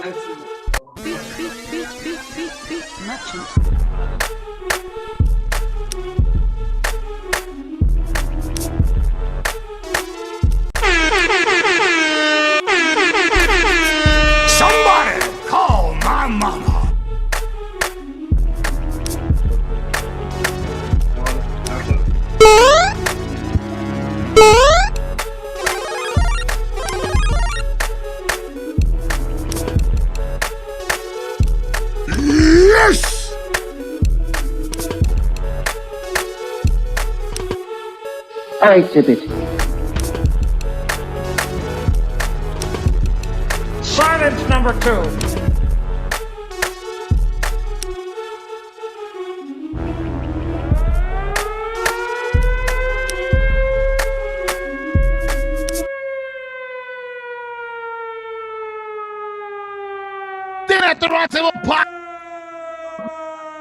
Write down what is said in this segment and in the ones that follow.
Beat merchant. Somebody call my mama. Yes! I exhibit. Silence number 2. Then at the Rotterdam Park,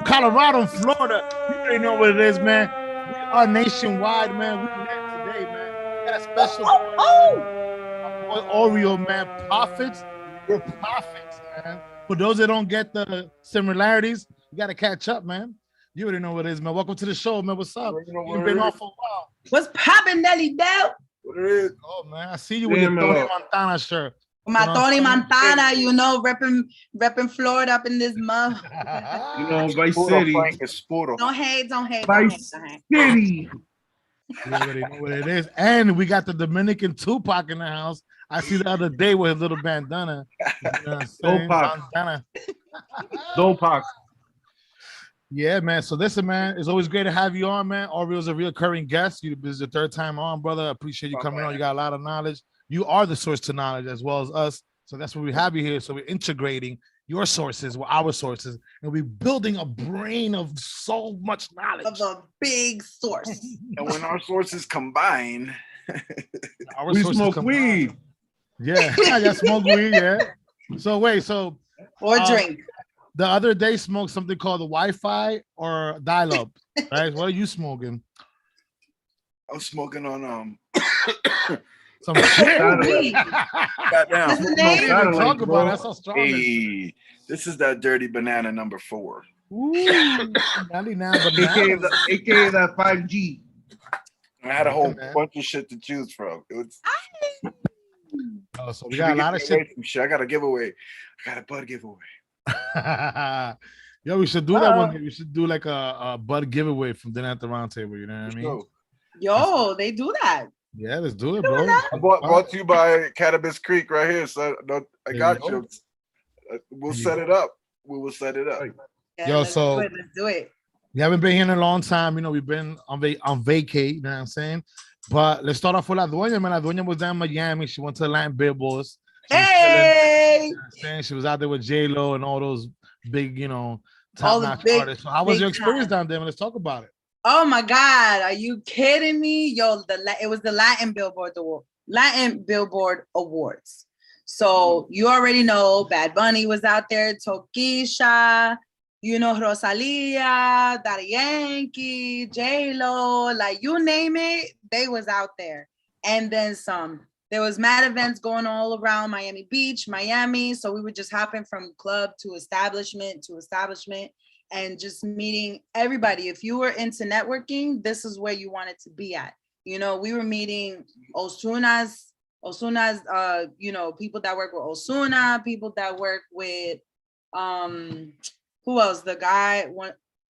Colorado, and Florida, you already know what it is, man. We are nationwide, man. We lit today, man. We got a special boy Oreo, man. Profits were profits, man. For those that don't get the similarities, you got to catch up, man. You already know what it is, man. Welcome to the show, man. What's up? You've been off for a while. What's poppin', Nelly Dell? What it is? Oh, man. I see you with your Tony Montana shirt. My Tony Montana, you know, repping Florida up in this mug. You know, Vice City. Don't hate. Vice City. You already know what it is. And we got the Dominican Tupac in the house. I see the other day with his little bandana. You know Tupac. Tupac. Yeah, man. So listen, man, it's always great to have you on, man. Orio's a recurring guest. This is your third time on, brother. I appreciate you coming on. You got a lot of knowledge. You are the source to knowledge as well as us. So that's why we have you here. So we're integrating your sources with our sources, and we're building a brain of so much knowledge. Of a big source. And when our sources combine, we smoke weed. Yeah, I smoke weed, yeah. So wait, or drink. The other day smoked something called the Wi-Fi or dial-up, right? What are you smoking? I'm smoking on some shit. Got down. Talk about that's how strong. Hey, this is that dirty banana number 4. Ooh, AKA that 5G. I had a whole bunch of shit to choose from. It was. So we got a lot of shit. I got a giveaway. I got a bud giveaway. Yo, we should do that one day. We should do like a bud giveaway from Dinner at the Round Table. You know what I mean? Yo, they do that. Yeah, let's do it, bro. Brought to you by Cannabis Creek right here. So I got you. We'll set it up. We will set it up. Yeah, yo, let's do it. We haven't been here in a long time. You know, we've been on vacay. You know what I'm saying? But let's start off with La Dueña, man. La Dueña was down in Miami. She went to the Latin Billboards. Hey! She was out there with J-Lo and all those big, you know, top-notch artists. So how was your experience down there? Let's talk about it. Oh my God, are you kidding me? Yo, it was the Latin Billboard Awards. So you already know Bad Bunny was out there, Tokisha, you know, Rosalia, Daddy Yankee, J-Lo, like you name it, they was out there. And then some. There was mad events going all around Miami Beach, Miami. So we would just hopping from club to establishment and just meeting everybody. If you were into networking, this is where you wanted to be at. You know, we were meeting Osuna's, you know, people that work with Osuna, people that work with, who else?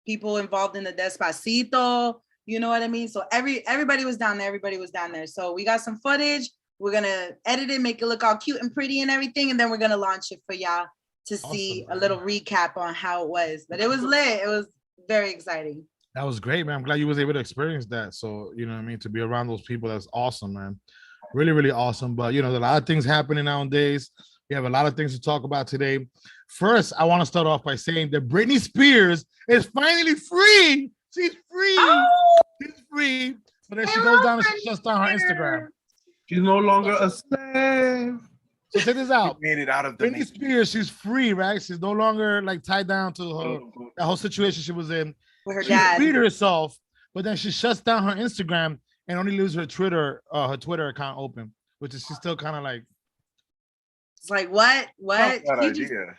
People involved in the Despacito, you know what I mean? So everybody was down there. So we got some footage. We're going to edit it, make it look all cute and pretty and everything. And then we're going to launch it for y'all to see a little recap on how it was. But it was lit. It was very exciting. That was great, man. I'm glad you was able to experience that. So, you know what I mean? To be around those people, that's awesome, man. Really, really awesome. But, you know, there's a lot of things happening nowadays. We have a lot of things to talk about today. First, I want to start off by saying that Britney Spears is finally free. She's free. Oh! She's free. But then she goes down and she shuts down her Instagram. She's no longer a slave. So check this out. Made it out of the Britney Spears, she's free, right? She's no longer like tied down to her that whole situation she was in. With her she dad. freed herself, but then she shuts down her Instagram and only leaves her Twitter account open, which is she's still kind of like It's like what? Not that idea.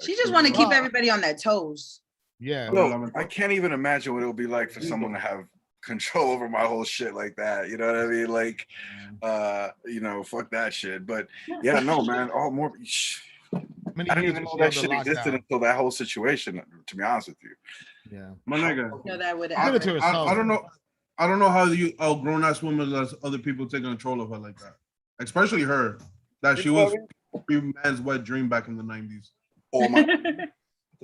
She just want to keep everybody on their toes. Yeah. Yo, I can't even imagine what it would be like for someone to have control over my whole shit like that. You know what I mean? Like, fuck that shit. But yeah, no, man. Oh, more. I didn't even know that shit existed until that whole situation. To be honest with you. Yeah, my nigga. That would. I don't know. I don't know how grown ass women lets other people take control of her like that. Especially her. That she was every man's wet dream back in the 90s. Oh my.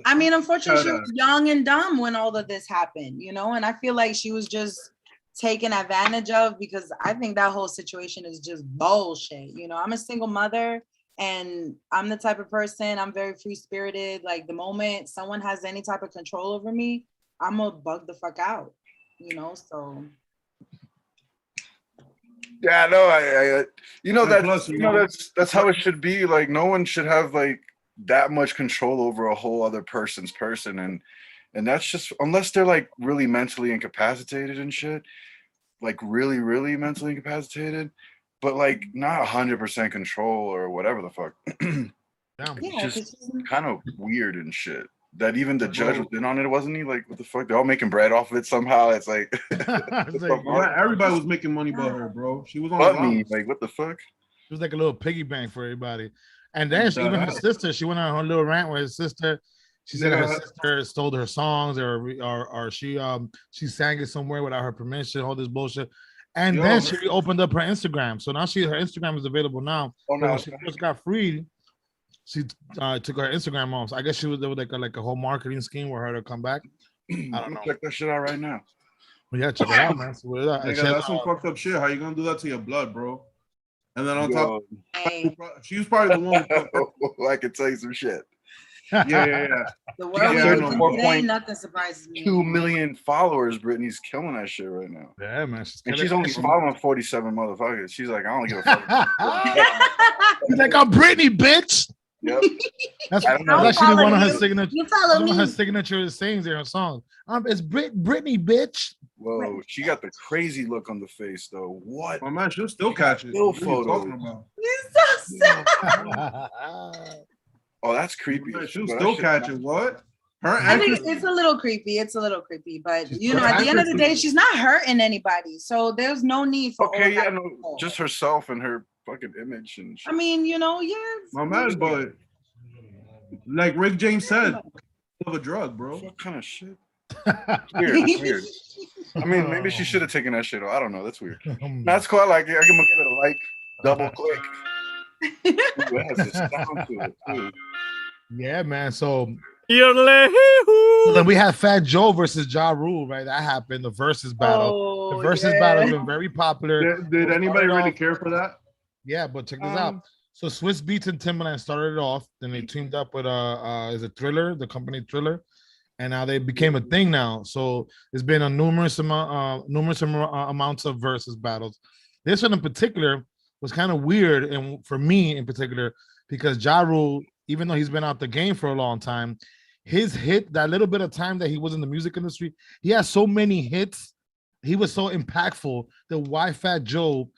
I mean, unfortunately, she was young and dumb when all of this happened, and I feel like she was just taken advantage of because I think that whole situation is just bullshit. I'm a single mother and I'm the type of person, I'm very free spirited. Like the moment someone has any type of control over me, I'm gonna bug the fuck out, so. Yeah, no, that's how it should be. Like no one should have like that much control over a whole other person's person, and that's just unless they're like really mentally incapacitated and shit, like really, really mentally incapacitated, but like not 100% control or whatever the fuck. It's just kind of weird and shit. That even the judge was in on it, wasn't he? Like, what the fuck? They're all making bread off of it somehow. It's like, everybody was making money by her, bro. She was on me. Like, what the fuck? It was like a little piggy bank for everybody. And then even her sister, she went on her little rant with her sister. She said her sister stole her songs, or she sang it somewhere without her permission. All this bullshit. And then she opened up her Instagram. So now her Instagram is available now. When she first got freed, she took her Instagram off. So I guess there was like a whole marketing scheme for her to come back. I don't know. Check that shit out right now. Well, yeah, check it out, man. So that's some fucked up shit. How you gonna do that to your blood, bro? And then on top, she was probably the one. I can tell you some shit. Yeah. The world today, nothing surprises me. 2 million followers. Brittany's killing that shit right now. Yeah, man. She's only following 47 motherfuckers. She's like, I don't give a fuck. She's like, I'm Brittany, bitch. Yep. That's actually one of her signature. You follow me. Her signature sayings in her song. It's Brittany, bitch. Whoa, she got the crazy look on the face though. What? My man, she'll still catch it. Still photos. He's so sad. Oh, that's creepy. She'll still catch it. What? I think it's a little creepy. But at the end of the day, she's not hurting anybody, so there's no need for. Okay, yeah, no, just herself and her fucking image and shit. I mean, my man, but like Rick James said, of a drug, bro. What kind of shit? Weird. I mean, maybe she should have taken that shit off. I don't know. That's weird. That's cool. I like it. I'm gonna give it a like. Double click. Ooh, it has a sound to it too. Yeah, man. So then we had Fat Joe versus Ja Rule, right? That happened. The versus battle. The versus battle has been very popular. Did anybody really care for that? Yeah, but check this out. So Swiss Beats and Timbaland started it off. Then they teamed up with is it Thriller, the company Thriller, and now they became a thing now. So there's been a numerous amounts of versus battles. This one in particular was kind of weird, and for me in particular, because Ja Rule, even though he's been out the game for a long time, his hit, that little bit of time that he was in the music industry, he has so many hits. He was so impactful that why Fat Joe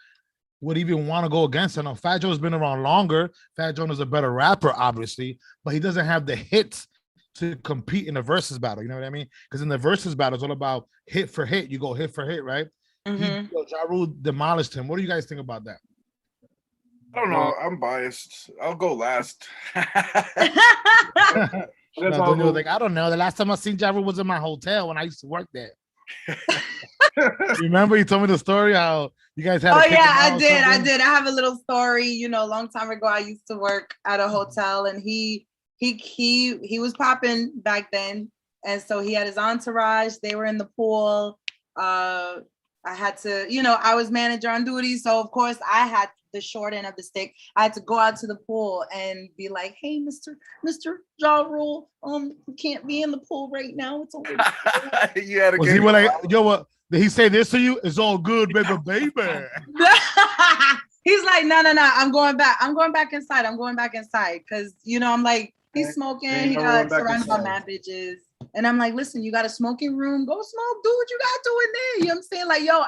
would even want to go against him. Now, Fat Joe's been around longer. Fat Joe is a better rapper, obviously, but he doesn't have the hits to compete in the versus battle. You know what I mean? Because in the versus battle, it's all about hit for hit. You go hit for hit, right? Ja Rule demolished him. What do you guys think about that? I don't know. I'm biased. I'll go last. I don't know. The last time I seen Ja Rule was in my hotel when I used to work there. Remember you told me the story how you guys had I did. I have a little story. A long time ago I used to work at a hotel and he was popping back then, and so he had his entourage. They were in the pool. I had to, I was manager on duty, so of course I had the short end of the stick. I had to go out to the pool and be like, "Hey, Mr. Ja Rule, you can't be in the pool right now. It's over." You had was he like, yo, what did he say this to you? It's all good, baby. He's like, no, I'm going back. I'm going back inside. Because I'm like, he's smoking. He got surrounded by mad bitches. And I'm like, listen, you got a smoking room, go smoke, do what you gotta do in there. You know what I'm saying? Like, yo,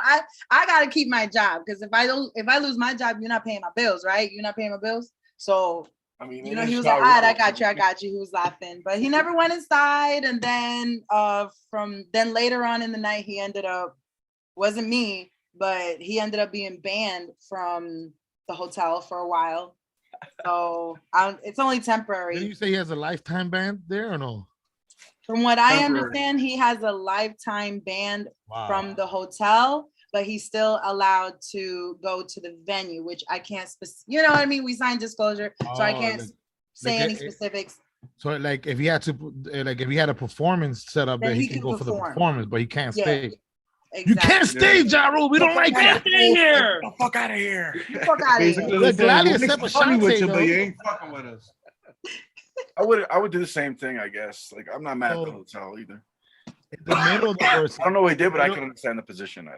I gotta keep my job, because if I lose my job, you're not paying my bills, right? You're not paying my bills. So I mean, You know, he was like, all right, I got you. He was laughing, but he never went inside. And then then later on in the night, he ended up, wasn't me, but he ended up being banned from the hotel for a while. So it's only temporary. Did you say he has a lifetime ban there or no? From what I Temporary. understand, he has a lifetime ban Wow. from the hotel, but he's still allowed to go to the venue, which I can't, you know what I mean? We signed disclosure, so I can't say any specifics. So like if he had to, like if he had a performance set up, Then that he he can can go for the perform. performance, but he can't Yeah, stay. Exactly. You can't stay, Ja Rule. We don't like that. Here. Get the fuck out of here. Get the fuck out of Basically, here. they're Look, glad saying, he we'll accept make a money with Shantae, you, but though. you ain't fucking with us. I would do the same thing, I guess. Like, I'm not mad at the hotel either. In the middle of the verse. I don't know what he did, but I can understand the position. I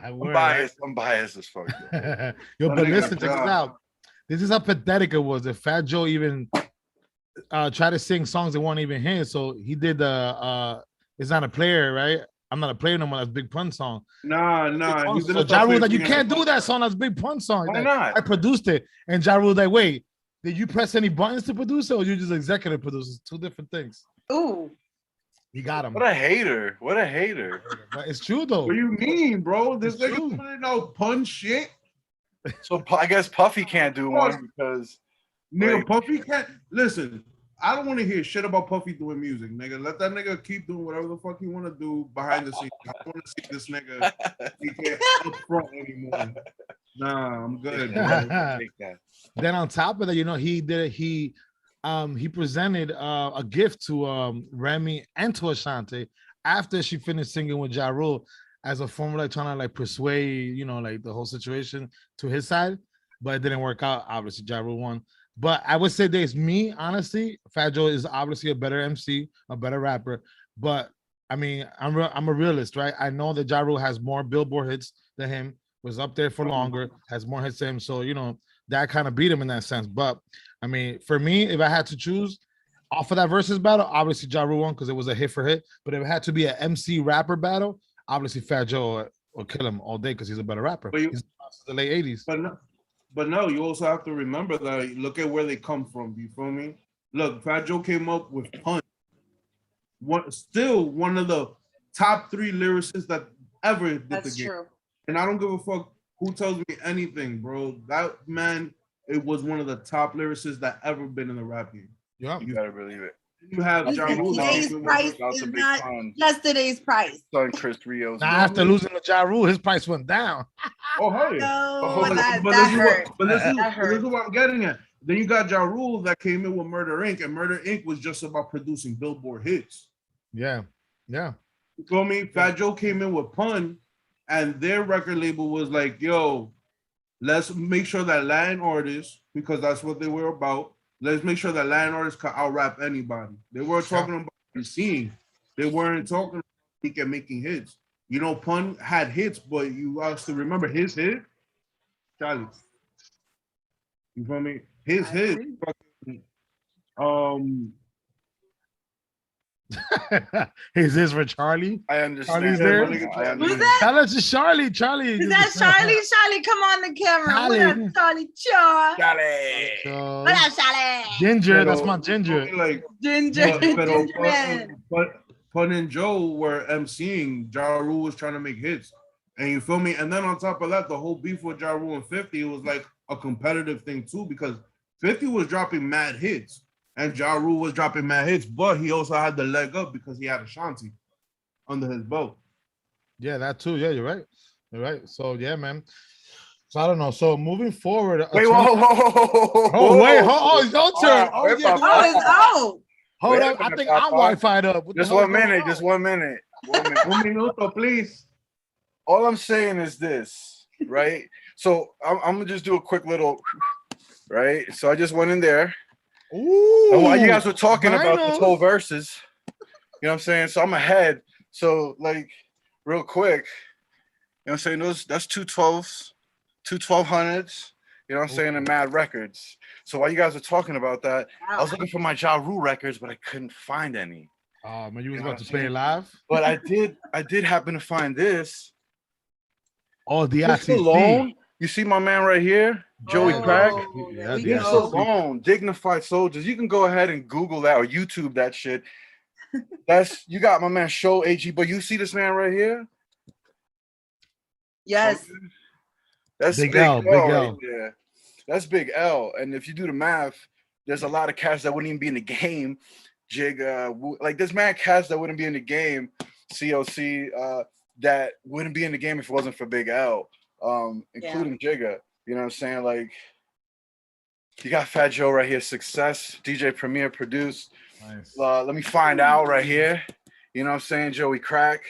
don't know. I'm biased as fuck. Yo, That but nigga listen, check this job. out. This is how pathetic it was. If Fat Joe even tried to sing songs that weren't even his, so he did the "It's Not a Player," right? I'm not a player no more. That's Big Pun song. Nah. He's So gonna Ja Rule start like, you singing can't like do that song. That's Big Pun song. Why Like, not? I produced it, and Ja Rule like, wait, did you press any buttons to produce it, or you just executive produce? It's two different things. Ooh. He got him. What a hater. What a hater. But it's true though. What do you mean, bro? This It's nigga true. putting out pun shit. So I guess Puffy can't do one because Nigga, Like- Puffy can't listen. I don't want to hear shit about Puffy doing music, nigga. Let that nigga keep doing whatever the fuck he want to do behind the scenes. I don't want to see this nigga. He can't up front anymore. Nah, I'm good. Bro. take that. Then on top of that, you know, he presented a gift to Remy and to Ashanti after she finished singing with Ja Rule as a form of like trying to like persuade, you know, like the whole situation to his side, but it didn't work out. Obviously, Ja Rule won. But I would say this, me, honestly, Fat Joe is obviously a better MC, a better rapper. But I mean, I'm a realist, right? I know that Ja Rule has more Billboard hits than him, was up there for longer, has more hits than him. So, you know, that kind of beat him in that sense. But I mean, for me, if I had to choose off of that versus battle, obviously Ja Rule won because it was a hit for hit. But if it had to be an MC rapper battle, obviously Fat Joe will kill him all day because he's a better rapper. He's the late 80s. But no, you also have to remember that. Look at where they come from. You feel me? Look, Fat Joe came up with Pun. Still one of the top 3 lyricists that ever did That's the game. true. And I don't give a fuck who tells me anything, bro. That man, it was one of the top lyricists that ever been in the rap game. Yeah, You gotta believe it. You have Listen, Ja Rule. today's price That's is a big not pun. yesterday's price. Son Chris Rios. Now after losing to Ja Rule, his price went down. Oh, hell yeah. No, But that this is hurt. what That this hurt. is what I'm getting at. Then you got Ja Rule that came in with Murder Inc. And Murder Inc. was just about producing Billboard hits. Yeah. You feel me? Fat Joe came in with Pun, and their record label was like, yo, let's make sure that Latin artists, because that's what they were about, let's make sure that Latin artists can out-rap anybody. They weren't talking about the scene. They weren't talking about making hits. You know, Pun had hits, but you also remember his hit? Charlie. You feel me? His hit. Is this for Charlie? I understand. Charlie's there? I understand. Who's that? Tell us to Charlie. Charlie. Is that Charlie? Charlie, come on the camera. What Charlie. up, Charlie? Char. Charlie. What up, Charlie? Ginger, that's my Ginger. Like, Ginger. but Ginger man. Pun and Joe were emceeing. Ja Rule was trying to make hits. And you feel me? And then on top of that, the whole beef with Ja Rule and 50 was like a competitive thing too, because 50 was dropping mad hits and Ja Rule was dropping mad hits, but he also had the leg up because he had Ashanti under his belt. Yeah, that too. Yeah, you're right. You're right. So yeah, man. So I don't know. So moving forward. Wait, whoa. Oh, wait. It's your turn. Oh, Oh, yeah. Oh, it's out. Hold Wait up. a I minute, think I'm Papa. Wi-Fi'd up. What the Just hell is 1 going minute. on? Just 1 minute. 1 minute. Un minuto, please. All I'm saying is this, right? So I'm gonna just do a quick little, right? So I just went in there. Ooh, And while you guys were talking about vinyls. this whole verses, you know what I'm saying? So I'm ahead. So like real quick, you know what I'm saying? That's 212s, 1200s, you know what I'm saying, and Mad Records. So while you guys were talking about that, I was looking for my Ja Rule records, but I couldn't find any. Oh man, you was You know about what to I'm play it saying? live? But I did happen to find this. Oh, the This ITC. alone, you see my man right here? Joey Yeah, Crack. There we yeah, This go. alone, dignified soldiers. You can go ahead and Google that or YouTube that shit. That's you got my man Show AG, but you see this man right here? Yes. That's Big Big L, L, Big right L. there. That's Big L. And if you do the math, there's a lot of cats that wouldn't even be in the game. Like this man cats that wouldn't be in the game. COC that wouldn't be in the game if it wasn't for Big L, including Jigga. You know what I'm saying? Like you got Fat Joe right here, Success, DJ Premier produced. Nice. Let me find out right here. You know what I'm saying? Joey Crack.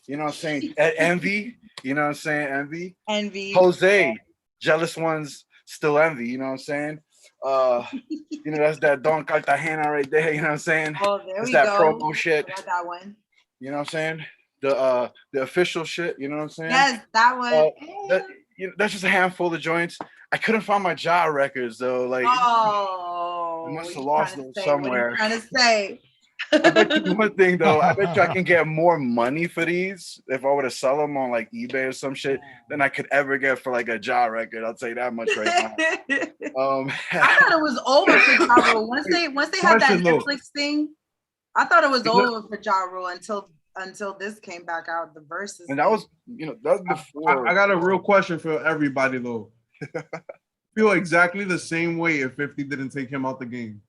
You know what I'm saying? Envy. You know what I'm saying? Envy. Envy. Jose. Jealous ones still envy. You know what I'm saying? You know, that's that Don Cartagena right there. You know what I'm saying? Oh, there It's we that go. promo shit. I got that one. You know what I'm saying? The official shit. You know what I'm saying? Yes, that one. That's just a handful of joints. I couldn't find my jaw records though. Like Oh, I must what have you lost trying to those say? What are somewhere. you trying to say? I bet you one thing though. I bet you I can get more money for these if I were to sell them on like eBay or some shit than I could ever get for like a jaw record. I'll tell you that much right now. I thought it was over for Ja Rule. Once they had that Question, though. Netflix thing, I thought it was Is it- over for Ja Rule until this came back out, the verses. And that was, you know, that was before. I got a real question for everybody though. Feel exactly the same way if 50 didn't take him out the game.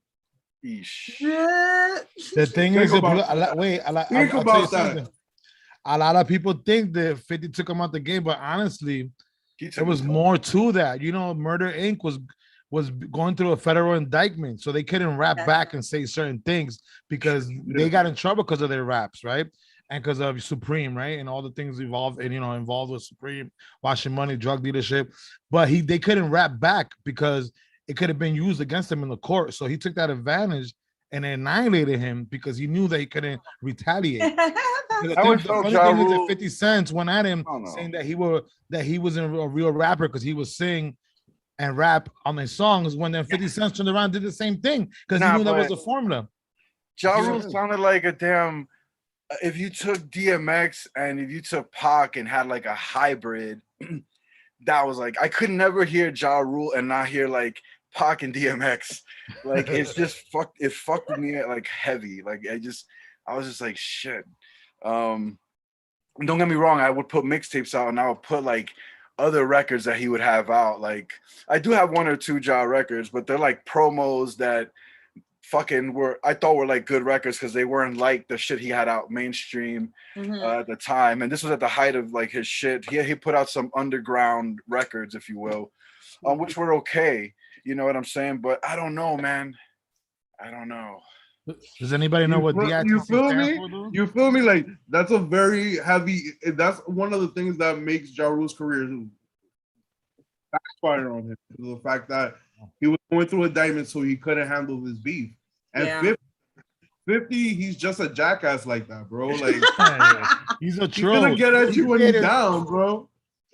Eesh. The thing Think is, about I'll tell you about that. something. A lot of people think that 50 took him out the game, but honestly, there was more to that. You know, Murder Inc. was going through a federal indictment, so they couldn't rap back and say certain things because they got in trouble because of their raps, right? And because of Supreme, right? And all the things involved with Supreme, washing money, drug dealership. But they couldn't rap back because it could have been used against him in the court. So he took that advantage and annihilated him because he knew that he couldn't retaliate. The funny thing is that 50 Cent went at him saying that he wasn't a real rapper because he was sing and rap on his songs when then 50 Cent turned around and did the same thing because he knew that was the formula. Ja Rule sounded like a damn. If you took DMX and if you took Pac and had like a hybrid, that was like I could never hear Ja Rule and not hear like Pac and DMX. Like it's just fucked. It fucked with me like heavy. Like I was just like shit. Don't get me wrong. I would put mixtapes out and I would put like other records that he would have out. Like I do have one or two Ja records, but they're like promos that I thought were like good records because they weren't like the shit he had out mainstream at the time. And this was at the height of like his shit. He put out some underground records, if you will, which were okay. You know what I'm saying? But I don't know, man. I don't know. Does anybody know what DITC you feel stands me? for, though? You feel me? Like that's a very heavy. That's one of the things that makes Ja Rule's career backfire on him. The fact that he was going through a diamond, so he couldn't handle his beef. And 50, he's just a jackass like that, bro. Like he's a he's troll. gonna get at you when you're down, bro.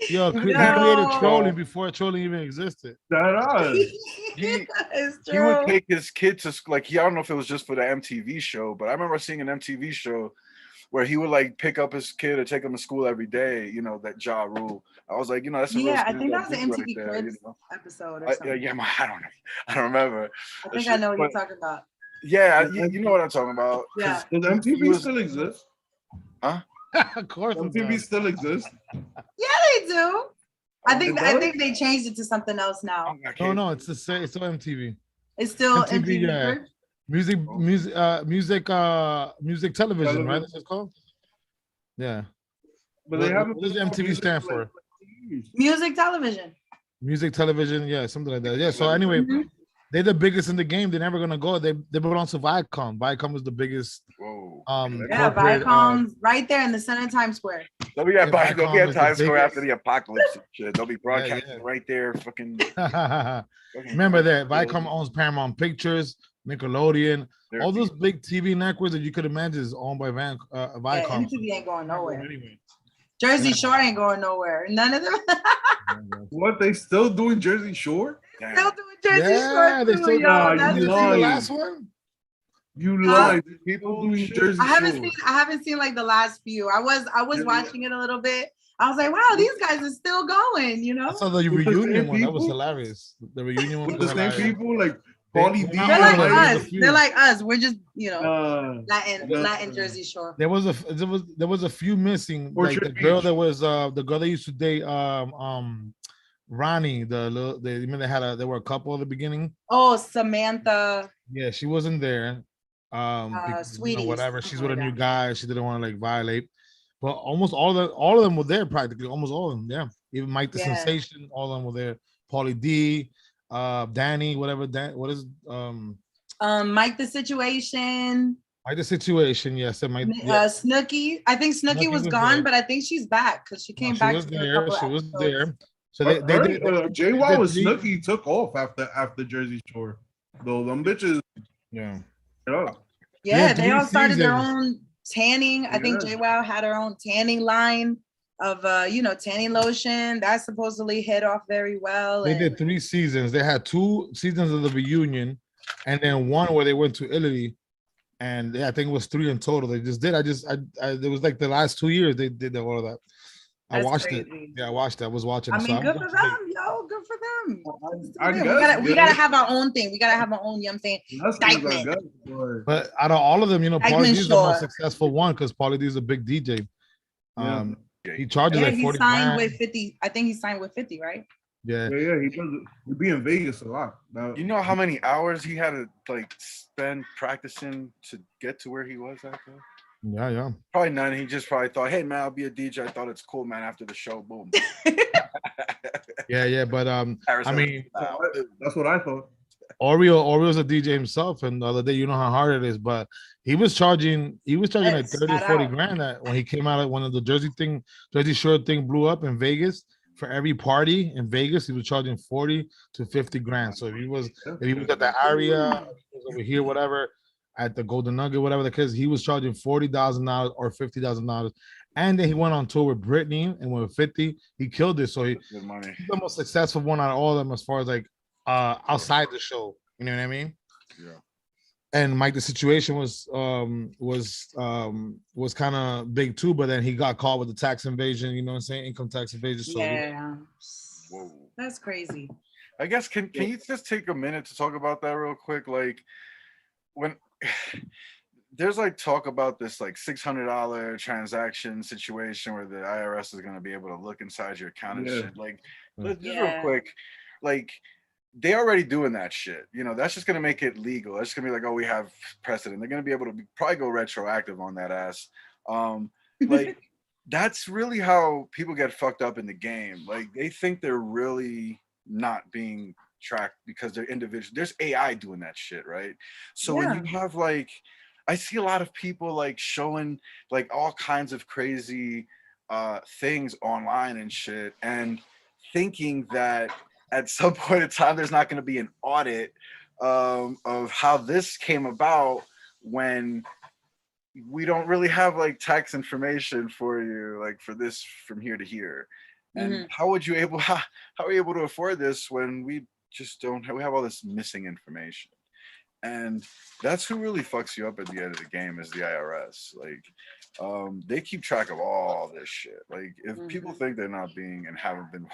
Yo, he created trolling before trolling even existed. He would take his kid to like I don't know if it was just for the MTV show, but I remember seeing an MTV show where he would like pick up his kid or take him to school every day. You know that Ja Rule. I was like, you know, that's a real I think that was an right MTV there, Cribs episode or something. I don't remember. I think I know what you're talking about. Yeah, you know what I'm talking about. Yeah. Does MTV still exist? Huh? Of course, MTV still exists. Yeah, they do. I think they changed it to something else now. No, it's the same. It's still MTV. It's still MTV, yeah. Cribs? Music television, right? That's what it's called. Yeah. But they have. What does MTV stand for? Music television. Music television, yeah, something like that. Yeah. So anyway, they're the biggest in the game. They're never gonna go. They belong to Viacom. Viacom is the biggest. Viacom's right there in the center of Times Square. They'll be at Times Square after the apocalypse and shit. They'll be broadcasting right there. Fucking. Remember that Viacom owns Paramount Pictures, Nickelodeon, all those big TV networks that you could imagine is owned by Viacom. Yeah, MTV ain't going nowhere. Anyway. Jersey Shore ain't going nowhere. None of them. What, they still doing Jersey Shore? Still doing Jersey Shore. They still you the last one. You lied. People doing Jersey Shore. I haven't seen like the last few. I was watching it a little bit. I was like, wow, these guys are still going, you know? I saw the With the reunion same one. That was people? hilarious. The reunion one With was the same hilarious. people, like They- Pauly well, D. not They're all of like them, there was a us. few. They're like us. We're just, you know, Uh, Latin Latin Jersey Shore. There was a few missing. Like Orchard the girl Beach. that was the girl that used to date Ronnie, they they were a couple at the beginning. Oh, Samantha, Yeah, she wasn't there. Because, Sweeties, whatever. She's something with a like new that. guy. She didn't want to like violate. But almost all of them were there practically. Almost all of them. Yeah. Even Mike the Yeah. Sensation, all of them were there. Paulie D, Danny, whatever. What is Mike the Situation, Mike the Situation? Yes, and Mike. Snooki. I think Snooki was was gone, there. but I think she's back because she came She back was to do a there. couple She was episodes. there. So they did. J-Wow did and three- Snooki took off after Jersey Shore. Though them bitches, Yeah. yeah. Yeah, did they 3 all started their seasons. own tanning. I think Yeah. JWoww had her own tanning line of tanning lotion. That supposedly hit off very well. They and did 3 seasons. They had 2 seasons of the reunion, and then one where they went to Italy. And I think it was 3 in total. They just did. It was like the last 2 years they did all of that. I That's watched it. crazy. Yeah, I watched it. I was watching. I it. So mean, I'm good up for to date. them, yo. Good for them. I we guess, we gotta have our own thing. We gotta have our own, you know what I'm saying? That's what I Indictment. got, boy. But out of all of them, Paulie Eichmann D is the most Shore. successful one because Paulie D is a big DJ. Yeah. He charges Yeah, like he 40 signed grand. with 50. I think he signed with 50, right? Yeah. Yeah, he does. He be in Vegas a lot. Now, You know how many hours he had to like spend practicing to get to where he was at though? Yeah. Probably none. He just probably thought, hey man, I'll be a DJ. I thought it's cool, man. After the show, boom. Yeah. But I mean, that's what I thought. Oreo's a DJ himself, and the other day, you know how hard it is, but he was charging like 30 or 40 grand that when he came out at one of the Jersey Shore thing blew up in Vegas. For every party in Vegas, he was charging 40 to 50 grand. So if he was at the Ariel, if he was over here, whatever, at the Golden Nugget, whatever the case, he was charging $40,000 or $50,000. And then he went on tour with Britney and with 50, he killed it. So he's good money. the most successful one out of all of them as far as like outside the show. You know what I mean? Yeah. And Mike, the Situation was kind of big too, but then he got caught with the tax invasion. You know what I'm saying? Income tax invasion. So Yeah. Whoa. That's crazy. I guess can you just take a minute to talk about that real quick? Like when there's like talk about this like $600 transaction situation where the IRS is going to be able to look inside your account and shit. Like, just real quick, like they already doing that shit. You know, that's just going to make it legal. That's going to be like, oh, we have precedent. They're going to be able to probably go retroactive on that ass. Like that's really how people get fucked up in the game. Like they think they're really not being tracked because they're individual. There's AI doing that shit, right? So when you have like, I see a lot of people like showing like all kinds of crazy things online and shit, and thinking that at some point in time there's not going to be an audit of how this came about when we don't really have like tax information for you, like for this from here to here. And how are you able to afford this when we just don't have, we have all this missing information? And that's who really fucks you up at the end of the game is the IRS. Like they keep track of all this shit. Like if people think they're not being and haven't been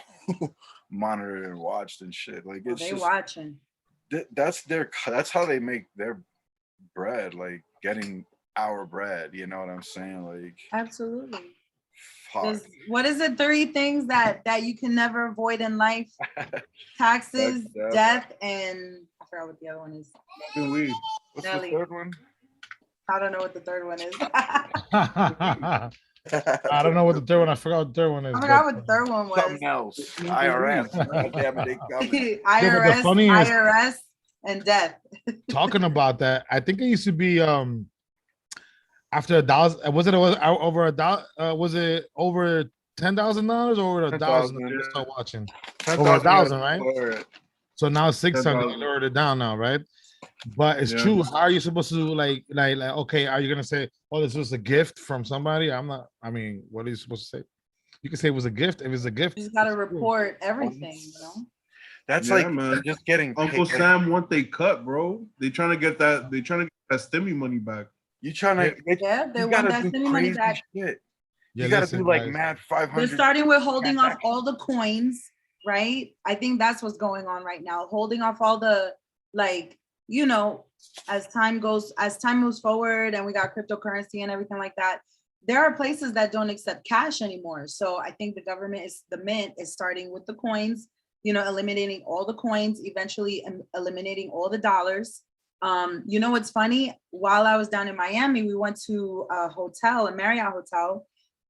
monitored and watched and shit, like it's just watching. That's how they make their bread, like getting our bread, you know what I'm saying? Like Absolutely. fuck. What is it? 3 things that you can never avoid in life? Taxes, death, and I forgot what the other one is. What's Nelly. the third one? I don't know what the third one is. I don't know what the third one. I forgot what the third one is. I forgot what the third one was. Something else. IRS. God damn it, they coming. IRS and death. Talking about that, I think it used to be after $1,000. Was it over $1,000? Was it over $10,000 or over $1,000? Just start watching. Over $1,000, right? So now 600. They lowered it down now, right? But it's true. How are you supposed to like? Okay, are you gonna say, "Oh, this was a gift from somebody"? I'm not. I mean, what are you supposed to say? You can say it was a gift. If it's a gift, You just gotta report everything, you know. That's like man. Just getting Uncle Sam want they cut, bro. They trying to get that. They trying to get that stimmy money back. You trying to? They want that stimmy money back. Shit. Yeah, You got to listen, do like guys. mad They're 500. starting with holding off all the coins, right? I think that's what's going on right now. Holding off all the, like, you know, as time moves forward and we got cryptocurrency and everything like that, there are places that don't accept cash anymore. So I think the mint is starting with the coins, you know, eliminating all the coins, eventually eliminating all the dollars. You know what's funny? While I was down in Miami, we went to a Marriott hotel,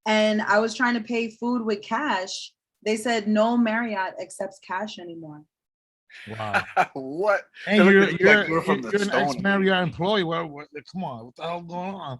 and I was trying to pay food with cash. They said no Marriott accepts cash anymore. Wow. What? And They look you're at you like you're from the you're an stone. ex-Marriott employee. What? Come on, what the hell going on?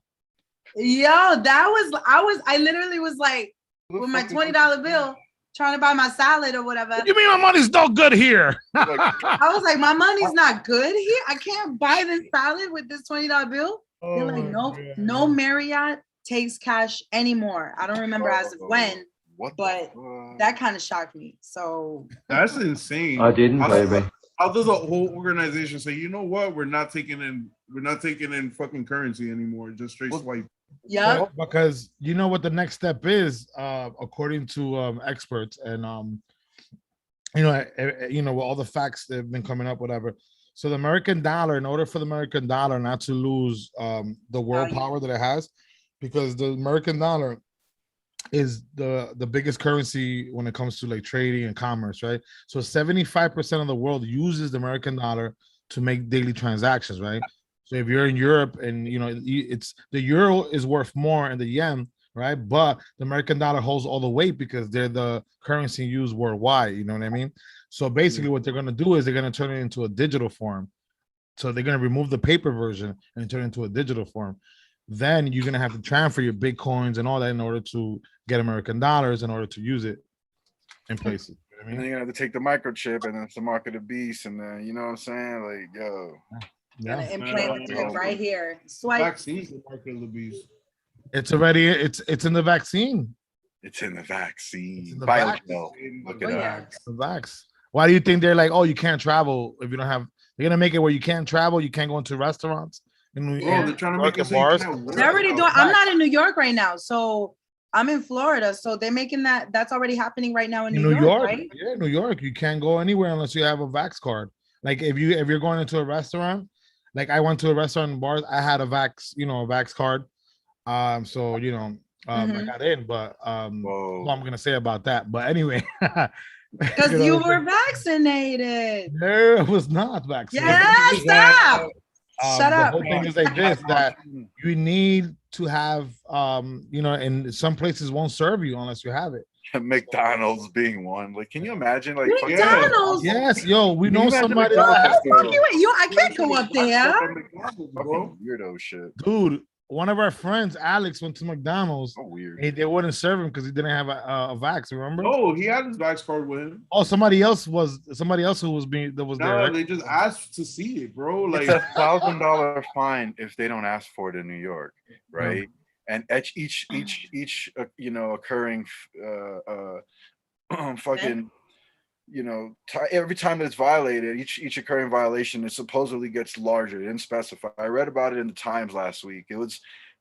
Yo, I literally was like, with my $20 bill, trying to buy my salad or whatever. What do you mean my money's no good here? I was like, my money's not good here. I can't buy this salad with this $20 bill. They're like, no Marriott takes cash anymore. I don't remember as of when, but that kind of shocked me. So That's insane. I didn't, baby. How does a whole organization say, you know what, we're not taking in fucking currency anymore, just straight swipe? yeah, Well, because you know what the next step is, according to experts, and you know, all the facts that have been coming up, whatever. So the American dollar, in order for the American dollar not to lose the world power that it has, because the American dollar is the biggest currency when it comes to like trading and commerce, right? So 75% of the world uses the American dollar to make daily transactions, right? So if you're in Europe and you know it's the euro is worth more and the yen, right? But the American dollar holds all the weight because they're the currency used worldwide. You know what I mean? So basically, what they're gonna do is they're gonna turn it into a digital form. So they're gonna remove the paper version and turn it into a digital form. Then you're gonna have to transfer your bitcoins and all that in order to get American dollars in order to use it in places. You know what I And then mean? you're gonna have to take the microchip and then it's the mark of the beast, and then you know what I'm saying? Like, yo. gonna implant the chip right here. Swipe. Vaccines the mark of the beast. It's already it's in the vaccine. It's in the vaccine. It's in the Biogel. Look Oh, it yeah. up. The vax. Why do you think they're like, oh, you can't travel if you don't have? They're gonna make it where you can't travel, you can't go into restaurants. Bro, they're trying to make it so you can't work. They're already doing. I'm not in New York right now, so I'm in Florida. So they're making that. That's already happening right now in New York, right? Yeah, New York. You can't go anywhere unless you have a vax card. Like if you're going into a restaurant, like I went to a restaurant in bars, I had a vax card. So you know, I got in, but all I'm gonna say about that. But anyway, because you were vaccinated. No, I was not vaccinated. Yeah, stop. Shut the up. whole thing is like this: that you need to have, you know, and some places won't serve you unless you have it. McDonald's being one. Like, can you imagine? Like, McDonald's. Yes, yo, we know somebody. I can't go up there. Fucking weirdo shit. Dude, one of our friends, Alex, went to McDonald's. So weird. And they wouldn't serve him because he didn't have a vax. Remember? Oh, he had his vax card with him. Oh, somebody else who was there. No, Right? they just asked to see it, bro. Like It's $1,000 fine if they don't ask for it in New York, right? And each you know, occurring fucking, you know, every time that it's violated, each occurring violation, it supposedly gets larger. It didn't specify. I read about it in the Times last week.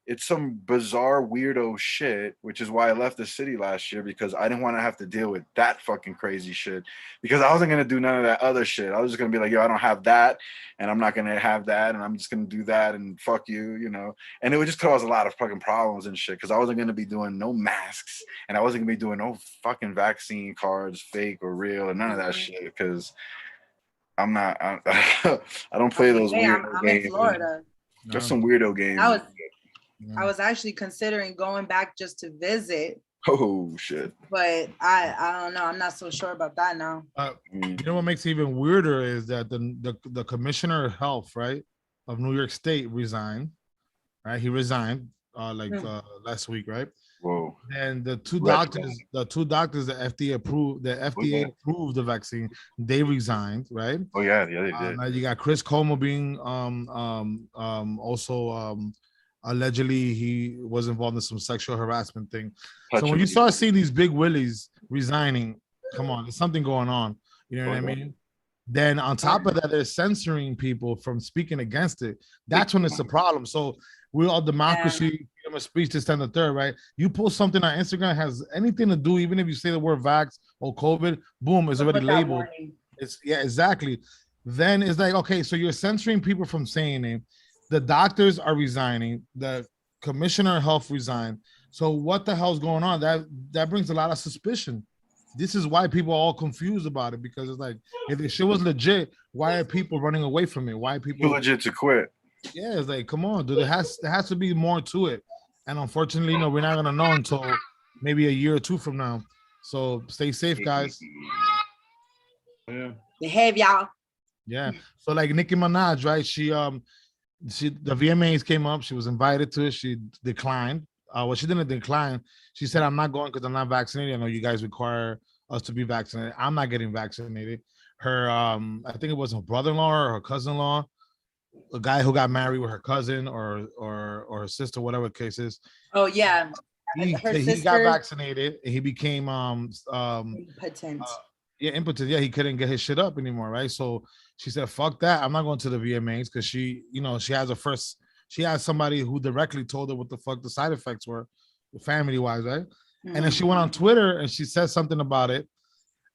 It's some bizarre weirdo shit, which is why I left the city last year, because I didn't want to have to deal with that fucking crazy shit, because I wasn't going to do none of that other shit. I was just going to be like, yo, I don't have that, and I'm not going to have that, and I'm just going to do that, and fuck you, you know? And it would just cause a lot of fucking problems and shit, because I wasn't going to be doing no masks, and I wasn't going to be doing no fucking vaccine cards, fake or real, and none of that shit, because I don't play those weird I'm games. in Florida. There's some weirdo games. I was actually considering going back just to visit. Oh shit! But I don't know. I'm not so sure about that now. You know what makes it even weirder is that the commissioner of health, right, of New York State resigned. Right, he resigned last week, right? Whoa. And the two doctors that FDA approved, approved the vaccine, they resigned, right? Oh yeah, they did. Now you got Chris Cuomo being also allegedly he was involved in some sexual harassment thing. So when you start seeing these big willies resigning, come on, there's something going on. You know what I mean? Then on top of that, they're censoring people from speaking against it. That's when it's a problem. So we're all democracy, freedom of speech, this, and the third, right? You post something on Instagram has anything to do, even if you say the word vax or COVID, boom, it's already Put that labeled. warning. It's exactly. Then it's like, okay, so you're censoring people from saying it. The doctors are resigning. The commissioner of health resigned. So what the hell's going on? That brings a lot of suspicion. This is why people are all confused about it, because it's like, if the shit was legit, why are people running away from it? Why are people Too legit to quit. Yeah, it's like, come on, dude. There has to be more to it. And unfortunately, no, we're not gonna know until maybe a year or two from now. So stay safe, guys. Yeah. Behave, y'all. Yeah. So like Nicki Minaj, right? She the VMAs came up, she was invited to it, she declined. Well, she didn't decline. She said, I'm not going because I'm not vaccinated. I know you guys require us to be vaccinated. I'm not getting vaccinated. Her I think it was her brother-in-law or her cousin-in-law, a guy who got married with her cousin or her sister, whatever the case is. Oh yeah. He Her got sister vaccinated and he became impotent. impotent. Yeah, he couldn't get his shit up anymore, right? So she said, fuck that. I'm not going to the VMAs because she has somebody who directly told her what the fuck the side effects were, family wise, right? And then she went on Twitter and she said something about it.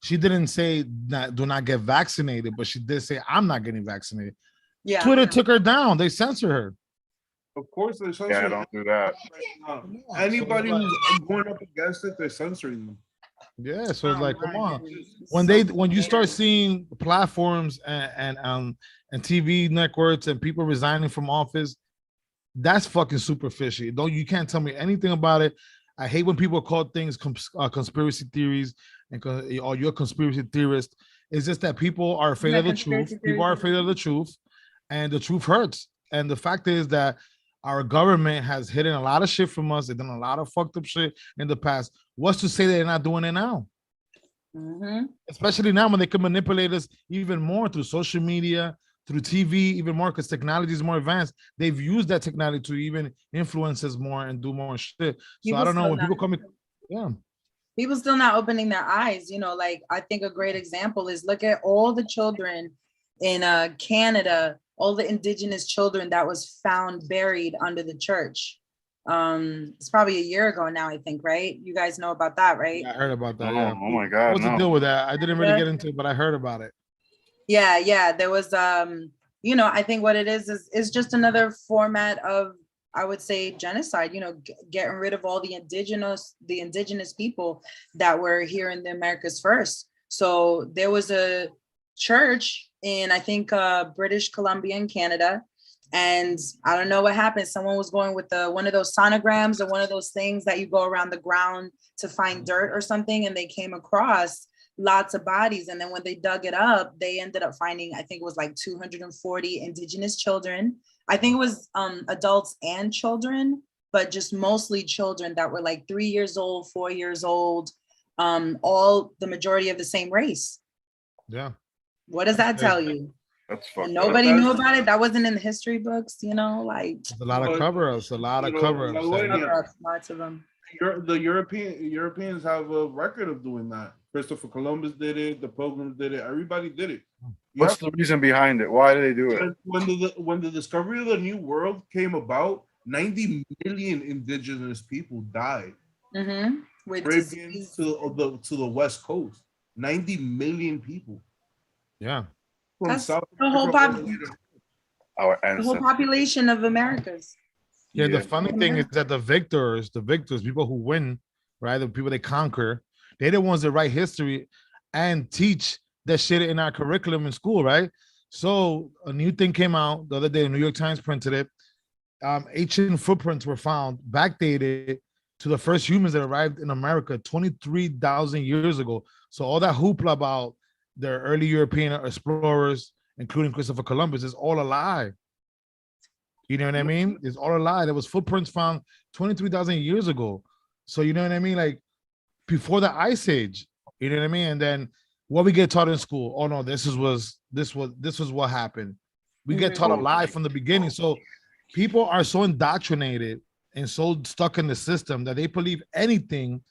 She didn't say that do not get vaccinated, but she did say, I'm not getting vaccinated. Yeah. Twitter took her down. They censored her. Of course, they're censoring. Yeah, don't do that. Anybody who's going up against it, they're censoring them. Yeah, so it's like, come on. When you start seeing platforms and TV networks and people resigning from office, that's fucking super fishy. You can't tell me anything about it. I hate when people call things conspiracy theories or you're a conspiracy theorist. It's just that people are afraid of the truth. People are afraid of the truth, and the truth hurts. And the fact is that our government has hidden a lot of shit from us. They've done a lot of fucked up shit in the past. What's to say they're not doing it now? Especially now when they can manipulate us even more through social media, through TV, even more because technology is more advanced. They've used that technology to even influence us more and do more shit. So I don't know when people come in. Yeah. People still not opening their eyes. Like I think a great example is look at all the children in Canada, all the indigenous children that was found buried under the church. It's probably a year ago now, I think, right? You guys know about that, right? Yeah, I heard about that. Oh my God. What's the deal with that? I didn't really get into it, but I heard about it. Yeah. There was I think what it is just another format of, I would say, genocide, getting rid of all the indigenous people that were here in the Americas first. So there was a church in, I think, British Columbia in Canada. And I don't know what happened. Someone was going with one of those sonograms or one of those things that you go around the ground to find dirt or something. And they came across lots of bodies. And then when they dug it up, they ended up finding, I think it was like 240 indigenous children. I think it was adults and children, but just mostly children that were like 3 years old, 4 years old, all the majority of the same race. Yeah. What does that tell you? That's fucked Nobody knew about it. That wasn't in the history books, like a lot of cover-ups, lots of them. The Europeans have a record of doing that. Christopher Columbus did it. The Pilgrims did it. Everybody did it. What's the reason behind it? Why do they do it? When the discovery of the New World came about, 90 million indigenous people died. With Caribbean to the West Coast, 90 million people. Yeah. That's the whole population of Americas. Yeah, the funny thing is that the victors, people who win, right? The people they conquer, they're the ones that write history and teach that shit in our curriculum in school, right? So a new thing came out the other day, the New York Times printed it. Ancient footprints were found, backdated to the first humans that arrived in America 23,000 years ago. So all that hoopla about the early European explorers, including Christopher Columbus, is all a lie. You know what I mean? It's all a lie. There was footprints found 23,000 years ago. So you know what I mean? Like before the Ice Age. You know what I mean? And then what we get taught in school? Oh no, this was what happened. We get taught a lie from the beginning. So people are so indoctrinated and so stuck in the system that they believe anything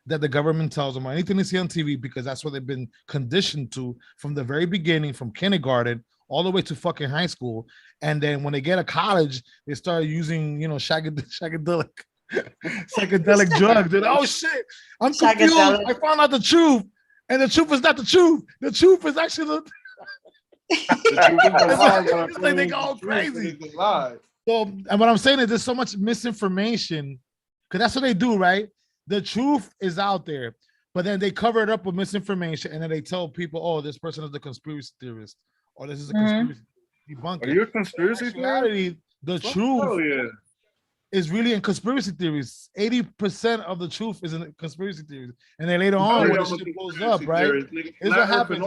that the government tells them or anything they see on TV, because that's what they've been conditioned to from the very beginning, from kindergarten all the way to fucking high school. And then when they get to college, they start using, shagadelic Psychedelic drugs. And, oh shit, I'm confused. Psychedelic. I found out the truth, and the truth is not the truth. The truth is actually the. It's like they go all crazy. So, and what I'm saying is, there's so much misinformation, because that's what they do, right? The truth is out there, but then they cover it up with misinformation, and then they tell people, "Oh, this person is a conspiracy theorist, or this is a conspiracy debunker." Are you a conspiracy theorist? The truth Oh yeah. is really in conspiracy theories. 80% of the truth is in conspiracy theories, and then later on, when the shit blows up, right? Here's what happens: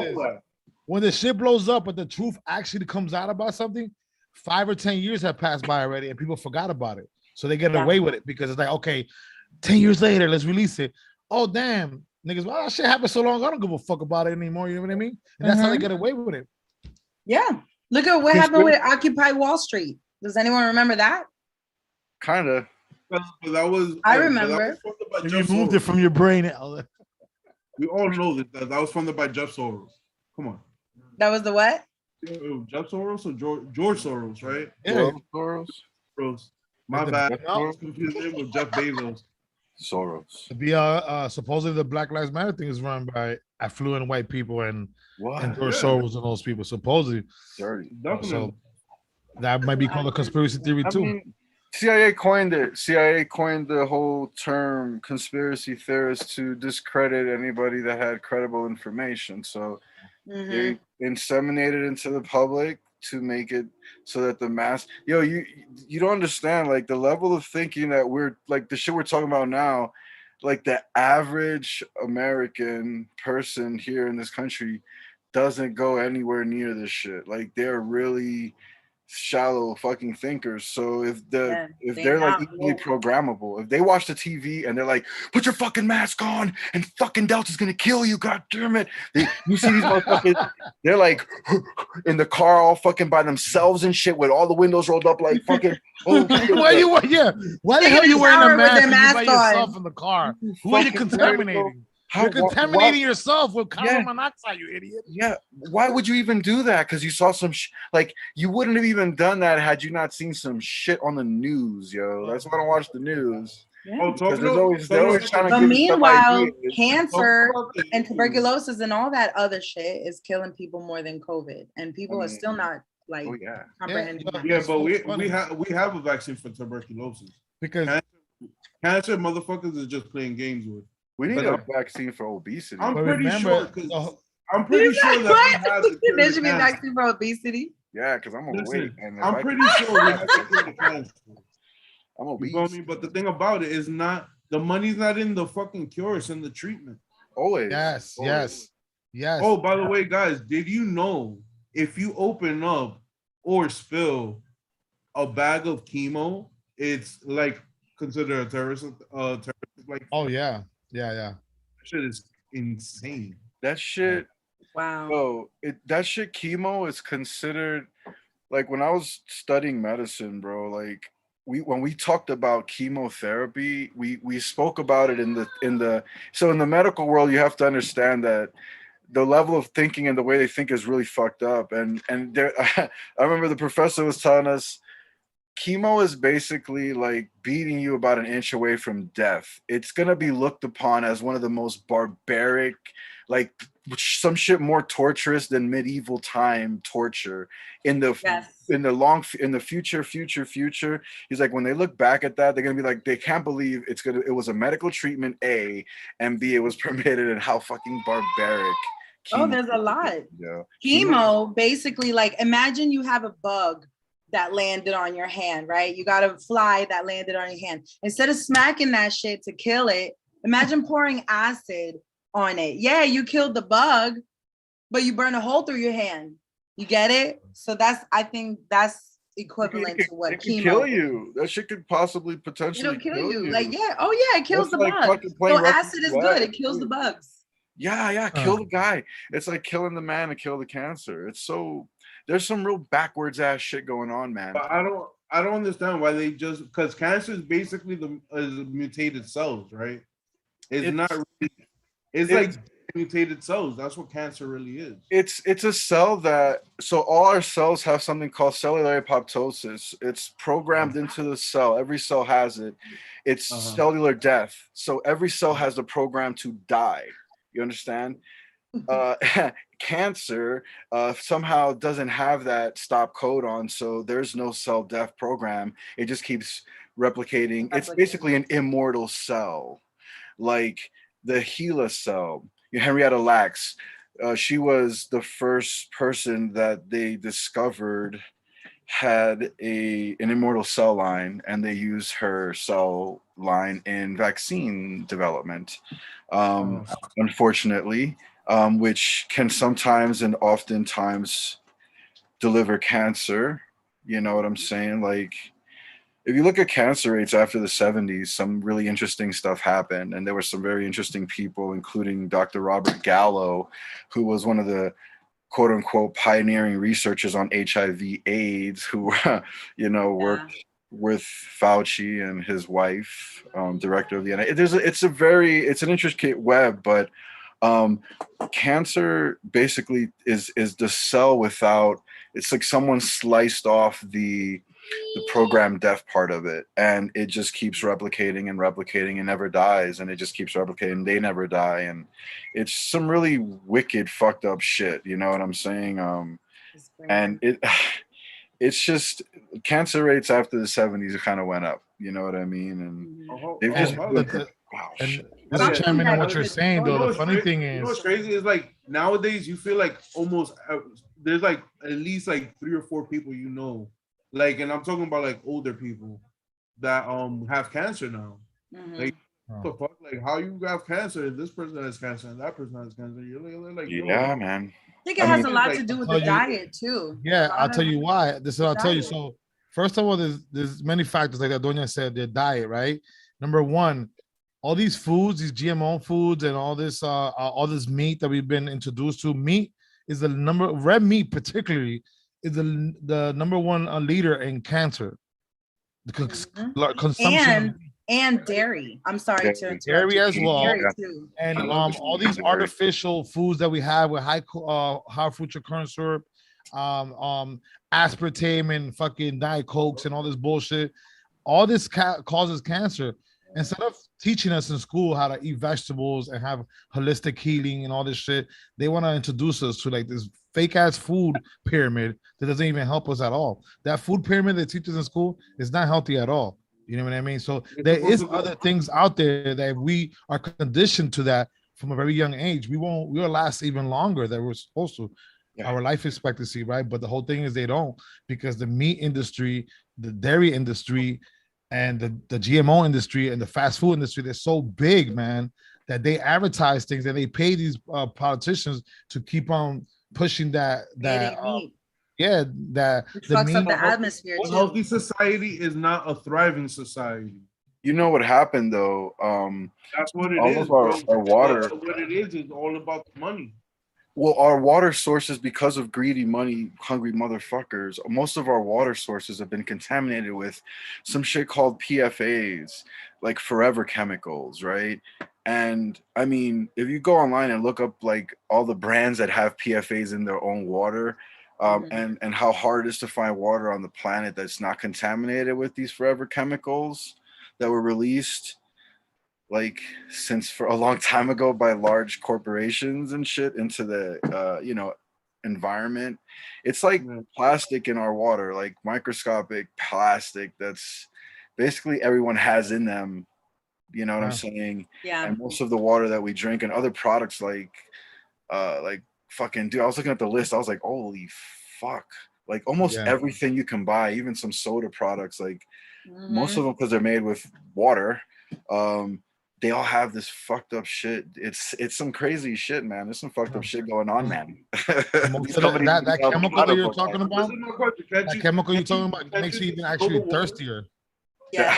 when the shit blows up, but the truth actually comes out about something, 5 or 10 years have passed by already, and people forgot about it, so they get away with it because it's like, okay, 10 years later, let's release it. Oh damn, niggas, well, that shit happened so long, I don't give a fuck about it anymore. You know what I mean? And that's how they get away with it. Yeah. Look at what happened with Occupy Wall Street. Does anyone remember that? Kind of. That was. I remember. You removed it from your brain. We all know that was funded by Jeff Soros. Come on. That was the what? Jeff Soros or George Soros, right? Yeah. Soros. My bad. I was confusing with Jeff Bezos. Soros. The supposedly the Black Lives Matter thing is run by affluent white people and George Soros and those people. Supposedly. Dirty. So that might be called a conspiracy theory too. I mean, CIA coined it. CIA coined the whole term conspiracy theorist to discredit anybody that had credible information. So they inseminated into the public to make it so that the mass, you don't understand, like, the level of thinking that we're, like, the shit we're talking about now, like, the average American person here in this country doesn't go anywhere near this shit. Like, they're really shallow fucking thinkers. So if they're like easily programmable, if they watch the TV and they're like, put your fucking mask on and fucking Delta's gonna kill you, god damn it. You see these motherfuckers, they're like in the car all fucking by themselves and shit with all the windows rolled up like fucking why the hell are you wearing a mask by yourself in the car? Who are you contaminating? You're contaminating yourself with carbon monoxide, you idiot. Yeah. Why would you even do that? Because you saw some like, you wouldn't have even done that had you not seen some shit on the news, yo. That's why I don't watch the news. Yeah. They're always trying to but give meanwhile, cancer and tuberculosis and all that other shit is killing people more than COVID, and people are still not like comprehending. Yeah, but we have a vaccine for tuberculosis because cancer motherfuckers is just playing games with. We need a vaccine for obesity. I'm pretty sure that there should be a vaccine for obesity. Yeah, because I'm overweight. I'm pretty sure we have to cure cancer. I'm obese. You know what I mean? But the thing about it is not the money's not in the fucking cure, it's in the treatment. Always. Yes. Oh, by the way, guys, did you know if you open up or spill a bag of chemo, it's like considered a terrorist like Yeah. That shit is insane. That shit. Wow. Oh, that shit chemo is considered, like, when I was studying medicine, bro, like when we talked about chemotherapy, we spoke about it in the so in the medical world, you have to understand that the level of thinking and the way they think is really fucked up. And there I remember the professor was telling us chemo is basically like beating you about an inch away from death. It's going to be looked upon as one of the most barbaric, like some shit more torturous than medieval time torture in the future. He's like, when they look back at that, they're going to be like, they can't believe it was a medical treatment, A, and B, it was permitted, and how fucking barbaric. There's a lot. Yeah. Chemo, basically, like, imagine you have a bug that landed on your hand, right? You got a fly that landed on your hand. Instead of smacking that shit to kill it, imagine pouring acid on it. Yeah, you killed the bug, but you burn a hole through your hand. You get it? So I think that's equivalent to what chemo could kill you. That shit could possibly potentially kill you. Like, it kills the bug. So acid is good. It kills the bugs. Yeah, kill the guy. It's like killing the man to kill the cancer. It's so, there's some real backwards ass shit going on, man. But I don't understand why they just, because cancer is basically the mutated cells, right? It's not really, it's like mutated cells. That's what cancer really is. It's a cell that, so all our cells have something called cellular apoptosis. It's programmed into the cell. Every cell has it. It's cellular death. So every cell has a program to die. You understand? Cancer somehow doesn't have that stop code so there's no cell death program. It just keeps replicating. It's basically an immortal cell, like the HeLa cell. Henrietta Lacks, she was the first person that they discovered had an immortal cell line, and they used her cell line in vaccine development. Unfortunately, which can sometimes and oftentimes deliver cancer. You know what I'm saying? Like, if you look at cancer rates after the 70s, some really interesting stuff happened. And there were some very interesting people, including Dr. Robert Gallo, who was one of the quote unquote pioneering researchers on HIV AIDS, who, worked with Fauci and his wife, director of the NIH. It's an intricate web, but cancer basically is the cell without, it's like someone sliced off the program death part of it, and it just keeps replicating and never dies, and it just keeps replicating. They never die, and it's some really wicked, fucked up shit. You know what I'm saying? And it's just cancer rates after the 70s kind of went up. You know what I mean? And they've just Just to chime in on what you're saying, though, the funny thing is, what's crazy is like nowadays you feel like almost there's like at least like 3 or 4 people like, and I'm talking about like older people that have cancer now. Like, what the fuck? Like, how you have cancer? This person has cancer and that person has cancer. You're like yeah, man. I think it has a lot to do with the diet too. Yeah, I'll tell you why. I'll tell you. So first of all, there's many factors, like that Doña said, their diet, right? Number one, all these foods, these GMO foods, and all this meat that we've been introduced to. Meat is red meat particularly is the number one leader in cancer. The consumption and dairy. I'm sorry to dairy as well. Dairy too. And all these artificial foods that we have with high fructose corn syrup, aspartame and fucking Diet Cokes and all this bullshit. All this causes cancer. Instead of teaching us in school how to eat vegetables and have holistic healing and all this shit, they want to introduce us to like this fake ass food pyramid that doesn't even help us at all. That food pyramid they teach us in school is not healthy at all. You know what I mean? So there is other things out there that we are conditioned to that from a very young age. We'll last even longer than we're supposed to. Yeah. Our life expectancy, right? But the whole thing is they don't, because the meat industry, the dairy industry, and the GMO industry and the fast food industry, they're so big, man, that they advertise things and they pay these politicians to keep on pushing that fucks up the atmosphere. A healthy society is not a thriving society. You know what happened though? That's what it all is. Of our water. What it is all about the money. Well, our water sources, because of greedy, money-hungry motherfuckers, most of our water sources have been contaminated with some shit called PFAs, like forever chemicals, right? And I mean, if you go online and look up like all the brands that have PFAs in their own water, and how hard it is to find water on the planet that's not contaminated with these forever chemicals that were released like since for a long time ago by large corporations and shit into the environment. It's like plastic in our water, like microscopic plastic that's basically everyone has in them. You know what I'm saying? Yeah. And most of the water that we drink and other products like fucking dude, I was looking at the list, I was like, holy fuck. Like almost everything you can buy, even some soda products, like most of them, because they're made with water, they all have this fucked up shit. It's some crazy shit, man. There's some fucked up shit going on, man. that chemical that you're talking about, that chemical you're talking about makes you even actually thirstier. Yeah.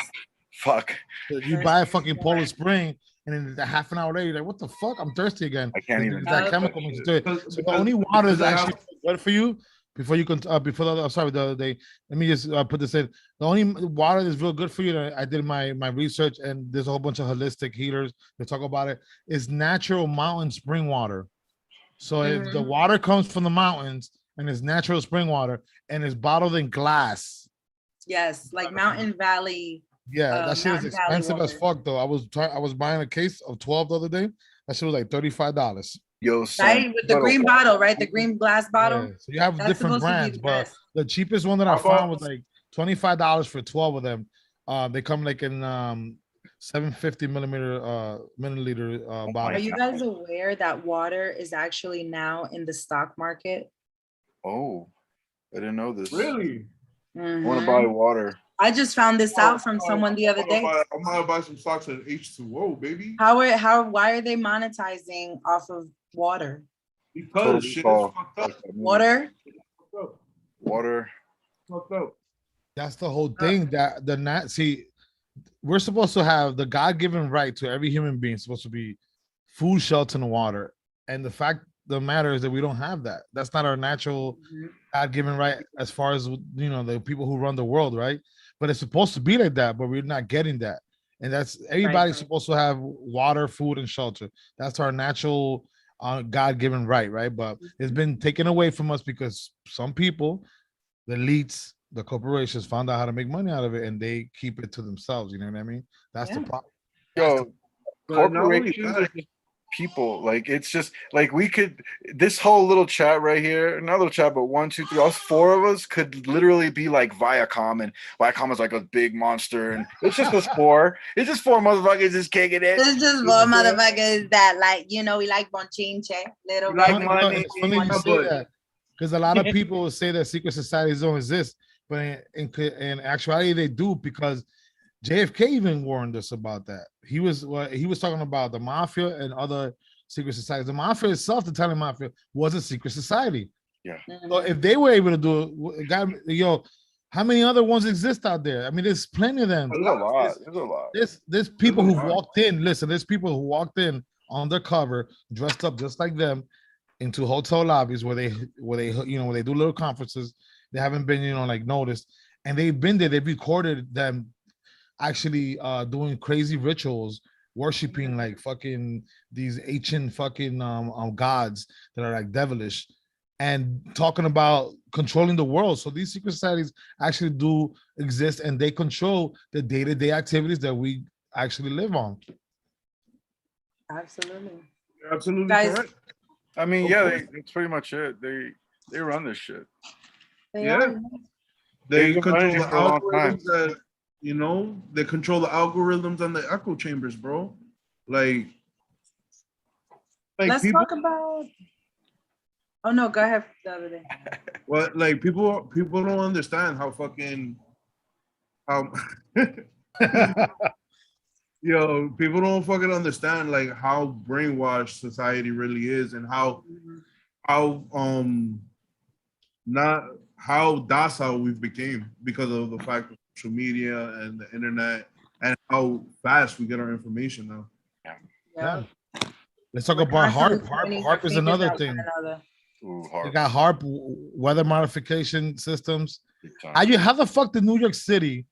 Fuck. You buy a fucking Polar Spring, and then half an hour later, you're like, what the fuck? I'm thirsty again. I can't even. That chemical makes you do it. So the only water is actually good for you before you can before the, I'm sorry, the other day, let me just put this in. The only water that's real good for you, I did my research, and there's a whole bunch of holistic healers that talk about it, is natural mountain spring water. So if the water comes from the mountains and it's natural spring water and it's bottled in glass. Yes, like Mountain Valley. Yeah, that shit is Mountain Valley expensive as water. fuck though. I was buying a case of 12 the other day. That shit was like $35. Yo, son, Right, with the green bottle, right? The green glass bottle. Yeah, so you have That's different supposed to be brands, the but best. the cheapest one that I How found about- was like $25 for 12 of them. They come like in 750 milliliter Are bottles. you guys aware that water is actually now in the stock market? Oh, I didn't know this. Really? I want to buy water. I just found this out from someone the other day. I'm gonna buy some stocks in H2O, baby. Why are they monetizing off of water? Because Total shit is Recall. fucked up. Water? Water. Fucked up. That's the whole thing. That the nat see, we're supposed to have the God-given right to every human being supposed to be food, shelter, and water. And the fact the matter is that we don't have that. That's not our natural God-given right as far as the people who run the world, right? But it's supposed to be like that, but we're not getting that. And that's everybody's supposed to have water, food, and shelter. That's our natural God-given right? But it's been taken away from us because some people, the elites, the corporations found out how to make money out of it and they keep it to themselves. You know what I mean? That's the problem. Yo, But not only corporations that- are just people. Like it's just like we could this whole little chat right here, not little chat, but 1, 2, 3, us 4 of us could literally be like Viacom, and Viacom is like a big monster, and it's just us 4. It's just 4 motherfuckers just kicking it. This is just for motherfuckers that we like bonchinche, little You like bit. money. It's funny you say that because a lot of people say that secret societies don't exist, but in actuality they do, because JFK even warned us about that. He was talking about the mafia and other secret societies. The mafia itself, the Italian mafia, was a secret society. Yeah. So if they were able to do it, God, how many other ones exist out there? I mean, there's plenty of them. There's a lot. There's a lot. There's people who walked in. Listen, there's people who walked in undercover, dressed up just like them, into hotel lobbies where they do little conferences. They haven't been like noticed, and they've been there. They've recorded them actually doing crazy rituals, worshiping like fucking these ancient fucking gods that are like devilish, and talking about controlling the world. So these secret societies actually do exist, and they control the day-to-day activities that we actually live on. Absolutely. You're absolutely Guys, correct. I mean, yeah, that's pretty much it. They run this shit. They Yeah. are. They They've been control running the it for a long time. algorithms that they control the algorithms and the echo chambers, bro. Like Let's people, talk about. Oh no, go ahead. The other day. what like people don't understand how fucking people don't fucking understand like how brainwashed society really is, and how not how docile we've became because of the fact of social media and the internet, and how fast we get our information now. Yeah. Let's talk We're about HARP. constantly pointing HARP our is fingers another at one thing. another. Ooh, They hard. got HARP weather modification systems. Big time. How the fuck did New York City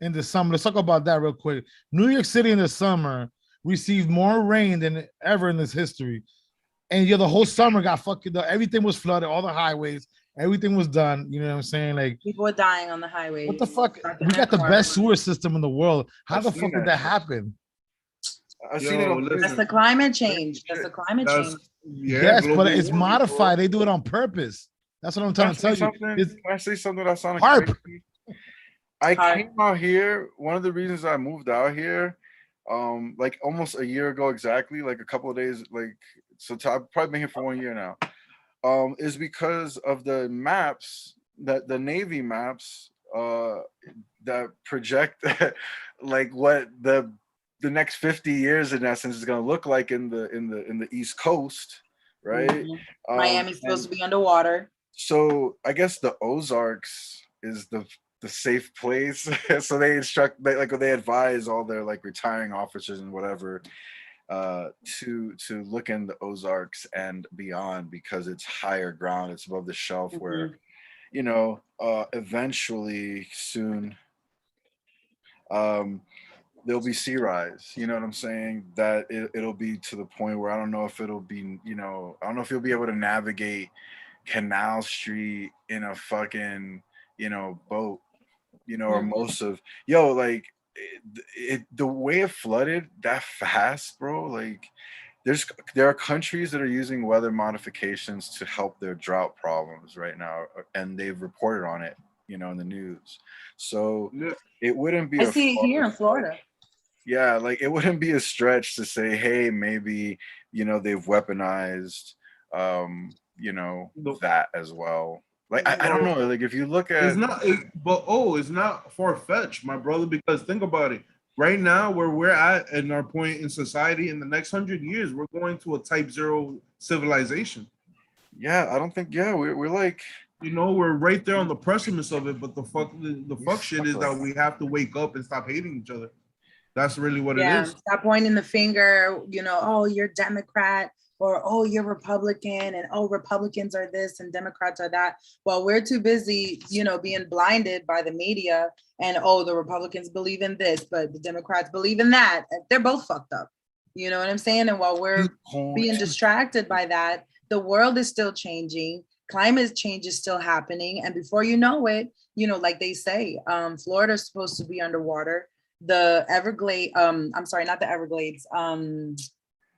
in the summer? Let's talk about that real quick. New York City in the summer received more rain than ever in its history, and the whole summer got fucking. Everything was flooded, all the highways, everything was done. You know what I'm saying? Like, People are dying on the highway. what the fuck? We got the best sewer system in the world. How I've the seen fuck did that that shit. happen? I've seen it on listen. That's the climate change. That's the climate change. Yes, global but it's warming, modified. bro. They do it on purpose. That's what I'm Can I trying to say tell you. something? It's Can I say something that sounded HARP. crazy? I HARP. came out here. One of the reasons I moved out here, like almost a year ago exactly, like a couple of days, like I've probably been here for 1 year now. Is because of the maps that the Navy maps that project like what the next 50 years in essence is going to look like in the East Coast, right? Mhm. Miami's supposed and to be underwater. so I guess the Ozarks is the safe place. So they they advise all their like retiring officers and whatever to look in the Ozarks and beyond, because it's higher ground, it's above the shelf where you know, eventually soon, there'll be sea rise. You know what I'm saying? That it'll be to the point where I don't know if it'll be, you know, I don't know if you'll be able to navigate Canal Street in a fucking, you know, boat, you know, or most of, yo, like the way it flooded that fast, bro. Like there are countries that are using weather modifications to help their drought problems right now, and they've reported on it, you know, in the news. So Yeah. it wouldn't be I a see it here in Florida. yeah, like it wouldn't be a stretch to say, hey, maybe, you know, they've weaponized, you know, The- that as well. Like I don't know, like if you look It's at not, it's not far fetched, my brother. Because think about it. Right now, where we're at in our point in society, in the next 100 years, we're going to a type zero civilization. yeah, I don't think yeah, we're like You know, we're right there on the precipice of it. But the we fuck shit is suck. that we have to wake up and stop hating each other. That's really what it Yeah, is. stop pointing the finger, you know, oh, you're Democrat, or oh, you're Republican, and oh, Republicans are this and Democrats are that. Well, we're too busy, you know, being blinded by the media, and oh, the Republicans believe in this, but the Democrats believe in that. They're both fucked up. You know what I'm saying? And while we're being distracted by that, the world is still changing. Climate change is still happening. And before you know it, you know, like they say, Florida's supposed to be underwater. The Everglades, I'm sorry, not the Everglades,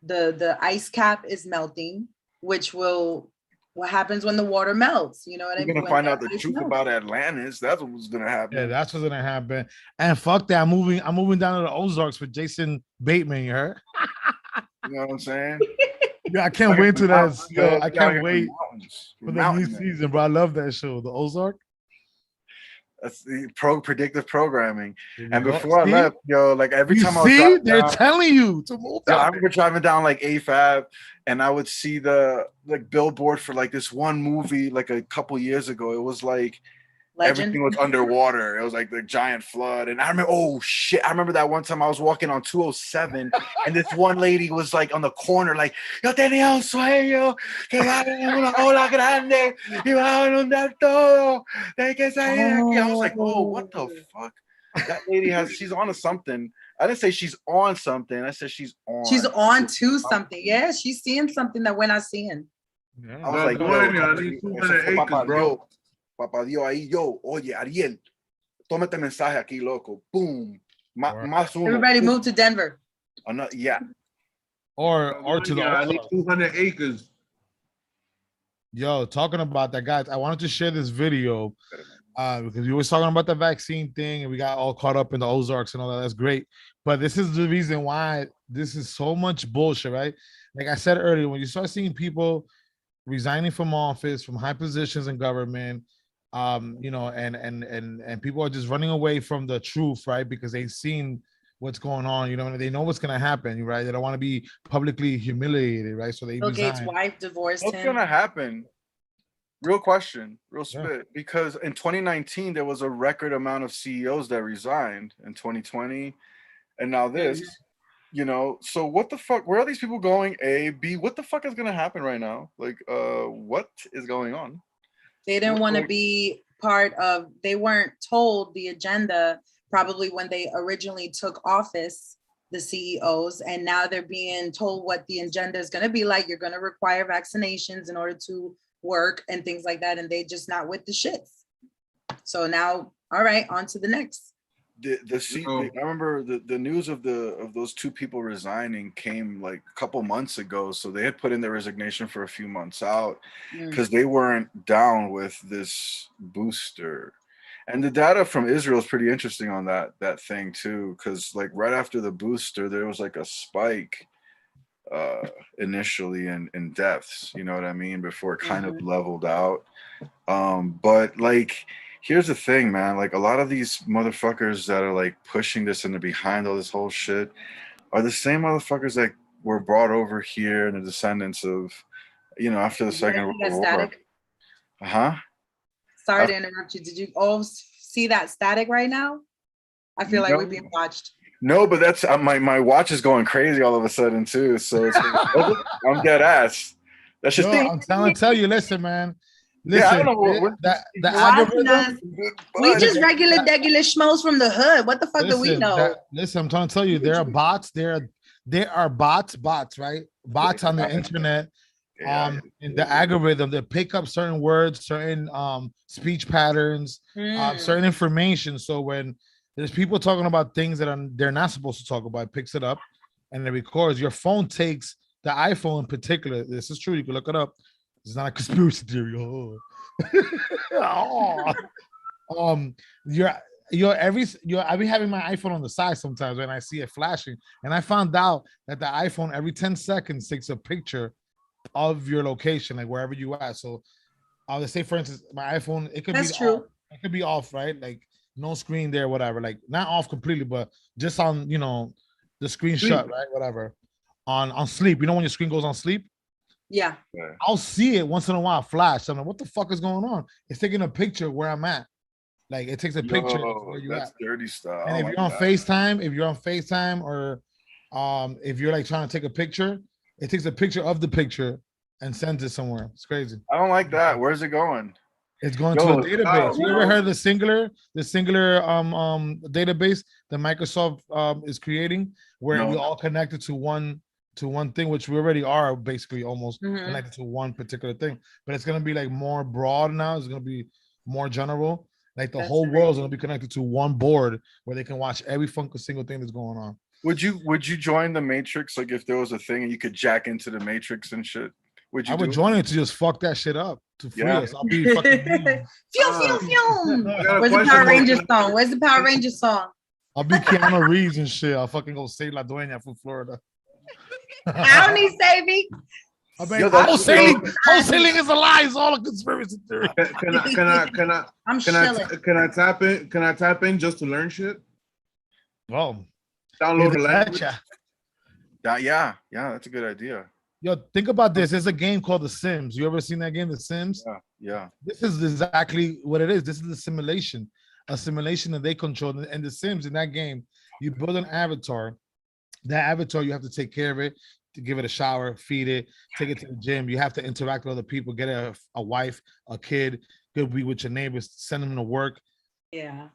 the ice cap is melting, which will, what happens when the water melts? You know what I we're mean? gonna When find the out the ice truth melts. about Atlantis. That's what's gonna happen. Yeah, that's what's gonna happen. And fuck that. I'm moving down to the Ozarks for Jason Bateman. You heard? You know what I'm saying? Yeah, I can't wait to that. Yo, I Out can't here in wait mountains. for the new Mountain man. season, bro. I love that show, the Ozark. That's the predictive programming. There you And go. before I See? left, yo, like every You time I was see, driving they're down, telling you to move yo, I down. remember driving down like A5 and I would see the like billboard for like this one movie like a couple years ago. It was like Legend. everything was underwater. It was like the giant flood. And I remember, oh shit, I remember that one time I was walking on 207 and this one lady was like on the corner, like, yo tenía un sueño que va en una ola grande y va a inundar todo. Hay que salir de aquí. I was like, oh, what the fuck? That lady she's on to something. I didn't say she's on something. I said she's on. She's on to something. Yeah, she's seeing something that we're not seeing. I was like, yo, I need 200 acres, bro. Papá Dios ahí, yo, oye, Ariel, toma este mensaje aquí, loco. Boom. Más uno. Everybody Boom. move to Denver. Yeah. Or to the I need Ozarks. 200 acres. Yo, talking about that, guys, I wanted to share this video because we were talking about the vaccine thing and we got all caught up in the Ozarks and all that. That's great. But this is the reason why this is so much bullshit, right? Like I said earlier, when you start seeing people resigning from office, from high positions in government, you know, and people are just running away from the truth, right? Because they've seen what's going on, you know, and they know what's gonna happen, right? They don't want to be publicly humiliated, right? So they Bill Gates' resign. wife divorced What's him. gonna happen? Real question, real spit. Because in 2019 there was a record amount of CEOs that resigned in 2020, and now this, you know. So what the fuck? Where are these people going? A, B. What the fuck is gonna happen right now? Like, what is going on? They didn't want to be part of. They weren't told the agenda probably when they originally took office, the CEOs, and now they're being told what the agenda is going to be like. You're going to require vaccinations in order to work and things like that, and they just not with the shits. So now, all right, on to the next. I remember the news of those two people resigning came like a couple months ago. So they had put in their resignation for a few months out because they weren't down with this booster. And the data from Israel is pretty interesting on that thing too, because like right after the booster, there was like a spike initially in deaths, you know what I mean, before it kind of leveled out. But like, here's the thing, man, like a lot of these motherfuckers that are like pushing this and they're behind all this whole shit are the same motherfuckers that were brought over here and the descendants of, you know, after the Second World War. Static? Sorry to interrupt you. Did you all see that static right now? I feel like we're being watched. No, but that's my watch is going crazy all of a sudden too. So it's, I'm dead ass. That's just I'm trying to tell you, listen, man. Yeah, I Listen, don't know what the Watching us. algorithm. We but- just regular schmoes from the hood. What the fuck do we Listen, know? listen, I'm trying to tell you, there are bots. There are bots, right? Bots on the internet. Yeah, In the algorithm that pick up certain words, certain speech patterns, certain information. So when there's people talking about things that they're not supposed to talk about, it picks it up and it records. Your phone takes the iPhone in particular. This is true. You can look it up. It's not a conspiracy theory. Oh. Oh. I be having my iPhone on the side sometimes when I see it flashing, and I found out that the iPhone every 10 seconds takes a picture of your location, like wherever you at. So let's say for instance, my iPhone, it could That's be true. off, it could be off, right? Like no screen there, whatever, like not off completely, but just on the screen shut, right? Whatever. On sleep. You know when your screen goes on sleep? Yeah. I'll see it once in a while flash. I'm like, what the fuck is going on? It's taking a picture where I'm at. Like it takes a picture of where you that's at. dirty stuff. And if you're on FaceTime, or if you're like trying to take a picture, it takes a picture of the picture and sends it somewhere. It's crazy. I don't like that. Where's it going? It's going to a database. You ever heard of the singular database that Microsoft is creating, where we all connected to one thing, which we already are basically almost connected to one particular thing. But it's gonna be like more broad now. It's gonna be more general. Like the whole world is gonna be connected to one board where they can watch every single thing that's going on. Would you join the Matrix? Like if there was a thing and you could jack into the Matrix and shit? I would join it to just fuck that shit up to free us. I'll be fucking. Where's the Power Rangers song? Where's the Power Rangers song? I'll be Keanu Reeves and shit. I'll fucking go save La Dueña from Florida. I don't need saving. I mean, wholesaling is a lie. It's all a conspiracy theory. Can I tap in just to learn shit? Well, download the language. Yeah, that's a good idea. Yo, think about this. There's a game called The Sims. You ever seen that game, The Sims? Yeah. This is exactly what it is. This is a simulation that they control. And The Sims, in that game, you build an avatar. That avatar, you have to take care of it, to give it a shower, feed it, take it to the gym. You have to interact with other people, get a wife, a kid, go be with your neighbors, send them to work. Yeah.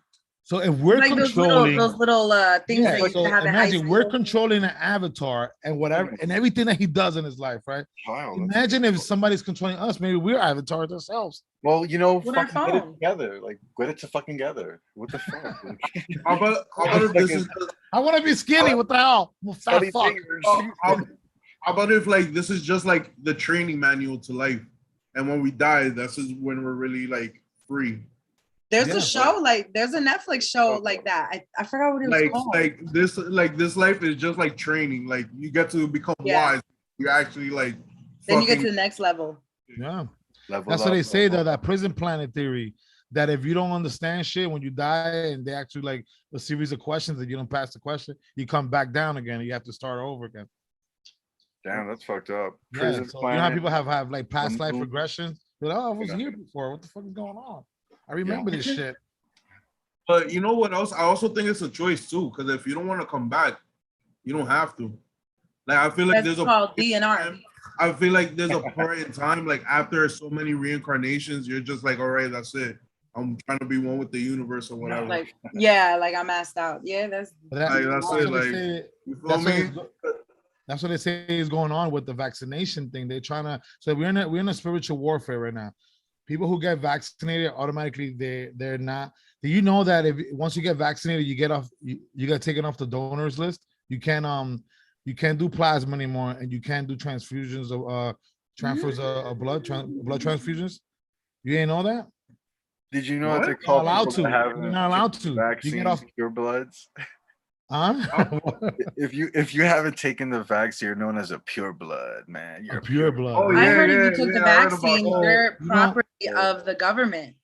So if we're like controlling those little things that you so have in high imagine school. we're controlling an avatar and whatever and everything that he does in his life, right? Imagine if somebody's controlling us, maybe we're avatars ourselves. Well, fucking get it together. Like get it together. What the fuck? How about if this is I want to be skinny. What the hell? How about if like this is just like the training manual to life, and when we die, that's when we're really like free. There's a show there's a Netflix show like that. I forgot what it was called. Like this life is just like training. Like you get to become wise. You actually like. Then you get to the next level. Yeah, that's what they say though. That prison planet theory. That if you don't understand shit when you die, and they actually like a series of questions and you don't pass the question, you come back down again. And you have to start over again. Damn, that's fucked up. Yeah, so you know how people have like past life regressions. But I was here before. What the fuck is going on? I remember this shit. But you know what else? I also think it's a choice too, because if you don't want to come back, you don't have to. Like I feel like there's called DNR. I feel like there's a point in time, like after so many reincarnations, you're just like, all right, that's it. I'm trying to be one with the universe or whatever. Like I'm asked out. Yeah, that's it. Like you feel me? That's what they say is going on with the vaccination thing. They're trying to. So we're in a spiritual warfare right now. People who get vaccinated automatically they're not. Do you know that if once you get vaccinated, you get taken off the donors list? You can't do plasma anymore, and you can't do transfusions of transfers of blood transfusions. You ain't know that? Did you know that they call You're not allowed to. Vaccine, you get off your bloods? Huh? if you haven't taken the vaccine, you're known as a pure blood, man. You're a pure blood. Oh, I heard if you took the vaccine, you're property of the government.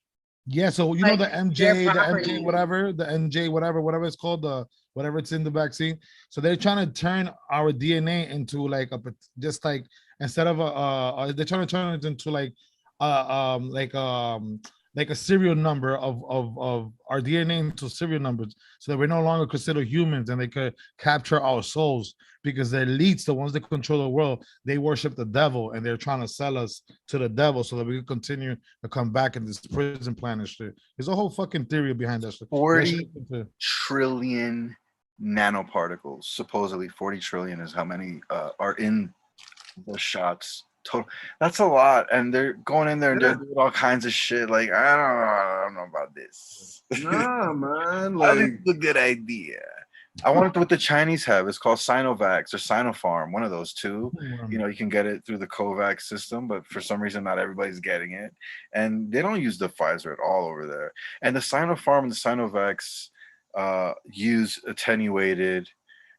Yeah, so you know the MJ, whatever it's called, whatever it's in the vaccine. So they're trying to turn our DNA into like just like instead of they're trying to turn it into like like a serial number of our DNA into serial numbers, so that we're no longer considered humans and they could capture our souls. Because the elites, the ones that control the world, they worship the devil and they're trying to sell us to the devil so that we can continue to come back in this prison plan and shit. There's a whole fucking theory behind that shit. 40 trillion nanoparticles. Supposedly 40 trillion is how many are in the shots total. That's a lot, and they're going in there and they're doing all kinds of shit. Like I don't know about this. Nah, man. I Like, think it's a good idea. I want what the Chinese have. It's called Sinovac or Sinopharm, one of those two. You know, you can get it through the COVAX system, but for some reason, not everybody's getting it. And they don't use the Pfizer at all over there. And the Sinopharm and the Sinovacs use attenuated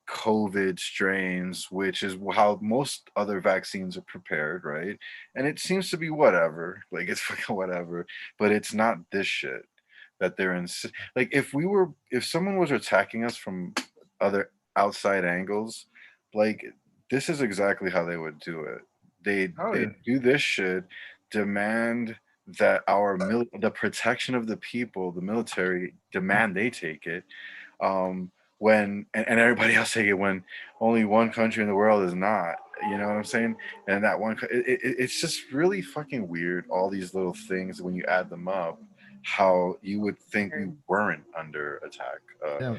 COVID strains, which is how most other vaccines are prepared, right? And it seems to be whatever. Like, it's fucking whatever. But it's not this shit that they're in. Like, if someone was attacking us from other outside angles, like, this is exactly how they would do it. They do this shit, demand that the protection of the people, the military, demand they take it, when and everybody else take it when only one country in the world is not. You know what I'm saying? And that one, it's just really fucking weird. All these little things, when you add them up, how you would think we weren't under attack.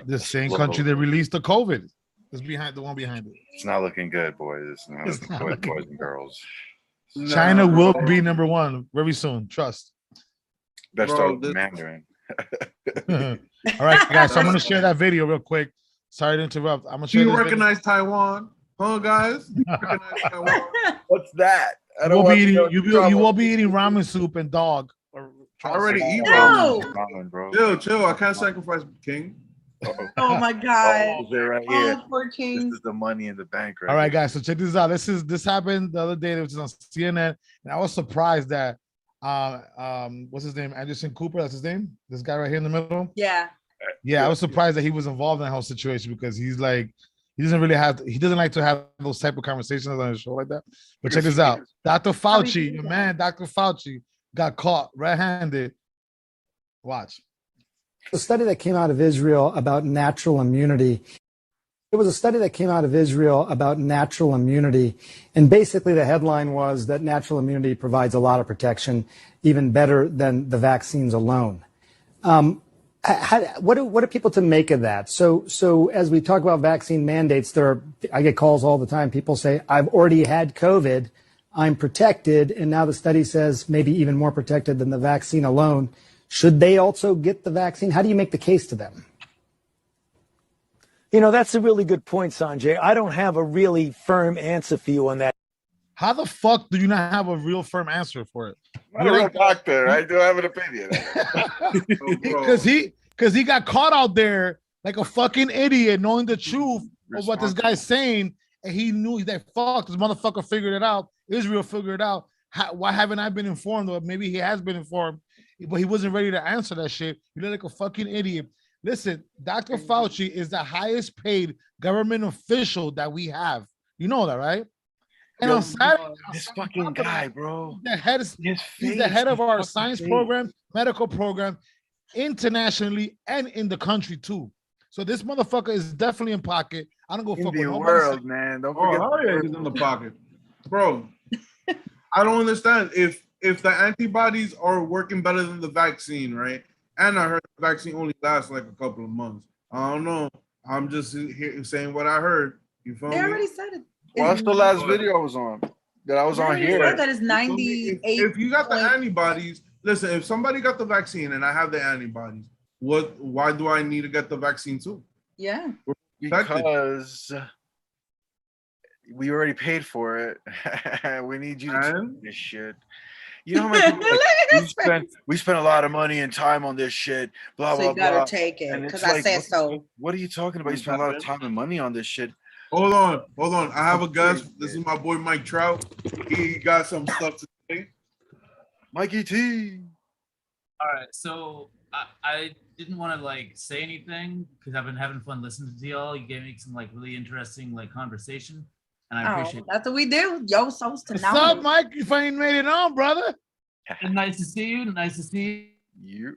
The same country that released the COVID is behind the one behind it. It's not looking good, boys. It's not looking boys and girls. China will be number one very soon. Trust. Best start with Mandarin. All right, guys. So I'm gonna share that video real quick. Sorry to interrupt. I'm gonna share. Do you recognize Taiwan? Huh, guys? Recognize Taiwan? What's that? You will be eating ramen soup and dog. I already eat ramen, bro. Chill. I can't sacrifice King. Oh my god! Right here. Poor King. This is the money in the bank, right? All right, guys. So check this out. This happened the other day. It was on CNN, and I was surprised that what's his name? Anderson Cooper. That's his name. This guy right here in the middle. Yeah. Yeah, I was surprised that he was involved in that whole situation because he doesn't like to have those type of conversations on a show like that. But check this out. Dr. Fauci, your man, Dr. Fauci, got caught red-handed. Watch. A study that came out of Israel about natural immunity. It was a study that came out of Israel about natural immunity. And basically the headline was that natural immunity provides a lot of protection, even better than the vaccines alone. What are people to make of that? So as we talk about vaccine mandates, I get calls all the time. People say, I've already had COVID. I'm protected. And now the study says maybe even more protected than the vaccine alone. Should they also get the vaccine? How do you make the case to them? You know, that's a really good point, Sanjay. I don't have a really firm answer for you on that. How the fuck do you not have a real firm answer for it? I'm a doctor. I do have an opinion. Because he got caught out there like a fucking idiot, knowing the truth of what this guy's saying, and he knew that fuck this motherfucker figured it out. Israel figured it out. Why haven't I been informed? Or maybe he has been informed, but he wasn't ready to answer that shit. You look like a fucking idiot. Listen, Dr. Fauci is the highest paid government official that we have. You know that, right? And on Saturday, this fucking guy, bro. He's the head of our science program, medical program, internationally and in the country too. So this motherfucker is definitely in pocket. I don't go fuck with the world, man. Don't forget he's in the pocket, bro. I don't understand if the antibodies are working better than the vaccine, right? And I heard the vaccine only lasts like a couple of months. I don't know. I'm just here saying what I heard. You feel me? They already said it. Well, that's the last video I was on. That I was on here. That is 98. If you got the antibodies, listen. If somebody got the vaccine and I have the antibodies, why do I need to get the vaccine too? Yeah. Because we already paid for it. We need you to do this shit. You know how much we spent a lot of money and time on this shit. Blah, so blah, you gotta blah. take it because I said so. What are you talking about? You spent a lot of time and money on this shit. Hold on. I have a guest. This is my boy Mike Trout. He got some stuff to say. Mikey T. All right, so I didn't want to like say anything because I've been having fun listening to y'all. You gave me some like really interesting like conversation, and I appreciate it. That's what we do. Yo, so's to What's up, Mike? You finally made it on, brother. Nice to see you. Nice to see You.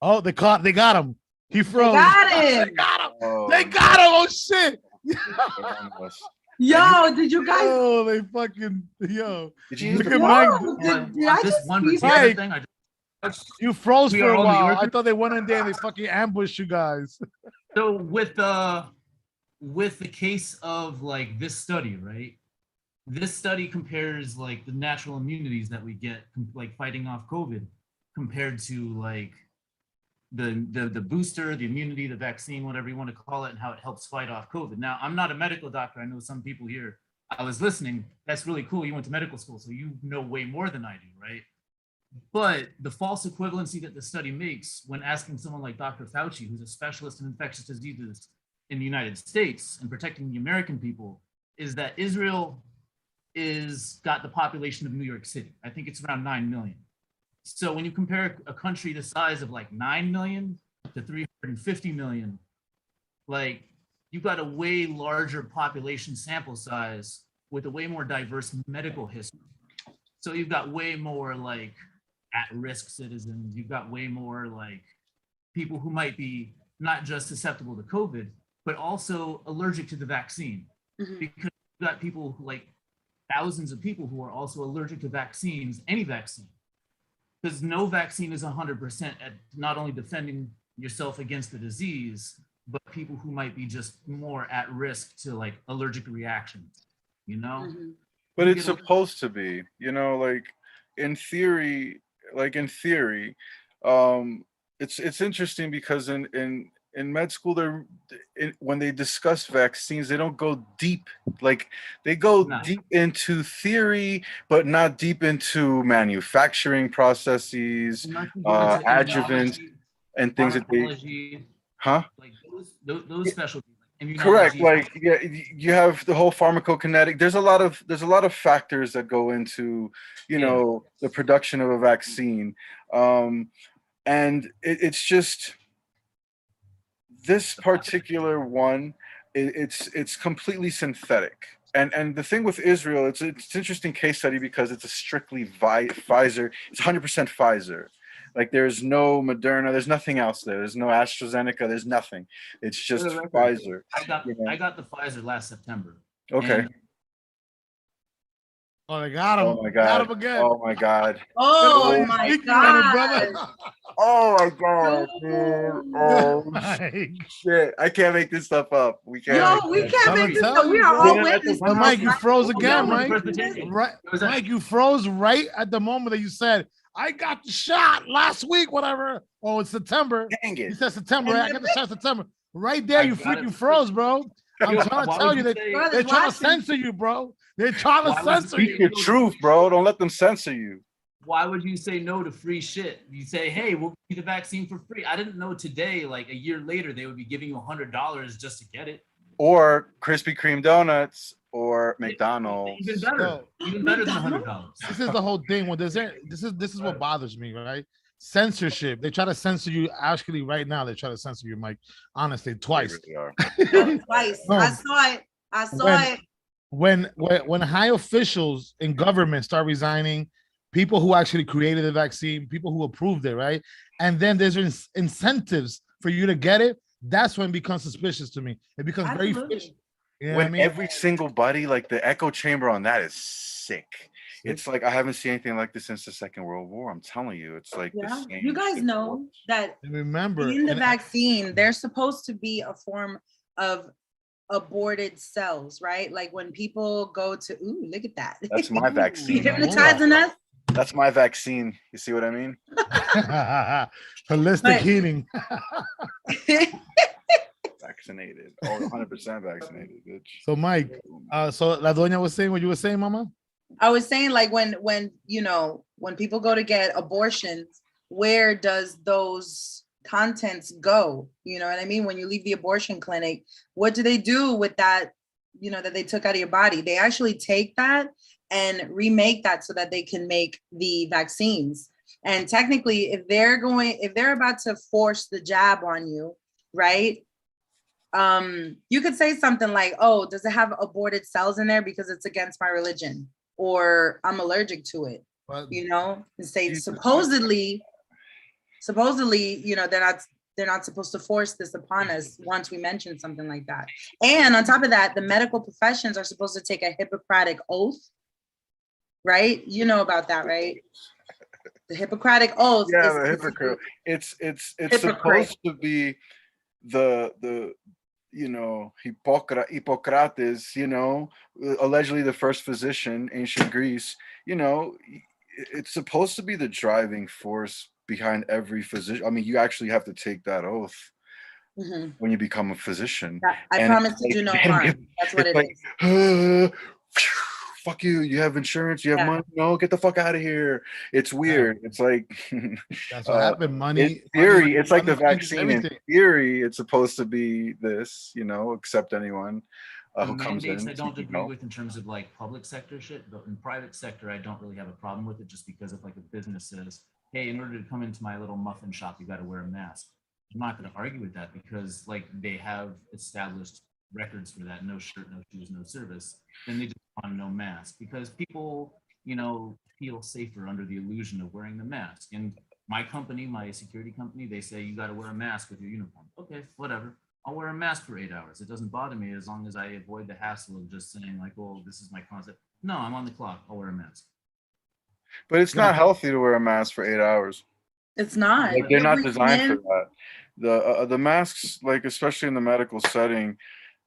Oh, they got him. He froze. got They him. got him. Oh, They got him. Oh shit. Yo, did you guys? Oh, they fucking yo. Did you Look use at the Mike. Did I This just one see particular Mike. thing, You froze We for are a all New while. I Yorkers. thought they went in there and they fucking ambushed you guys. so with the case of like this study, right? This study compares like the natural immunities that we get like fighting off COVID compared to like the booster, the immunity, the vaccine, whatever you want to call it, and how it helps fight off COVID. Now, I'm not a medical doctor. I know some people here. I was listening. That's really cool. You went to medical school, so you know way more than I do, right? But the false equivalency that the study makes when asking someone like Dr. Fauci, who's a specialist in infectious diseases in the United States and protecting the American people, is that Israel is got the population of New York City. I think it's around 9 million. So when you compare a country the size of like 9 million to 350 million, like you've got a way larger population sample size with a way more diverse medical history. So you've got way more like at-risk citizens. You've got way more like people who might be not just susceptible to COVID, but also allergic to the vaccine. Mhm. Because you've got people who, like thousands of people who are also allergic to vaccines, any vaccine. Because no vaccine is 100% at not only defending yourself against the disease, but people who might be just more at risk to like allergic reactions, you know? Mhm. But You it's get a- supposed to be, like in theory, it's interesting because in med school, when they discuss vaccines, they don't go deep. Like they go No. deep into theory, but not deep into manufacturing processes, Unless you go into adjuvants, immunology, and things that they, pharmacology, huh? like those specialties, like Correct. immunology. Like you have the whole pharmacokinetic. There's a lot of factors that go into the production of a vaccine, and it's just this particular one. It's completely synthetic. And the thing with Israel, it's an interesting case study because it's a strictly Pfizer. It's 100% Pfizer. Like there's no Moderna, there's nothing else there. There's no AstraZeneca, there's nothing. It's just For the record, Pfizer. I got the Pfizer last September. Okay. And Oh, they got him. Oh my Got God. him again. Oh my God. Oh He's my speaking on it, God. brother. Oh my God, dude. Oh Mike. shit. I can't make this stuff up. We can't. Yo, we make can't I'ma make this tell up. We you, are bro. all Yeah, witnesses. But Mike, you froze Oh, again, no, Mike. Presbyterian. Right, It was a- Mike, you froze right at the moment that you said, I got the shot last week, whatever. Oh, it's September. Dang You it. said September, right? I got the shot in September. Right there, I you got it. freaking froze, bro. I'm Yo, trying to why tell would you that say- Brothers they're trying to watching. censor you, bro. They're trying to Why would you censor Speak you. your truth, bro. Don't let them censor you. Why would you say no to free shit? You say, hey, we'll give you the vaccine for free. I didn't know today, like a year later, they would be giving you $100 just to get it. Or Krispy Kreme donuts or McDonald's. Even better. Yo. Even better than $100. This is the whole thing. When this is what bothers me, right? Censorship. They try to censor you. Actually, right now they try to censor you, Mike. Honestly, They twice. really are. Twice. No. I saw it. I saw it. When high officials in government start resigning, people who actually created the vaccine, people who approved it, right? And then there's incentives for you to get it. That's when it becomes suspicious to me. It becomes very Absolutely. fishy. You know what When I mean? every single buddy, like the echo chamber on that is sick. It's like I haven't seen anything like this since the Second World War. I'm telling you, it's like the Yeah. same You guys shit. know that And remember, in the and- vaccine, there's supposed to be a form of aborted cells, right? Like when people go to, ooh, look at that. That's my You vaccine. hypnotizing us? That's my vaccine. You see what I mean? holistic But- healing. Vaccinated. Oh, 100% vaccinated, bitch. So, Mike, so La Doña was saying what you were saying, Mama? I was saying, like, when when people go to get abortions, where does those contents go? You know what I mean? When you leave the abortion clinic, what do they do with that, that they took out of your body? They actually take that and remake that so that they can make the vaccines. And technically, if they're about to force the jab on you, right? You could say something like, oh, does it have aborted cells in there because it's against my religion, or I'm allergic to it, But you know, and say Jesus. supposedly, you know, they're not supposed to force this upon us once we mention something like that. And on top of that, the medical professions are supposed to take a Hippocratic oath, right? You know about that, right? The Hippocratic oath Yeah, is the hypocrite. It's Hypocrite. supposed to be the Hippocrates, allegedly the first physician, ancient Greece. It's supposed to be the driving force behind every physician. I mean, you actually have to take that oath Mhm. when you become a physician. I And promise it's to do no like- harm. That's what it's it like, is. fuck you. You have insurance. You have Yeah. money. No, get the fuck out of here. It's weird. It's like, that's what happened. in Money. theory, it's like the money changes vaccine. In everything. theory, it's supposed to be this, accept anyone The who comes mandates in. I don't seeking agree help. with in terms of like public sector shit, but in private sector, I don't really have a problem with it just because if like a business says, hey, in order to come into my little muffin shop, you got to wear a mask. I'm not going to argue with that because like they have established records for that, no shirt, no shoes, no service. Then they just want no mask because people, feel safer under the illusion of wearing the mask. And my company, my security company, they say you got to wear a mask with your uniform. Okay, whatever. I'll wear a mask for 8 hours. It doesn't bother me as long as I avoid the hassle of just saying like, "Oh, this is my concept." No, I'm on the clock. I'll wear a mask. But it's not healthy to wear a mask for 8 hours. It's not. Like they're not Breathing designed for in. that. The masks, like especially in the medical setting,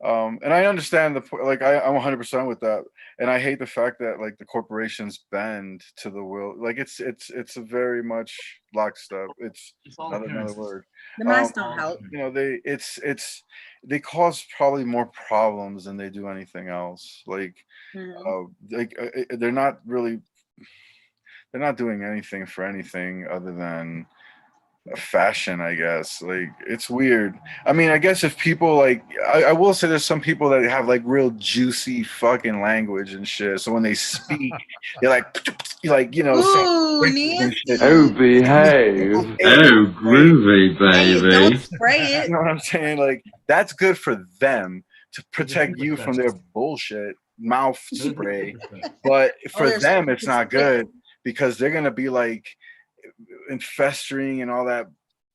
and I understand like I'm 100% with that, and I hate the fact that like the corporations bend to the will. Like it's a very much lockstep. It's It's all another appearances. word. The masks don't help. They cause probably more problems than they do anything else. Like Mhm. they're not really they're not doing anything for anything other than fashion, I guess. Like it's weird. I mean, I guess if people like I will say there's some people that have like real juicy fucking language and shit. So when they speak, they're like Ooh, and shit. Oh, behave. Oh, groovy, Hey, don't spray You it. know what I'm saying? Like that's good for them to protect you from their bullshit mouth spray. But for there's them, it's super not good because they're gonna be like infesting and all that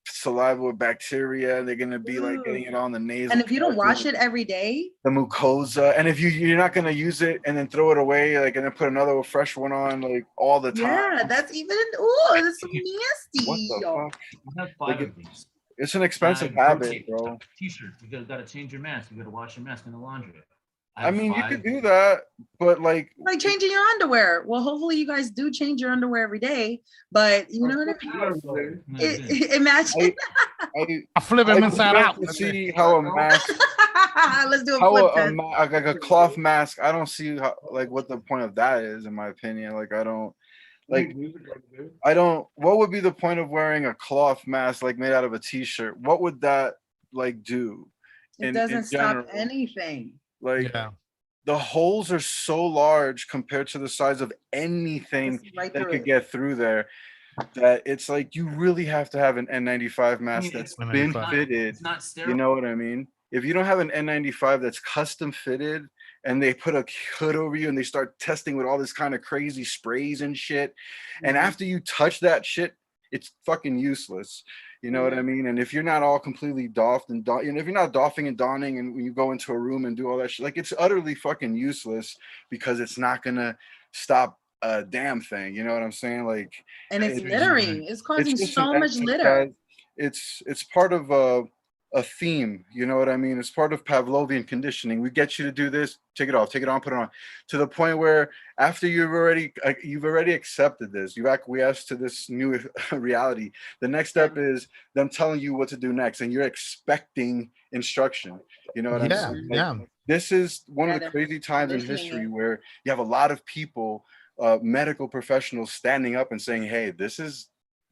saliva with bacteria. They're gonna be like getting it on the nasal. And if you don't wash passage, it every day, the mucosa, and if you're not gonna use it and then throw it away, like and then put another fresh one on like all the time. yeah, that's even. Ooh, that's so nasty. What the fuck? I have five Like of these. it's an expensive habit, bro. T-shirt. You got to change your mask. You got to wash your mask in the laundry. I mean, you could do that, but like changing your underwear. Well, hopefully you guys do change your underwear every day. But you know what I mean? Imagine. I flip him inside out. To see how a mask, Let's do a how flip a, test. like a cloth mask. I don't see how like what the point of that is, in my opinion. Like I don't. Like I don't. What would be the point of wearing a cloth mask like made out of a t-shirt? What would that like do? It doesn't stop anything. Like the holes are so large compared to the size of anything right that through could it. get through there that it's like you really have to have an N95 mask that's been fitted. It's not sterile. You know what I mean? If you don't have an N95 that's custom fitted and they put a hood over you and they start testing with all this kind of crazy sprays and shit, and after you touch that shit, it's fucking useless. You know what I mean? And if you're not all completely doffed and if you're not doffing and donning and when you go into a room and do all that shit, like it's utterly fucking useless because it's not gonna stop a damn thing. You know what I'm saying? Like, and it's littering. It's causing so much litter. It's part of a theme. You know what I mean? It's part of Pavlovian conditioning. We get you to do this, take it off, take it on, put it on, to the point where after you've already accepted this, you've acquiesced to this new reality. The next step is them telling you what to do next, and you're expecting instruction. You know what I'm saying? Like, this is one of the crazy times in history where you have a lot of people, medical professionals, standing up and saying, "Hey, this is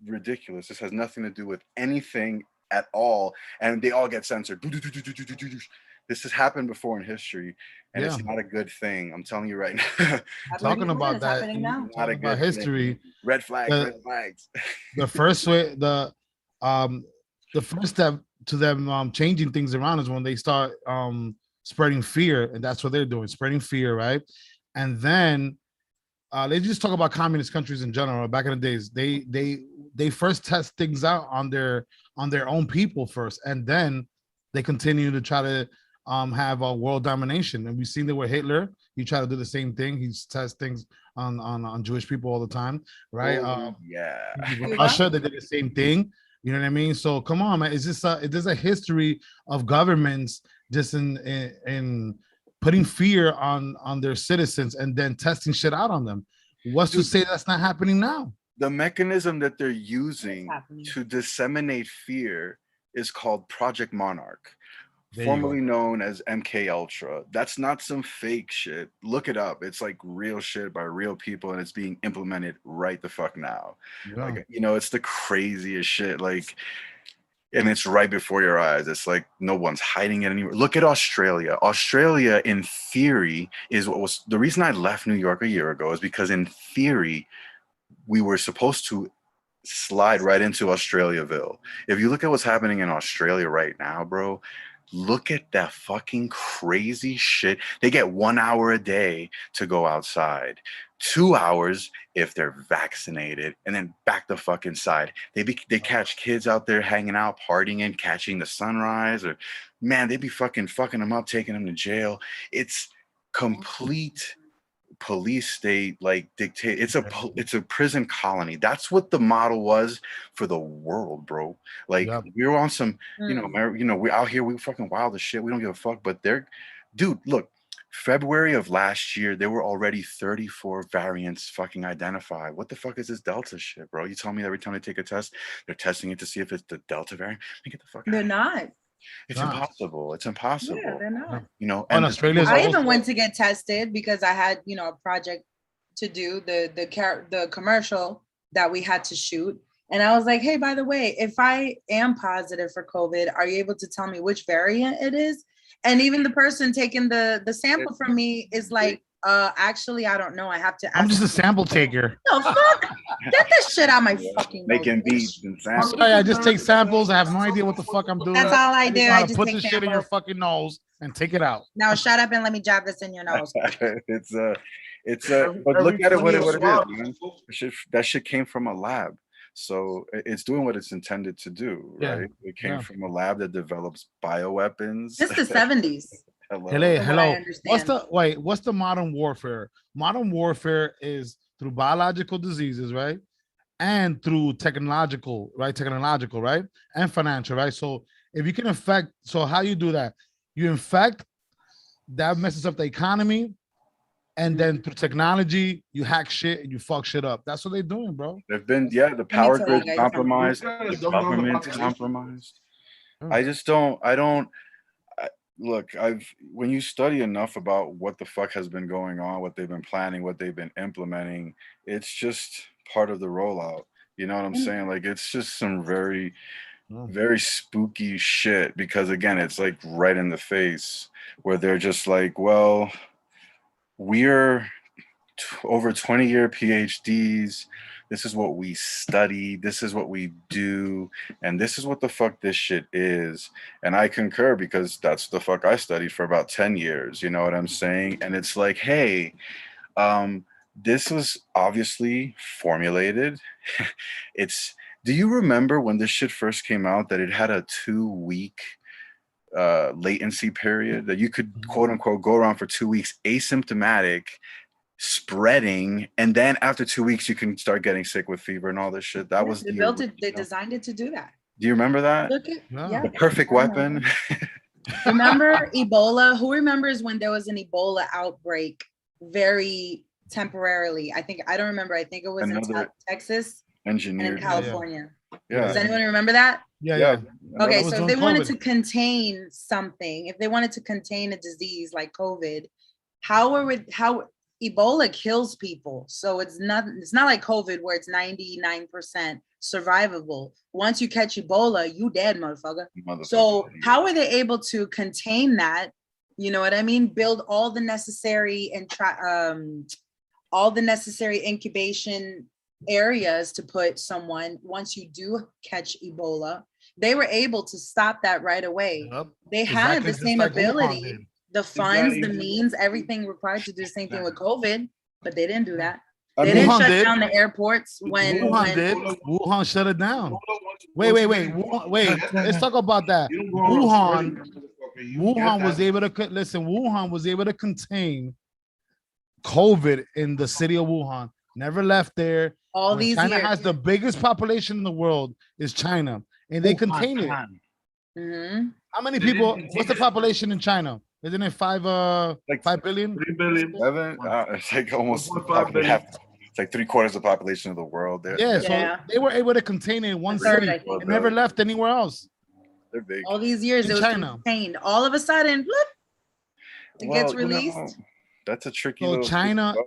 ridiculous. This has nothing to do with anything at all," and they all get censored. This has happened before in history, and it's not a good thing. I'm telling you right now. Talking about that, not a good history. Thing. Red flags, red flags. The first way, the first step to them changing things around is when they start spreading fear, and that's what they're doing, spreading fear, right? And then They just talk about communist countries in general. Back in the days, they first test things out on their own people first, and then they continue to try to have a world domination. And we've seen that with Hitler. He tried to do the same thing. He's test things on Jewish people all the time, right? Yeah. Russia, they did the same thing. You know what I mean? So come on, man. There's a history of governments just in putting fear on their citizens and then testing shit out on them. What's to say that's not happening now? The mechanism that they're using to disseminate fear is called Project Monarch, formerly known as MK Ultra. That's not some fake shit. Look it up. It's like real shit by real people, and it's being implemented right the fuck now. Yeah. Like, you know, it's the craziest shit. Like, and it's right before your eyes. It's like no one's hiding it anywhere. Look at Australia. Australia, in theory, is what was the reason I left New York a year ago, is because in theory, we were supposed to slide right into Australiaville. If you look at what's happening in Australia right now, bro, look at that fucking crazy shit. They get 1 hour a day to go outside, 2 hours if they're vaccinated, and then back the fuck inside. They catch kids out there hanging out, partying and catching the sunrise, or man, they be fucking them up, taking them to jail. It's complete police state, like dictate. It's a prison colony. That's what the model was for the world, bro. Like we were on some, we out here, we fucking wild as shit. We don't give a fuck. But dude, look, February of last year, there were already 34 variants fucking identified. What the fuck is this Delta shit, bro? You tell me every time they take a test, they're testing it to see if it's the Delta variant. Get the fuck out. They're not. It's impossible. It's impossible. Yeah, they're not. You know, and Australia's I even went to get tested because I had, a project to do, the commercial that we had to shoot. And I was like, hey, by the way, if I am positive for COVID, are you able to tell me which variant it is? And even the person taking the sample from me is like, actually, I don't know. I have to ask. I'm just a sample taker. No, fuck. Get this shit out my fucking making beats and samples. I'm sorry, I just take samples. I have no idea what the fuck I'm doing. That's all I do. I just put take the shit in your fucking nose and take it out. Now shut up and let me jab this in your nose. But look at it what it is, man. That shit came from a lab. So it's doing what it's intended to do, right? It came from a lab that develops bioweapons. Since the 70s. Hello. What's the modern warfare? Modern warfare is through biological diseases, right? And through technological, right? And financial, right? So if you can infect, so how you do that? You infect, that messes up the economy. And then through technology, you hack shit and you fuck shit up. That's what they're doing, bro. They've been, the power grid's compromised, the government's compromised. Look, when you study enough about what the fuck has been going on, what they've been planning, what they've been implementing, it's just part of the rollout. You know what I'm saying? Like, it's just some very, very spooky shit, because again, it's like right in the face, where they're just like, well, we're over 20-year PhDs. This is what we study. This is what we do. And this is what the fuck this shit is. And I concur, because that's the fuck I studied for about 10 years. You know what I'm saying? And it's like, hey, this was obviously formulated. Do you remember when this shit first came out that it had a 2-week latency period, that you could quote unquote go around for 2 weeks asymptomatic, spreading, and then after 2 weeks you can start getting sick with fever and all this shit? That was they designed it to do that. Do you remember that? The perfect weapon. Remember Ebola? Who remembers when there was an Ebola outbreak very temporarily? I don't remember. I think it was in Texas and in California. Does anyone remember that? Yeah. Okay, so if they wanted to contain something, if they wanted to contain a disease like COVID, how Ebola kills people? So it's not like COVID where it's 99% survivable. Once you catch Ebola, you dead, motherfucker. So how are they able to contain that? You know what I mean? Build all the necessary incubation areas to put someone once you do catch Ebola. They were able to stop that right away. They had the same ability, the funds, the means, everything required to do the same thing with COVID, but they didn't do that. They didn't Wuhan shut did. down the airports when Wuhan did. Wuhan shut it down. Wait. Let's talk about that. Wuhan was able to listen. Wuhan was able to contain COVID in the city of Wuhan. Never left there. all When these China years. has the biggest population in the world is China, and they contain it. Mhm. How many They people? didn't What's the contain it. population in China? Isn't it 5 billion? 3 billion. 7? It's like almost 1.5 probably billion. half. It's like 3/4 of the population of the world. Yeah, so Yeah. they were able to contain it in one A third, city. I think. It never left anywhere else. They're big. All these years In it was China. contained. All of a sudden, bloop, it gets released. That's a tricky So little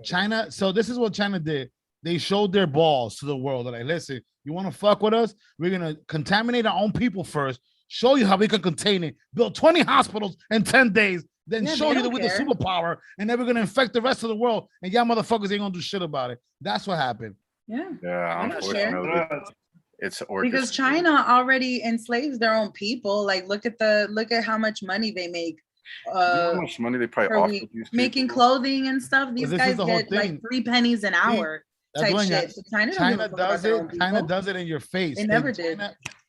China. So this is what China did. They showed their balls to the world. They're like, listen, you want to fuck with us? We're gonna contaminate our own people first. Show you how we can contain it. Build 20 hospitals in 10 days. Then Yeah, show they you that don't we're the care. superpower, and then we're gonna infect the rest of the world. And y'all motherfuckers ain't gonna do shit about it. That's what happened. Yeah. Yeah, I don't care. unfortunately, it's Because orchestrated. China already enslaves their own people. Like look at how much money they make. You know how much money they probably Per offer week, these making people? clothing and stuff. These this is guys the whole get like thing. 3 pennies an hour That's type when shit. So China don't give a China fuck about does their it. own China people. does it in your face. They never did.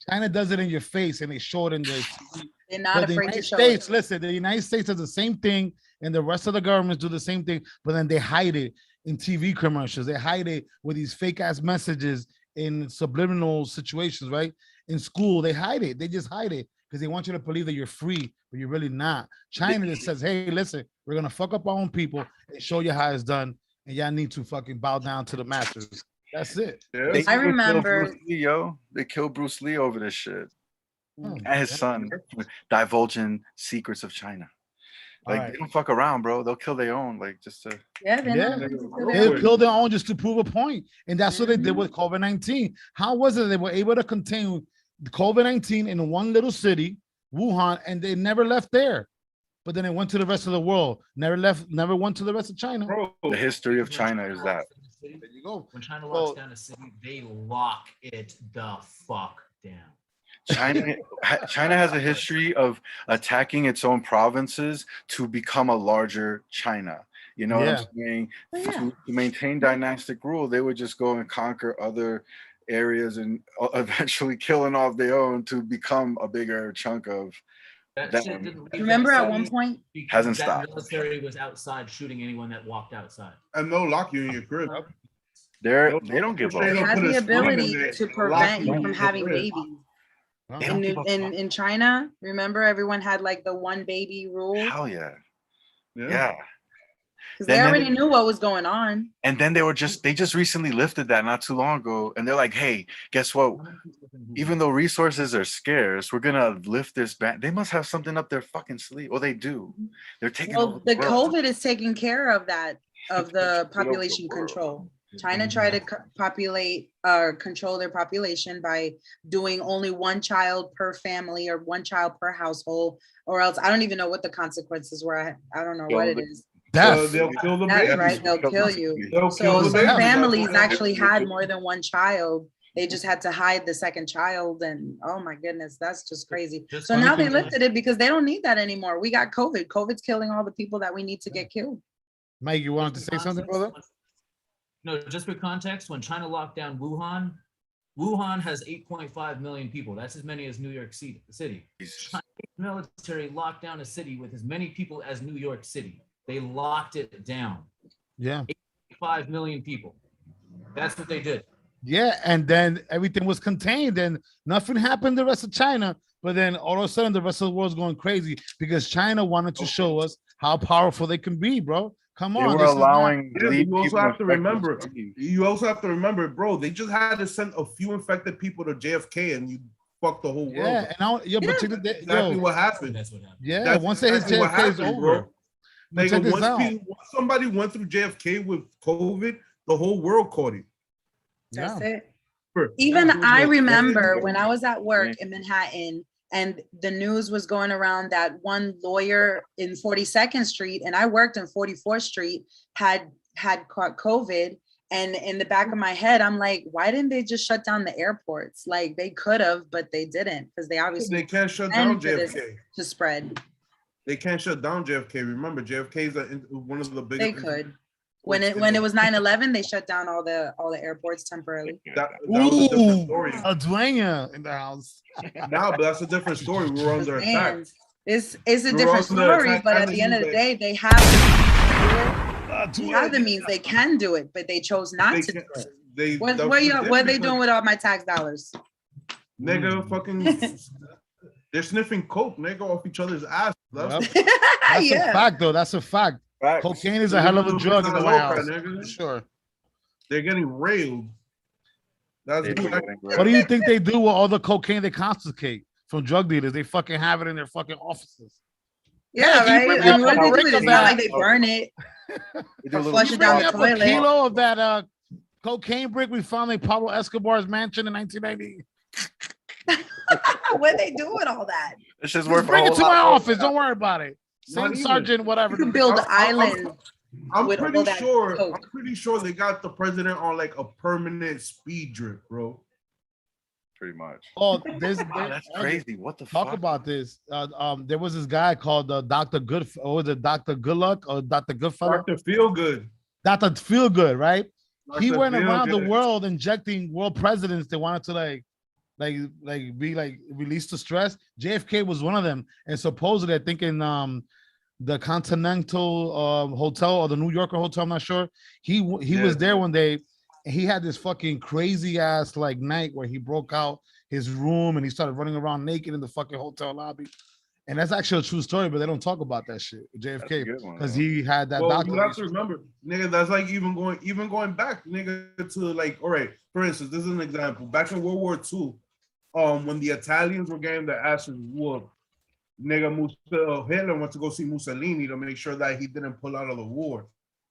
China does it in your face, and they show it in their TV. They're not But the afraid United to show States, it. listen, the United States does the same thing, and the rest of the governments do the same thing, but then they hide it in TV commercials. They hide it with these fake ass messages in subliminal situations, right? In school, they hide it. They just hide it because they want you to believe that you're free, but you're really not. China just says, hey, listen, we're gonna fuck up our own people and show you how it's done, and y'all need to fucking bow down to the masters. That's it. Yeah. They I even killed remember- Bruce Lee, yo. They killed Bruce Lee over this shit. Oh, And his son divulging secrets of China. Like Alright. they don't fuck around, bro. They'll kill their own, like just to. Yeah, they're Yeah. not afraid to do They that. killed their own just to prove a point. And that's what they did with COVID-19. How was it they were able to contain COVID-19 in one little city, Wuhan, and they never left there? But then it went to the rest of the world. Never went to the rest of China. Bro, The history of China is that. There you go. When China So- locks down a city, they lock it the fuck down. China has a history of attacking its own provinces to become a larger China. You know what I'm saying? Oh, yeah. To maintain dynastic rule, they would just go and conquer other areas and eventually killing off their own to become a bigger chunk of. That Damn. shit didn't leave Remember that at one city point? because Hasn't that stopped. military was outside shooting anyone that walked outside. and they'll lock you in your crib. They don't give Straight They up. up had put a the screen in ability there, to lock prevent you in from your having crib. babies. They don't give a fuck. In China, remember everyone had like the one baby rule Hell yeah. Yeah. Yeah. because they Then- already knew what was going on. And then they just recently lifted that not too long ago. And they're like, hey, guess what? Even though resources are scarce, we're gonna lift this ban. They must have something up their fucking sleeve. Well, they do. They're taking over Well, the world. COVID is taking care of that, of the Taking over the population world. control. China tried to populate or control their population by doing only one child per family or one child per household, or else I don't even know what the consequences were. I don't know what it is. Death. They'll kill the That's babies. right, they'll kill you. They'll So kill the some babies. families That's what actually happens. had more than one child. They just had to hide the second child, and oh my goodness, that's just crazy. Just So funny now they thing lifted it because they don't need that anymore. We got COVID. COVID's killing all the people that we need to get killed. Mike, you wanted to say something, brother? No, just for context, when China locked down Wuhan, Wuhan has 8.5 million people. That's as many as New York City. China's military locked down a city with as many people as New York City. They locked it down. Yeah. 5 million people. That's what they did. Yeah, and then everything was contained and nothing happened the rest of China. But then all of a sudden the rest of the world's going crazy because China wanted to show us how powerful they can be, bro. Come They on. were this is not- allowing. Yeah, but lead you also people have to infected remember. cities. You also have to remember, bro. They just had to send a few infected people to JFK, and you fucked the whole world. Yeah, and now, yo, but check That's it- exactly yo, what happened. That's what happened. yeah, That's once they hit exactly what JFK, it's happened, over. bro. But Nigga, check this once, out. once somebody went through JFK with COVID, the whole world caught it. That's Yeah. it. Bro, Even that was I the- remember when I was at work in Manhattan and the news was going around that one lawyer in 42nd Street, and I worked in 44th Street, had caught COVID. And in the back of my head, I'm like, why didn't they just shut down the airports? Like they could have, but they didn't because they They obviously can't shut down planned for this JFK. to spread. They can't shut down JFK. Remember, JFK is one of the biggest. They could. When it was 9/11, they shut down all the airports temporarily. That was a different story. A dueña in the house. Now, but that's a different story. We were under attack. Man, it's a We're different under story, attack but and at they the end of the use day, they have the means. They can do it, but they chose not to do it. What are they doing with all my tax dollars? Nigga, fucking, they're sniffing coke, nigga, off each other's ass. That's a fact, though. That's a fact. Facts. Cocaine is a hell of a drug in the White House. For sure. They're getting railed. That's What do you think they do with all the cocaine they confiscate from drug dealers? They fucking have it in their fucking offices. Yeah, right. I mean, what they do is it's not like they burn it or flush it down the toilet. A kilo of that cocaine brick we found in Pablo Escobar's mansion in 1990. What they do with all that? It's just worth. Bring it to my office. Don't worry about it. Send Sergeant whatever. You can build islands. I'm pretty sure they got the president on like a permanent speed drip, bro. Pretty much. Oh, that's crazy. What the fuck? Talk about this. There was this guy called Dr. Good. Or was it Dr. Goodluck or Dr. Goodfellow? Dr. Feelgood. Dr. Feelgood, right? Dr. He went around the Feelgood. world injecting world presidents that wanted to be released to stress. JFK was one of them, and supposedly I think in the Continental Hotel or the New Yorker Hotel, I'm not sure. He was there one day. And he had this fucking crazy ass like night where he broke out his room and he started running around naked in the fucking hotel lobby. And that's actually a true story, but they don't talk about that shit. JFK, because he had that. Well, you have to remember, nigga, that's like even going back, nigga, to like, all right, for instance, this is an example. Back in World War II, when the Italians were getting their asses whooped, nigga, Hitler went to go see Mussolini to make sure that he didn't pull out of the war.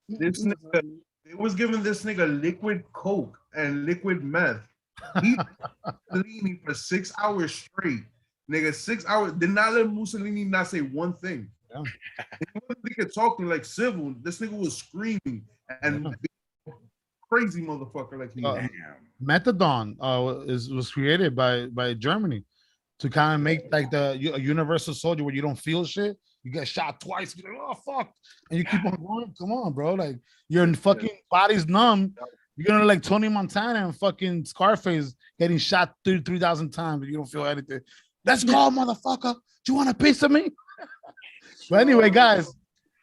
This nigga, it was giving this nigga liquid coke and liquid meth. He Mussolini for 6 hours straight. Nigga, 6 hours. Did not let Mussolini not say one thing. Yeah. He could talk like civil. This nigga was screaming and crazy motherfucker like he Methadone was created by Germany to kind of make like a universal soldier where you don't feel shit. You get shot twice, you're like, oh fuck, and you keep on going. Come on, bro. Like your fucking body's numb. You're gonna like Tony Montana and fucking Scarface getting shot 3,000 times, but you don't feel anything. Let's go, motherfucker. Do you want a piece of me? But anyway, guys,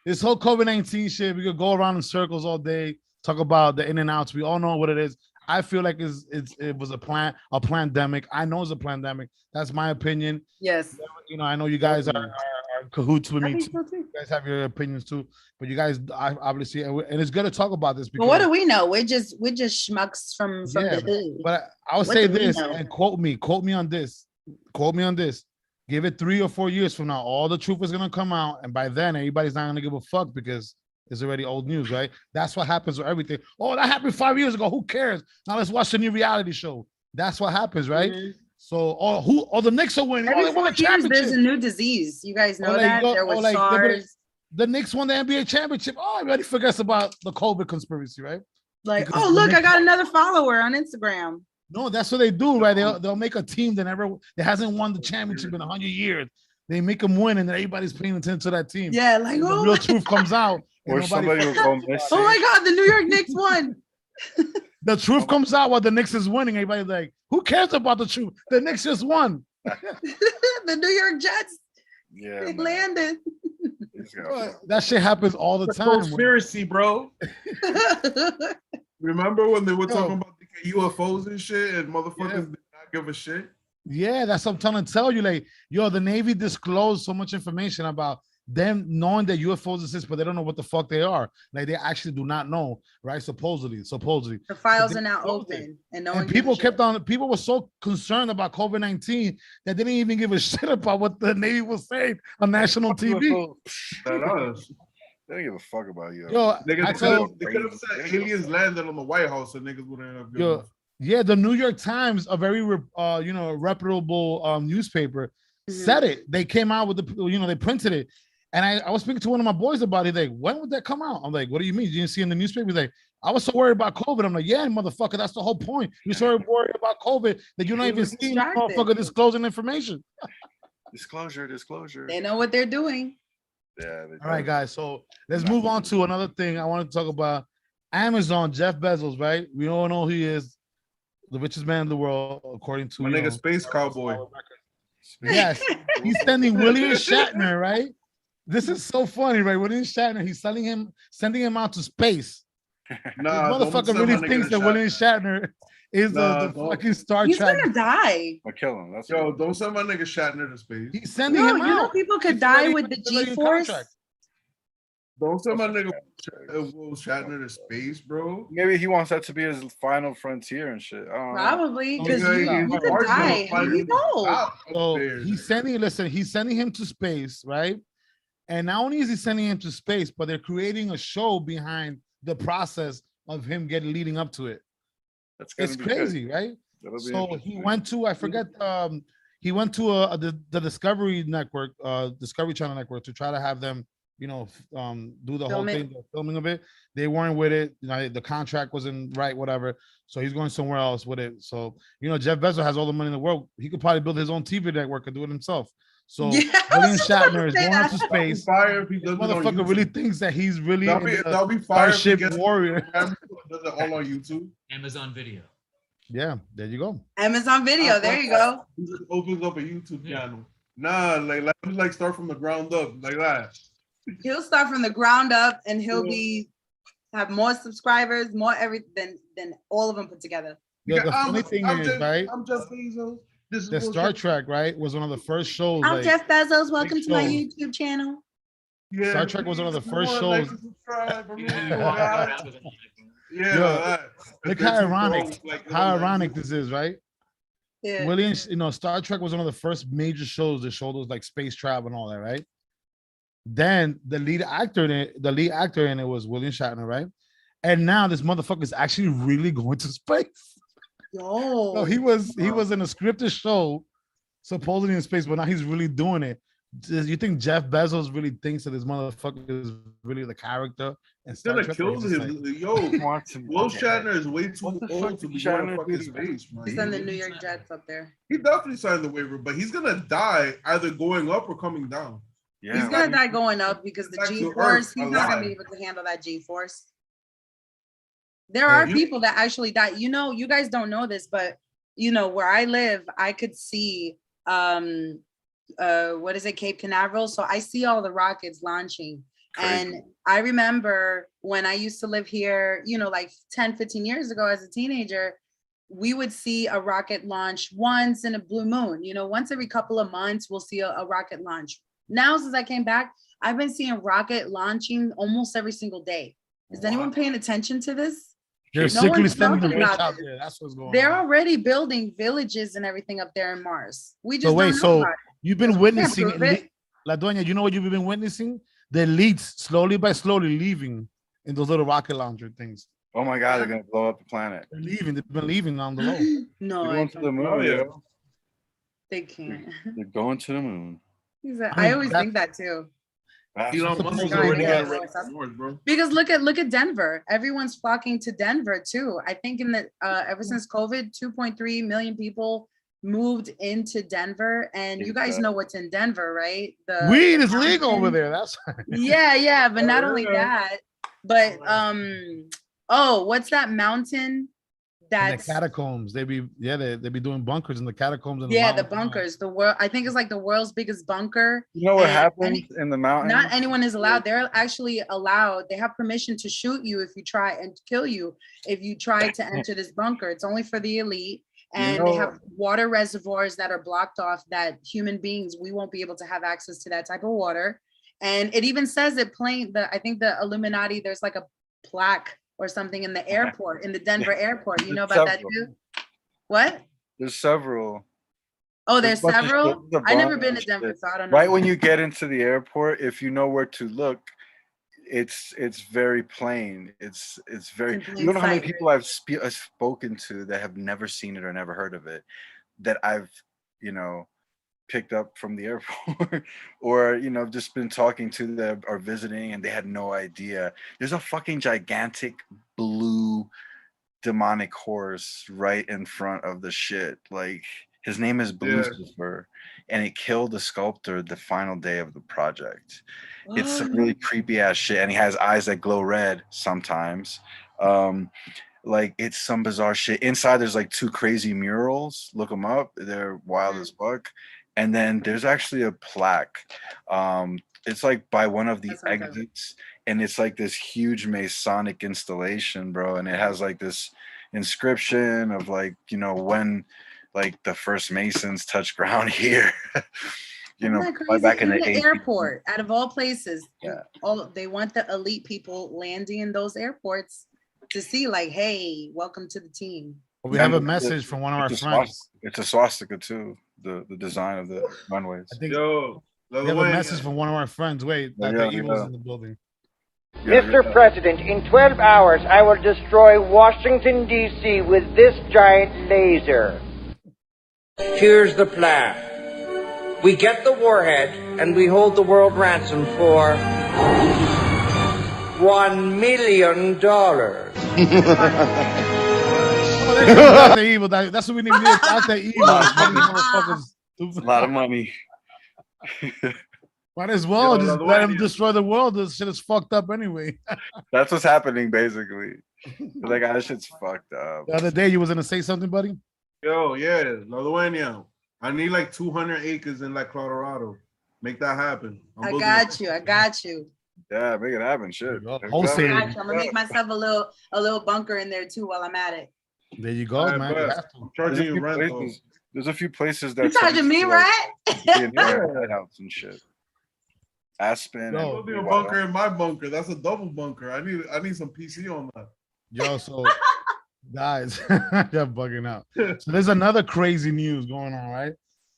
this whole COVID-19 shit, we could go around in circles all day, talk about the in and outs. We all know what it is. I feel like it was a pandemic. I know it's a pandemic. That's my opinion. Yes. You know, I know you guys are cahoots with me too. You guys have your opinions too, but you guys obviously, and it's good to talk about this. Because, well, what do we know? We're just schmucks from the hood. But I would say this, and quote me on this. Give it 3 or 4 years from now, all the truth is gonna come out, and by then everybody's not gonna give a fuck because it's already old news, right? That's what happens with everything. Oh, that happened 5 years ago. Who cares? Now let's watch the new reality show. That's what happens, right? Mm-hmm. So, the Knicks are winning. Every 4 years, there's a new disease. You guys know that? There was SARS. The Knicks won the NBA championship. Oh, everybody forgets about the COVID conspiracy, right? Like, because look, I got another follower on Instagram. No, that's what they do, right? They'll make a team that hasn't won the championship in 100 years. They make them win, and then everybody's paying attention to that team. Yeah, like the real truth comes out. Or somebody will go missing. Oh my God, the New York Knicks won. The truth comes out while the Knicks is winning. Everybody's like, who cares about the truth? The Knicks just won. The New York Jets. Yeah, they landed. That shit happens all the time. Conspiracy, bro. Remember when they were talking about the UFOs and shit, and motherfuckers did not give a shit? Yeah, that's what I'm trying to tell you. Like, the Navy disclosed so much information about them knowing that UFOs exist, but they don't know what the fuck they are. Like, they actually do not know, right? Supposedly. The files are now open, and people were so concerned about COVID-19 that they didn't even give a shit about what the Navy was saying on national TV. They don't give a fuck about you. They could have said aliens landed on the White House and niggas wouldn't have given. Yeah, the New York Times, a very reputable newspaper, said it. They came out with they printed it. And I was speaking to one of my boys about it. Like, when would that come out? I'm like, what do you mean? You didn't see in the newspaper? He's like, I was so worried about COVID. I'm like, yeah, motherfucker, that's the whole point. You're so worried about COVID that you're not even seeing motherfucker disclosing information. Disclosure. They know what they're doing. Yeah. All right, guys. So let's move on to another thing I wanted to talk about. Amazon, Jeff Bezos, right? We all know who he is, the richest man in the world, according to My nigga Space Cowboy. Yes, he's sending William Shatner, right? This is so funny, right? William Shatner, he's sending him out to space. Nah, This don't motherfucker send really my nigga thinks to that William Shatner is Nah, the don't. fucking Star He's Trek. gonna die. I kill him. That's Yo, don't send my nigga Shatner to space. He's sending No, him you know out. people could He's die already- with the he's already in G-force. contract. Don't send my nigga Will Shatner to space, bro. maybe he wants that to be his final frontier and shit. I don't know. Probably, because Yeah, you he's could hard to die. find He's him to old. stop So upstairs. he's sending him to space, right? And not only is he sending him to space, but they're creating a show behind the process of him leading up to it. That's gonna It's be crazy, good. right? That'll be So he interesting. went to, I forget, he went to the Discovery Network, Discovery Channel Network, to try to have them, do the whole Film it. thing, the filming of it. They weren't with it. The contract wasn't right, whatever. So he's going somewhere else with it. So, Jeff Bezos has all the money in the world. He could probably build his own TV network and do it himself. So Yeah, I William was just about to Shatner is say going that. up to That'll be space. fire if he This does it on motherfucker YouTube. really thinks that he's really That'll in be, the that'll be fire if he Starship gets Warrior. does it all on YouTube. Amazon Video. Yeah, there you go. Amazon Video. There you go. He just opens up a YouTube Yeah. channel. Nah, let him start from the ground up like that. He'll start from the ground up, and he'll have more subscribers, more everything than all of them put together. The funny thing is, Jeff, right? I'm Jeff Bezos. This is The bullshit. Star Trek, right, was one of the first shows. I'm like, Jeff Bezos. Welcome to my shows. YouTube channel. Yeah, Star Trek was one of the please, first more like shows. and subscribe. I mean, Yeah. yeah, Yo, that. Look They're how too ironic, broke, like, how like, ironic this is, right? Yeah. Williams, Star Trek was one of the first major shows that showed us like space travel and all that, right? Then the lead actor in it was William Shatner, right? And now this motherfucker is actually really going to space. Yo. So he was in a scripted show, supposedly in space, but now he's really doing it. Do you think Jeff Bezos really thinks that this motherfucker is really the character and Star gonna Trek? kill him. Yo, Will Shatner is way too What the old fuck to be did going Shatner to fucking do? space, man. He's on the New York Jets up there. He definitely signed the waiver, but he's gonna die either going up or coming down. Yeah, He's gonna die going up because the Back to G-force. Earth, He's not gonna be alive. able to handle that G-force. There are you- people that actually die. You guys don't know this, but where I live, I could see what is it, Cape Canaveral. So I see all the rockets launching. Crazy. And I remember when I used to live here, like 10, 15 years ago as a teenager, we would see a rocket launch once in a blue moon. Once every couple of months, we'll see a rocket launch. Now, since I came back, I've been seeing rocket launching almost every single day. Is anyone paying attention to this? They're No secretly one's sending the talking rich about out this. there. That's what's going They're on. already building villages and everything up there in Mars. We just So wait, don't know so about it. you've been Can't witnessing prove it. La Doña, you know what you've been witnessing? The elites slowly leaving in those little rocket launcher things. Oh my God, they're gonna blow up the planet. They're leaving. They've been leaving on the low. No, They're I going to the don't- moon. Oh, yeah. yo. they can't. They're going to the moon. I always think that too. That's Elon the Musk is point. already Yeah, getting ready yeah. for Mars, bro. Because look at Denver. Everyone's flocking to Denver too. I think ever since COVID, 2.3 million people moved into Denver, and you guys know what's in Denver, right? The Weed is legal mountain. over there. That's Yeah, but not only Yeah. that, but what's that mountain? in the That's catacombs. They be doing bunkers in the catacombs and the mountains. bunkers. I think it's like the world's biggest bunker. You know what And happens in the mountains? Not anyone is allowed. They're actually allowed. They have permission to shoot you if you try and kill you if you try to enter this bunker. It's only for the elite. And they have water reservoirs that are blocked off that human beings, we won't be able to have access to that type of water. And it even says it I think the Illuminati, there's like a plaque or something in the airport, in the Denver airport. You know about that too? What? There's several. Oh, there's There's a bunch of several? shit. There's a I never bunch been to of Denver, shit. so I don't know. Right when you get into the airport, if you know where to look, it's very plain. It's very. In plain You don't know how many sight. people I've spoken to that have never seen it or never heard of it, that I've picked up from the airport, or just been talking to them or visiting, and they had no idea. There's a fucking gigantic blue demonic horse right in front of the shit. Like, his name is Lucifer, and it killed the sculptor the final day of the project. It's some really creepy ass shit, and he has eyes that glow red sometimes. Like it's some bizarre shit. Inside there's like 2 crazy murals. Look them up. They're wild as fuck. And then there's actually a plaque. It's like by one of the That's what I'm exits, and it's like this huge Masonic installation, bro. And it has like this inscription of like, you know, when like the first Masons touched ground here. You know, Isn't that crazy? back in the the 80s. airport, out of all places, Yeah. all they want the elite people landing in those airports to see, like, hey, welcome to the team. We have a message from one of our It's a friends. It's a swastika too. The design of the runways. I think Yo, we have a message from one of our friends. Wait, that the evil's in the building. Mr. President, in 12 hours, I will destroy Washington, D.C. with this giant laser. Here's the plan. We get the warhead, and we hold the world ransom for $1 million. That's the evil. That's what we need. That's the evil. A lot of money. Might as well Yo, just the let one- him destroy the world. This shit is fucked up anyway. That's what's happening basically. Like, this shit's fucked up. The other day, you was gonna say something, buddy? Yo, yeah, La Dueña. I need like 200 acres in like Colorado. Make that happen. I got you. I got you. Yeah, make it happen. Shit. Wholesale. I got you. I'm gonna make myself a little bunker in there too while I'm at it. There you go, man. You have to. Charging you rent. Though. There's a few places that You charging me, right? House and shit. Aspen. Yo, and be a bunker in my bunker. That's a double bunker. I need some PC on that. Yo, so guys, you're bugging out. So there's another crazy news going on, right?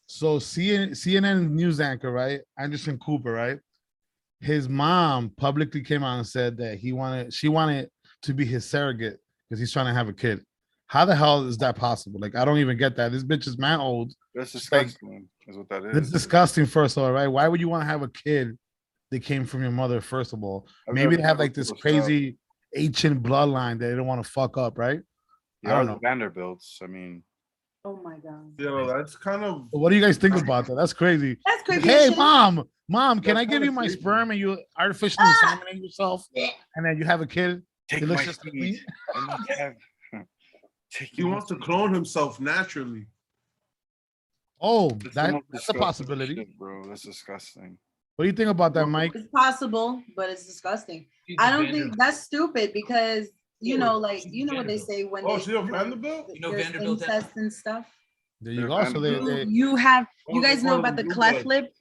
So CNN news anchor, right? Anderson Cooper, right? His mom publicly came out and said that she wanted to be his surrogate because he's trying to have a kid. How the hell is that possible? Like, I don't even get that. This bitch is man old. That's disgusting. Is what that is. It's disgusting, first of all, right? Why would you want to have a kid that came from your mother, first of all? Maybe they have like this crazy ancient bloodline that they don't want to fuck up, right? Yeah, I don't the know. Vanderbilts. I mean, Oh my god. Yo, that's kind of. What do you guys think about that? That's crazy. That's crazy. Hey, shit. mom, can That's I give kinda you my crazy. sperm and you artificially inseminate yourself, and then you have a kid? take It my looks just like me. seed. And then have, take He wants to clone himself naturally. Oh, That's the that's most a disgusting possibility. shit, bro. That's disgusting. What do you think about that, Mike? It's possible, but it's disgusting. I don't think that's stupid because you know, like what they say when Oh, they she's a Vanderbilt? You know there's Vanderbilt has- incest and stuff. There you go. So they You have you Oh, guys they know call about the them blue cleft bloods. lip?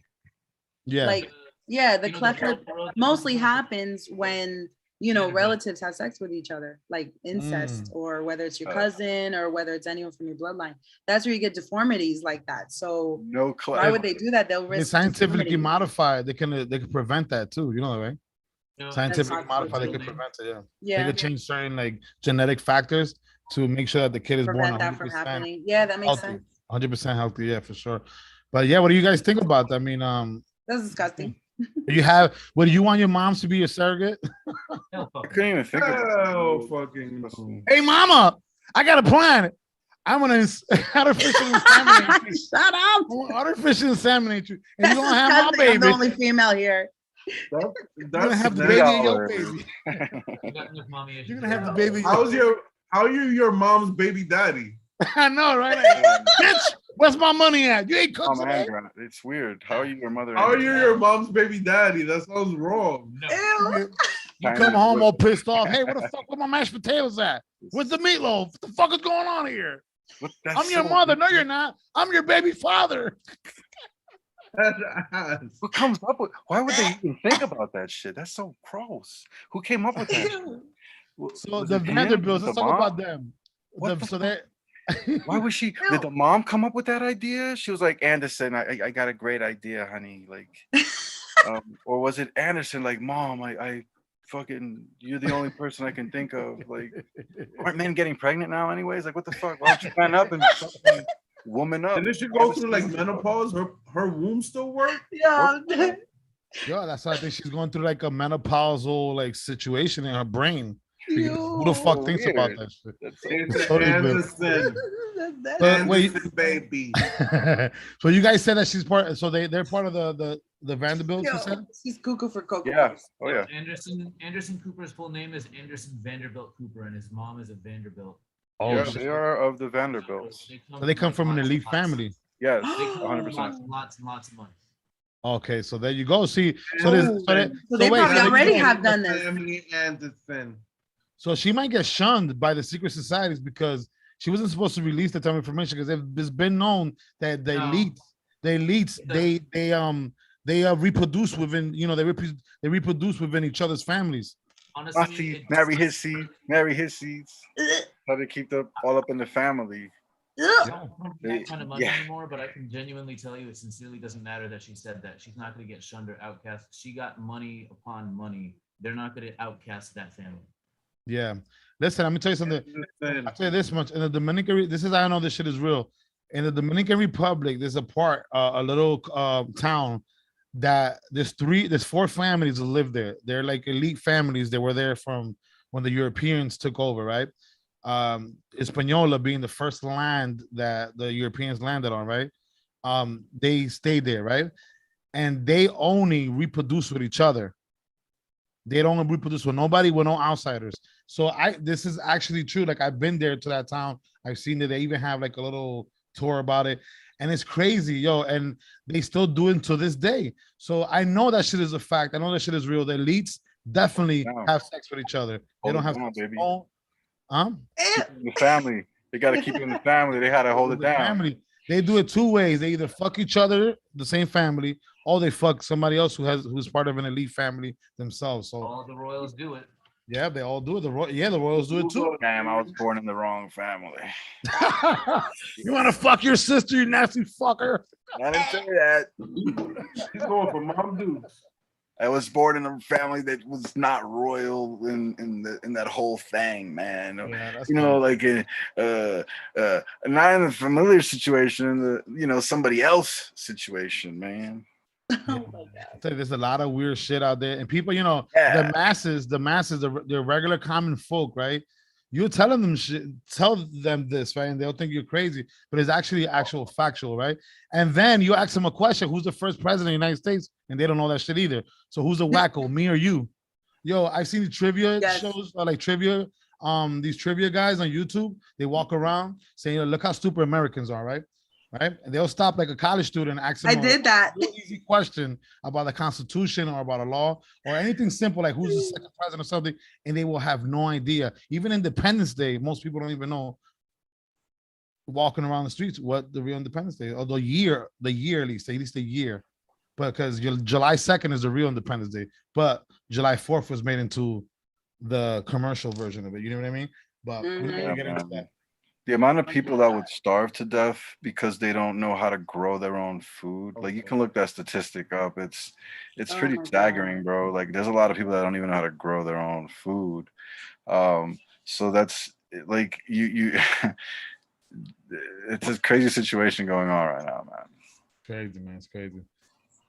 yeah. Like, yeah, the You know, cleft lip Vanderbilt- mostly happens when relatives have sex with each other, like incest, or whether it's your cousin or whether it's anyone from your bloodline. That's where you get deformities like that. So No why would they do that? They'll They risk scientifically deformity. modify. They can prevent that too. You know that, right? No, Scientifically That's modify. They absolutely. can prevent it. Yeah. Yeah, They could change certain like genetic factors to make sure that the kid is born prevent that from 100% happening. Yeah, that makes healthy. sense. 100% healthy. Yeah, for sure. But yeah, what do you guys think about that? I mean, That's disgusting. would you want your moms to be a surrogot? hell, fuck I couldn't even think of Oh, that. fucking no. Hey, mama, I got a plan. I'm gonna artificially inseminate you. Shut up. I want artificially inseminate you, and That's you're gonna have my disgusting. I'm the baby. only female here. That's You're gonna have the nasty. baby in $3. your baby. You got enough mommy issues. You're gonna have the baby. How are you your mom's baby daddy? I know, right? Like, bitch, where's my money at? You ain't cooked Mom today. and Grant. It's weird. How are you your mother? How and are you your mom's baby daddy? That sounds wrong. No. Ew. You come home all pissed off. Hey, where the fuck where my mashed potatoes at? Where's the meatloaf? What the fuck is going on here? That's I'm your so mother. No, weird. you're not. I'm your baby father. That's ass. What comes up with? Why would they even think about that shit? That's so gross. Who came up with that? Shit? So Was the it him? Vanderbilts, The let's talk mom? about them. What the So they Why was she? Did the mom come up with that idea? She was like, Anderson, I got a great idea, honey. Like, or was it Anderson? Like, mom, I fucking, you're the only person I can think of. Like, aren't men getting pregnant now, anyways? Like, what the fuck? Why don't you man up and fucking woman up? And then she go through like menopause. Her womb still work. Yeah. Yo, that's why I think she's going through like a menopausal like situation in her brain. Because who the fuck thinks about Weird. that shit? That's so It's totally weird. Anderson, But wait, Anderson, baby. so you guys said that she's part. So they're part of the The Vanderbilts, you said? He's cuckoo for cocoa. Yeah. Oh yeah. Anderson Cooper's full name is Anderson Vanderbilt Cooper, and his mom is a Vanderbilt. Oh, Yeah, shit. they are of the Vanderbilts. So they come from an elite family. Yes, They come from 100%. lots and lots of money. Okay, so there you go. See, So they probably already have done this. Family and the thing. So she might get shunned by the secret societies because she wasn't supposed to release that type of information because it's been known that the elites, they reproduce within, you know, they reproduce within each other's families. Honestly, marry his seeds. Try to keep them all up in the family. That kind of money anymore, but I can genuinely tell you it sincerely doesn't matter that she said that. She's not going to get shunned or outcast. She got money upon money. They're not going to outcast that family. Yeah. Listen, let me tell you something. I'll tell you this much. In the Dominican, this is how I know this shit is real. In the Dominican Republic, there's a part, a little town that there's 4 families that live there. They're like elite families that were there from when the Europeans took over, right? Hispaniola being the first land that the Europeans landed on, right? They stayed there, right? And they only reproduce with each other. They don't reproduce with nobody, with no outsiders. So this is actually true. Like I've been there to that town. I've seen it. They even have like a little tour about it. And it's crazy, yo. And they still do it to this day. So I know that shit is a fact. I know that shit is real. The elites definitely have sex with each other. They don't have sex, baby. The family. They got to keep it in the family. They got to hold it down. Family. They do it 2 ways. They either fuck each other, the same family, or they fuck somebody else who's part of an elite family themselves. So all the royals do it. Yeah, they all do it. The royals do it too. Damn, I was born in the wrong family. You want to fuck your sister, you nasty fucker? I didn't say that. He's going for mom dudes. I was born in a family that was not royal in that whole thing, man. Yeah, you know, like not in a familiar situation, in the somebody else situation, man. Oh my God. There's a lot of weird shit out there, and people, the masses, the regular common folk, right? You're telling them shit, tell them this, right? And they'll think you're crazy, but it's actually factual, right? And then you ask them a question: who's the first president of the United States? And they don't know that shit either. So who's the wacko, me or you? Yo, I've seen the trivia shows, like trivia, these trivia guys on YouTube. They walk around saying, "Look how stupid Americans are," right? Right? And they'll stop like a college student and ask them that easy question about the Constitution or about a law or anything simple like who's the second president or something, and they will have no idea. Even Independence Day, most people don't even know, walking around the streets, what the real Independence Day, or the year at least the year, because July 2nd is the real Independence Day, but July 4th was made into the commercial version of it. You know what I mean? But we're not gonna get into that. The amount of people that would starve to death because they don't know how to grow their own food. Like you can look that statistic up. It's pretty staggering, bro. Like there's a lot of people that don't even know how to grow their own food. So that's like you it's a crazy situation going on right now, man. Crazy, man. It's crazy.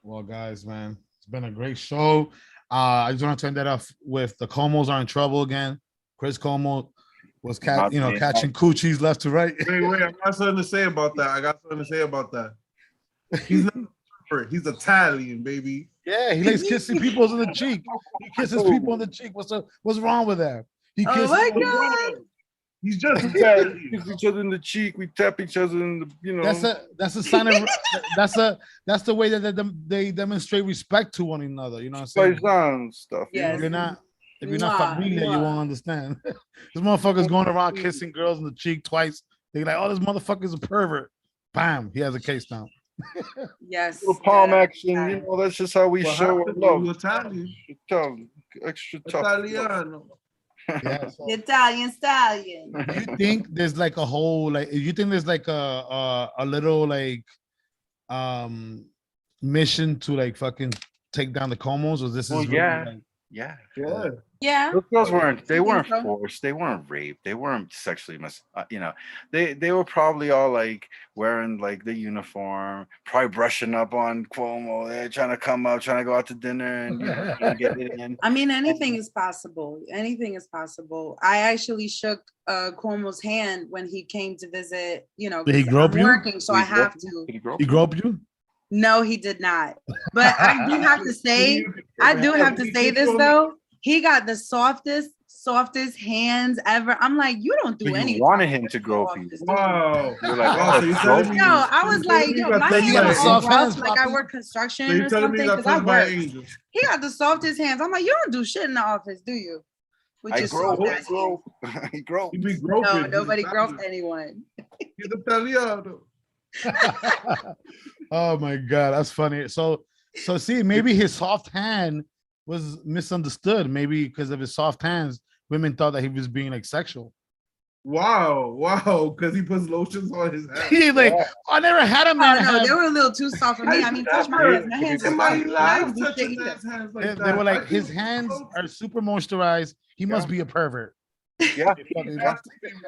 Well, guys, man, it's been a great show. I just want to turn that off with the Comos are in trouble again. Chris Como was catching coochies left to right. Wait, I got something to say about that. He's not he's Italian, baby. Yeah, he likes kissing people in the cheek. He kisses people in the cheek. What's wrong with that? He kisses. Oh my God. He's just Italian. We kiss each other in the cheek. We tap each other in the, That's a sign of that's the way that they demonstrate respect to one another. You know what I'm saying? Stuff. Yes. If you're not familiar, you won't understand. This motherfucker's going around kissing girls in the cheek twice. They're like, "Oh, this motherfucker's a pervert." Bam, he has a case now. Yes. Little palm action, that's just how we show love. Italian. Extra tough. Italiano. Yeah, so Italian stallion. you think there's like a whole you think there's like a little mission to like fucking take down the Comos, or this is really, Yeah. Those girls weren't forced. They weren't raped. They weren't sexually they were probably all like wearing like the uniform, probably brushing up on Cuomo. They're trying to come up, trying to go out to dinner and get it in. I mean, anything is possible. Anything is possible. I actually shook Cuomo's hand when he came to visit, Did he grope you? working, so I have to. He groped you? No, he did not. But I do have to say, this though. He got the softest hands ever. I'm like, you don't do So you anything. wanted him to grow people. Wow. You're like, Wow, oh, so you're grow telling me- people. No, I was like, yo, my Then you hands got are soft all rough, hands, like I Poppy. work construction So you're or telling me something you got because I touched by work. angels. He got the softest hands. I'm like, you don't do shit in the office, do you? With I your grow, soft I ass grow, I grow. You be hands. groping. No, He's nobody a groped savage. anyone. He's Italiano. Oh my god, that's funny. So see, maybe his soft hand was misunderstood. Maybe because of his soft hands, women thought that he was being like sexual. Wow, because he puts lotions on his hands. He's like, I never had a man. Oh no, have- they were a little too soft for me. I mean, touch my hands. My hands are In my soft. And I life, don't do shit touching either. man's hands like they that. were like, I his do- hands are super moisturized. He must be a pervert. Yeah. Fucking- Yeah.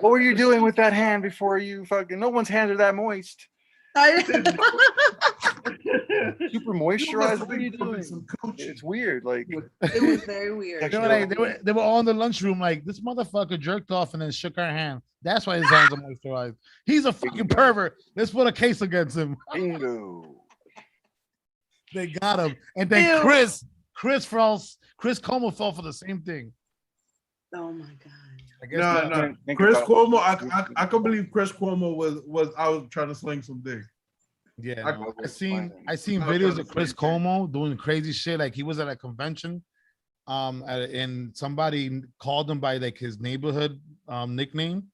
What were you doing with that hand before you fucking? No one's hands are that moist. Super moisturized. What are you doing? It's weird. Like It was very weird. They were all in the lunchroom like, this motherfucker jerked off and then shook her hand. That's why his hands are moisturized. He's a fucking pervert. Let's put a case against him. Bingo. They got him. And then Ew. Chris Como fell for the same thing. Oh my god. I guess No. Think Chris about- Cuomo, I can believe Chris Cuomo was out trying to sling some dick. Yeah, I- no, I seen I videos was of Chris thinking. Como doing crazy shit. Like he was at a convention, and somebody called him by like his neighborhood nickname,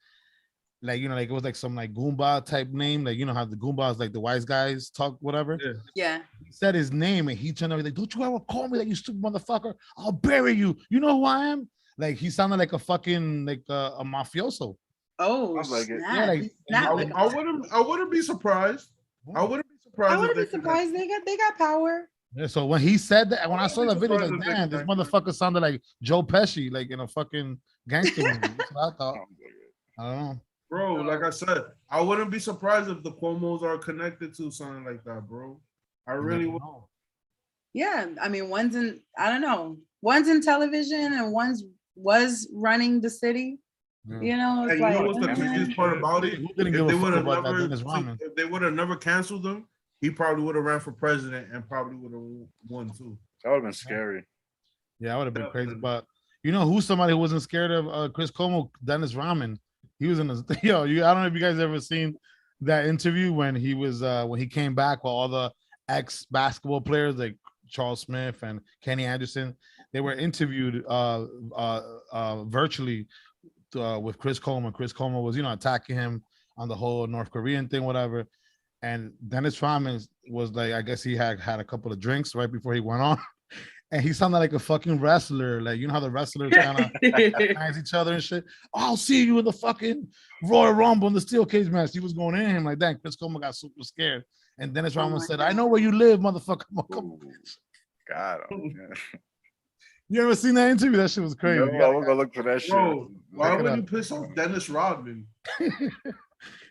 like like it was like some like Goomba type name, like how the Goombas like the wise guys talk, whatever. Yeah. Yeah. He said his name and he turned over like, "Don't you ever call me that, you stupid motherfucker? I'll bury you. You know who I am?" Like he sounded like a fucking like a mafioso. Oh, Sounds like it. snap. Yeah, like- He snapped like a- I wouldn't be surprised. I wouldn't be surprised. I if wouldn't they be surprised. They got power. Yeah, so when he said that, when I saw that video, I was like, surprised damn, if this they- motherfucker sounded like Joe Pesci, like in a fucking gangster movie. That's what I thought. I don't know. Bro, like I said, I wouldn't be surprised if the Cuomos are connected to something like that, bro. I really would. Yeah, I mean, one's in, I don't know, one's in television and one's was running the city. Yeah. You know, And it's you like, know what's the craziest part about it? Who didn't If give they a fuck would have about that never, Dennis Rodman? if they would have never canceled him, he probably would have ran for president and probably would have won too. That would have been scary. Yeah, I would have been crazy. But you know who's somebody who wasn't scared of Chris Como? Dennis Rodman. He was in a I don't know if you guys ever seen that interview when he was when he came back with all the ex basketball players like Charles Smith and Kenny Anderson. They were interviewed virtually with Chris Como. Chris Como was attacking him on the whole North Korean thing, whatever. And Dennis Rodman was like, I guess he had a couple of drinks right before he went on. And he sounded like a fucking wrestler. Like, you know how the wrestlers kind of recognize each other and shit. Oh, I'll see you in the fucking Royal Rumble in the steel cage match. He was going in him like that. And Chris Como got super scared. And Dennis Rodman said, I know where you live, motherfucker. Come. God. Yeah. You ever seen that interview? That shit was crazy. No, I'm gonna look for that shit. Bro, why Look it would up. you piss off Dennis Rodman?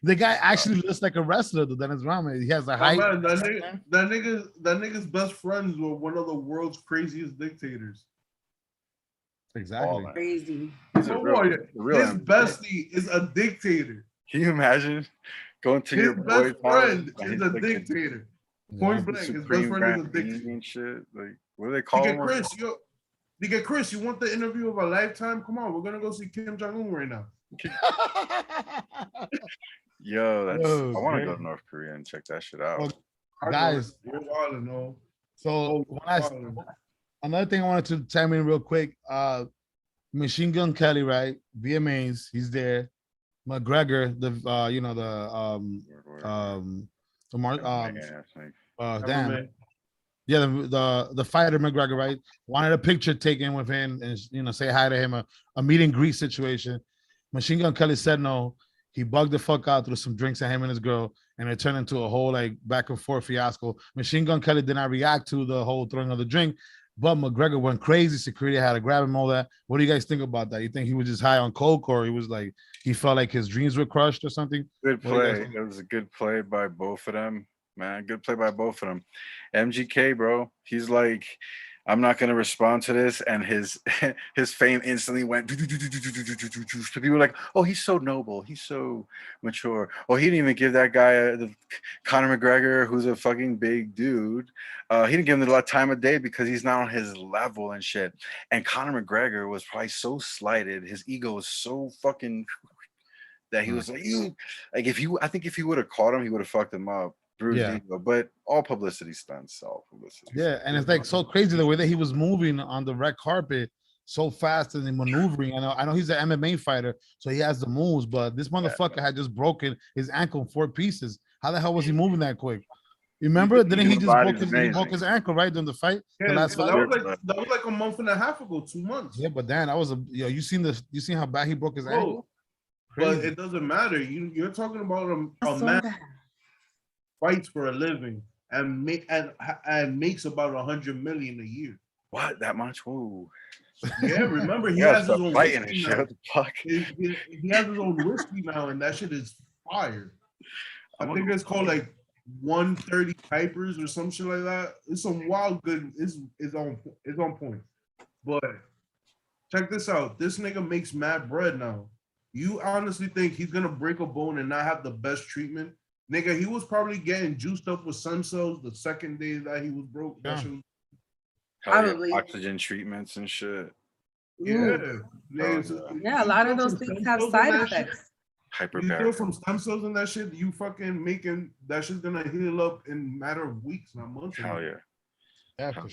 The guy actually looks like a wrestler, the Dennis Rodman. He has a Oh, height. man, that nigga's best friends were one of the world's craziest dictators. Exactly. crazy. He's a Come real- on, a real his amateur. bestie is a dictator. Can you imagine going to His your boy's best house friend and is he's a like dictator. Yeah. Point blank, his best Supreme friend is a Grand dictator. Prix and shit. Like, what do they call him? Chris, you want the interview of a lifetime? Come on, we're gonna go see Kim Jong-un right now. Yo, that's. Yo, I want to great. go to North Korea and check that shit out. Well, I Guys. know, you're wildin', no. So when I, Wildin'. another thing I wanted to chime in real quick. Machine Gun Kelly, right? VMAs, he's there. McGregor, the damn. Yeah, the fighter McGregor, right? Wanted a picture taken with him and say hi to him, a meet and greet situation. Machine Gun Kelly said no. He bugged the fuck out, threw some drinks at him and his girl, and it turned into a whole like back and forth fiasco. Machine Gun Kelly did not react to the whole throwing of the drink, but McGregor went crazy. Security had to grab him, all that. What do you guys think about that? You think he was just high on coke, or he was like he felt like his dreams were crushed or something? Good What do you guys play. think? It was a good play by both of them, man. Good play by both of them. MGK, bro. He's like, I'm not gonna respond to this, and his his fame instantly went. People were like, "Oh, he's so noble. He's so mature." Oh, he didn't even give that guy Conor McGregor, who's a fucking big dude. He didn't give him a lot of time of day because he's not on his level and shit. And Conor McGregor was probably so slighted. His ego was so fucking that he was like, "You." Like I think if he would have caught him, he would have fucked him up. Bruised ego, but all publicity stunts, all publicity. Yeah, and it's like so crazy the way that he was moving on the red carpet so fast and maneuvering. I know he's an MMA fighter, so he has the moves, but this motherfucker had just broken his ankle in 4 pieces. How the hell was he moving that quick? You remember? Didn't he just broke his ankle right during the fight? Yeah, the last fight? That was like a month and a half ago, 2 months. Yeah, but Dan, that was you seen how bad he broke his ankle? But it doesn't matter. You're talking about a man fights for a living and makes about 100 million a year. What, that much? Whoa. Yeah, remember he has his own fighting whiskey and now. shit. What the fuck? He has his own whiskey now, and that shit is fire. I think it's called like 130 Pipers or some shit like that. It's some wild good. It's on point. But check this out. This nigga makes mad bread now. You honestly think he's gonna break a bone and not have the best treatment? Nigga, he was probably getting juiced up with stem cells the second day that he was broke. Yeah. Probably. Oxygen treatments and shit. Yeah. Yeah, a lot of those things have side effects. You go from stem cells and that shit, you fucking making that shit's gonna heal up in a matter of weeks, not months. Hell yeah. Yeah, for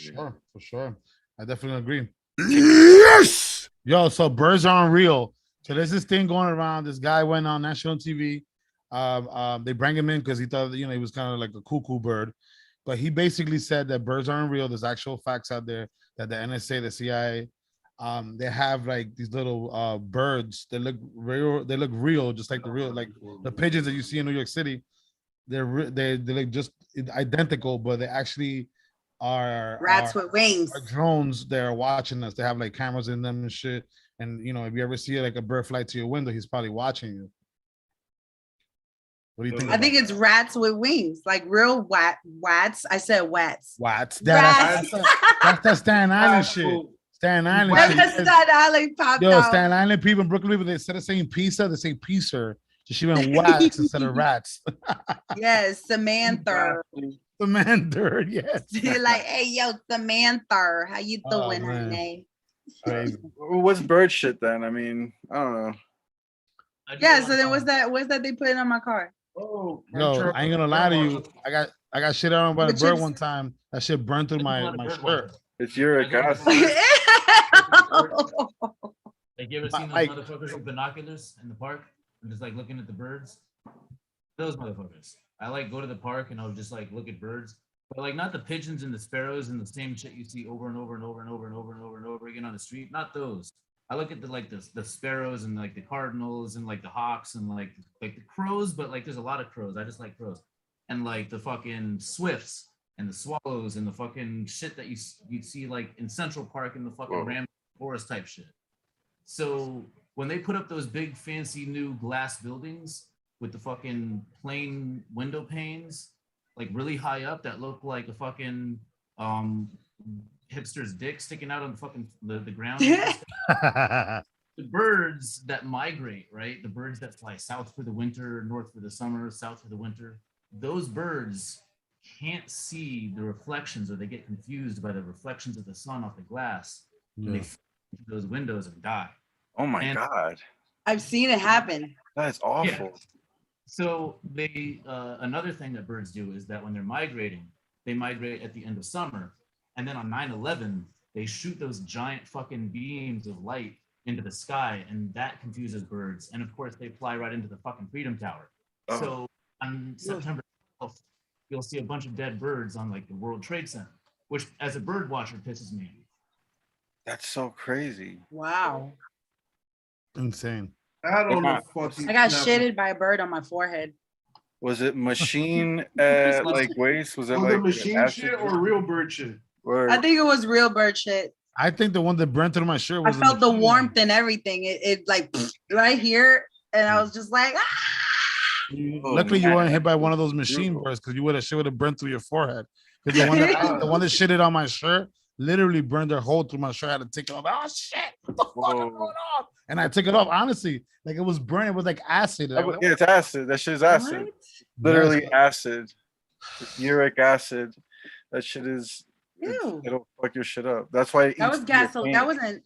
sure. I definitely agree. Yes. Yo, so birds aren't real. So there's this thing going around. This guy went on national TV. They bring him in because he thought, he was kind of like a cuckoo bird, but he basically said that birds aren't real. There's actual facts out there that the NSA, the CIA, they have like these little birds that look real. They look real, just like like the pigeons that you see in New York City. They look just identical, but they actually are rats with wings. Are drones. They're watching us. They have like cameras in them and shit. And if you ever see like a bird fly to your window, he's probably watching you. What do you think? I think it's rats with wings, like real wats. I said wats. Wats. That's that Staten Island shit. Staten Island. That's the Staten Island popped out. Staten Island people, Brooklyn people, they instead of saying pizza, they say pizza. So she went wats instead of rats. Yes, Samantha. Samantha, yes. You're like, hey, yo, Samantha, how you doing, honey? What's bird shit then? I mean, I don't know. Yeah, so then what's that they put in on my car? Oh, no, I ain't gonna lie to you. I got shit out by the bird one time. That shit burned through my shirt. It's uric acid. Like, you ever seen those motherfuckers with binoculars in the park and just like looking at the birds? Those motherfuckers. I like go to the park and I'll just like look at birds, but like not the pigeons and the sparrows and the same shit you see over and over and over and over and over and over and over again on the street. Not those. I look at the sparrows and like the cardinals and like the hawks and like the crows, but like there's a lot of crows. I just like crows. And like the fucking swifts and the swallows and the fucking shit that you'd see like in Central Park in the fucking Ram Forest type shit. So when they put up those big fancy new glass buildings with the fucking plain window panes, like really high up that look like a fucking hipster's dick sticking out on the fucking the ground. The birds that migrate, right? The birds that fly south for the winter, north for the summer, south for the winter. Those birds can't see the reflections, or they get confused by the reflections of the sun off the glass. And they fall into those windows and die. Oh my God. I've seen it happen. That's awful. Yeah. So they another thing that birds do is that when they're migrating, they migrate at the end of summer. And then on 9/11, they shoot those giant fucking beams of light into the sky, and that confuses birds. And of course, they fly right into the fucking Freedom Tower. Oh. So on September 12th, you'll see a bunch of dead birds on like the World Trade Center, which as a bird watcher pisses me off. That's so crazy. Wow. Insane. I don't know. I got shitted by a bird on my forehead. Was it machine like waste? Was it like machine shit or real bird shit? I think it was real bird shit. I think the one that burned through my shirt was I felt the warmth and everything. It like right here, and I was just like, ah! Luckily, you weren't hit by one of those machine birds, because you would have burned through your forehead. Because the one that shitted on my shirt, literally burned their hole through my shirt. I had to take it off. Oh shit! What the fuck is going on? And I took it off. Honestly, like it was burning. It was like acid. Yeah, it's acid. That shit is acid. Literally acid. Uric acid. That shit is. It'll fuck your shit up. That's why that was gasoline. That wasn't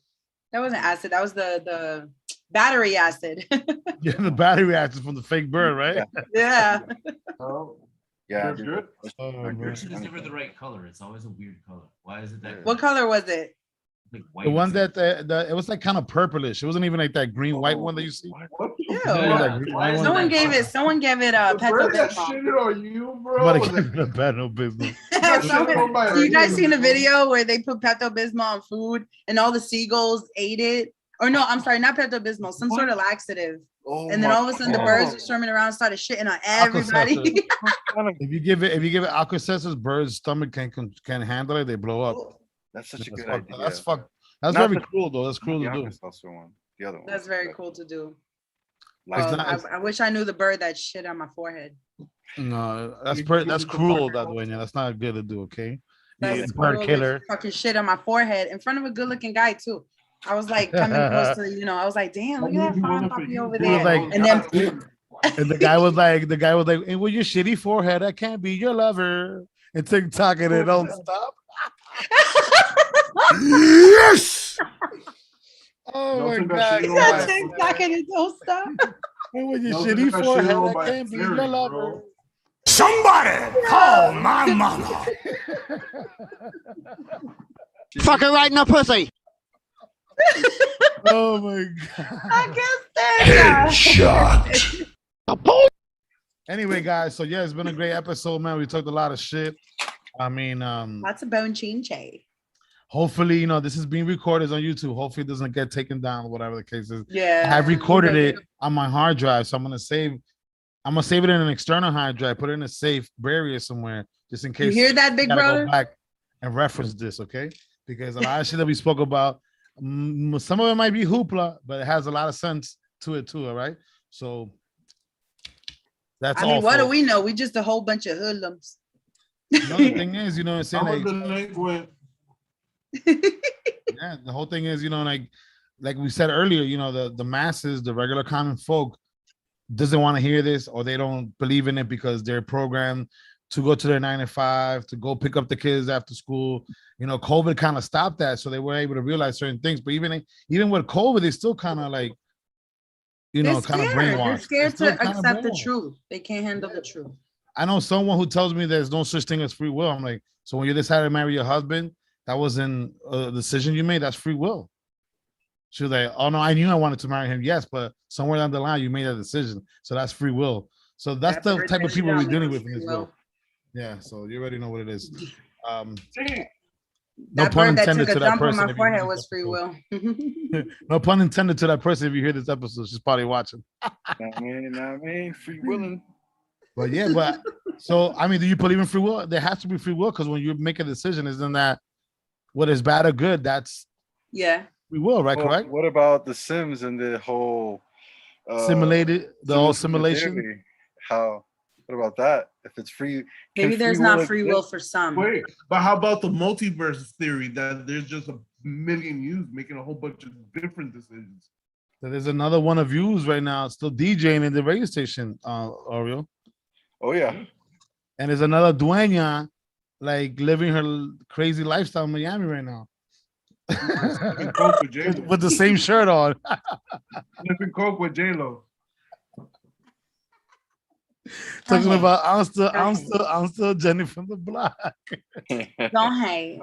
acid. That was the battery acid. Yeah, the battery acid from the fake bird, right? Yeah. Oh, yeah. Yours is never the right color. It's always a weird color. Why is it that? What color was it? Like the one that it was like kind of purplish. It wasn't even like that green white one that you see. Ew. Someone gave it Petro Shitted on you, bro. Somebody gave it a Petro Bismol. You guys seen the video where they put Pepto Bismol on food and all the seagulls ate it? Or no, I'm sorry, not Pepto Bismol, some sort of laxative. And then all of a sudden the birds were swimming around and started shitting on everybody. if you give it Alka-Seltzer's, birds' stomach can handle it, they blow up. That's such a good idea. That's very cruel though. That's cruel to do. The other one. That's very cool to do. Well, I wish I knew the bird that shit on my forehead. No, that's cruel, that way. That's not good to do. Okay, that's bird killer. Fucking shit on my forehead in front of a good-looking guy too. I was like coming close to, I was like, damn, look at that fine puppy over there. Like, and then and the guy was like, hey, with your shitty forehead, I can't be your lover. And TikTok and it don't stop. Yes. Oh my God. TikTok and it don't stop. And with your shitty forehead, I can't be your lover. Somebody call my mama. Fuck her right in the pussy. Oh my God. I guess Headshot. Anyway, guys, so yeah, it's been a great episode, man. We talked a lot of shit. I mean, lots of bone chinche. Hopefully, this is being recorded on YouTube. Hopefully it doesn't get taken down, whatever the case is. Yeah. I've recorded it on my hard drive, so I'm gonna save it in an external hard drive, put it in a safe barrier somewhere, just in case. You hear that, big brother? Go back and reference this, okay? Because a lot of shit that we spoke about, some of it might be hoopla, but it has a lot of sense to it too. All right, so that's all. What do we know? We just a whole bunch of hoodlums. The thing is, what I'm saying? Yeah, the whole thing is, like we said earlier, the masses, the regular common folk, doesn't want to hear this, or they don't believe in it because they're programmed to go to their 9 to 5, to go pick up the kids after school. COVID kind of stopped that, so they were able to realize certain things. But even with COVID, they still kind of like, kind of brainwashed. They're scared to accept the truth. They can't handle the truth. I know someone who tells me there's no such thing as free will. I'm like, so when you decided to marry your husband, that wasn't a decision you made. That's free will. She was like, oh no, I knew I wanted to marry him. Yes, but somewhere down the line you made that decision. So that's free will. So that's the type of people we're dealing with in this world. Yeah, so you already know what it is. No pun intended to that person. My forehead was free will. No pun intended to that person. If you hear this episode, she's probably watching. Free willing. But yeah, so I mean, do you believe in free will? There has to be free will, because when you make a decision, isn't that what is bad or good? That's free will, right? Well, correct. What about the Sims and the whole simulated, whole simulation? Theory? What about that? If it's free, maybe there's not free will for some. Wait, but how about the multiverse theory that there's just a million yous making a whole bunch of different decisions? So there's another one of yous right now still DJing in the radio station, Ariel. Oh yeah. And there's another dueña like living her crazy lifestyle in Miami right now. with the same shirt on. Living coke with J-Lo. Talking about I'm still Jenny from the block. Don't hate.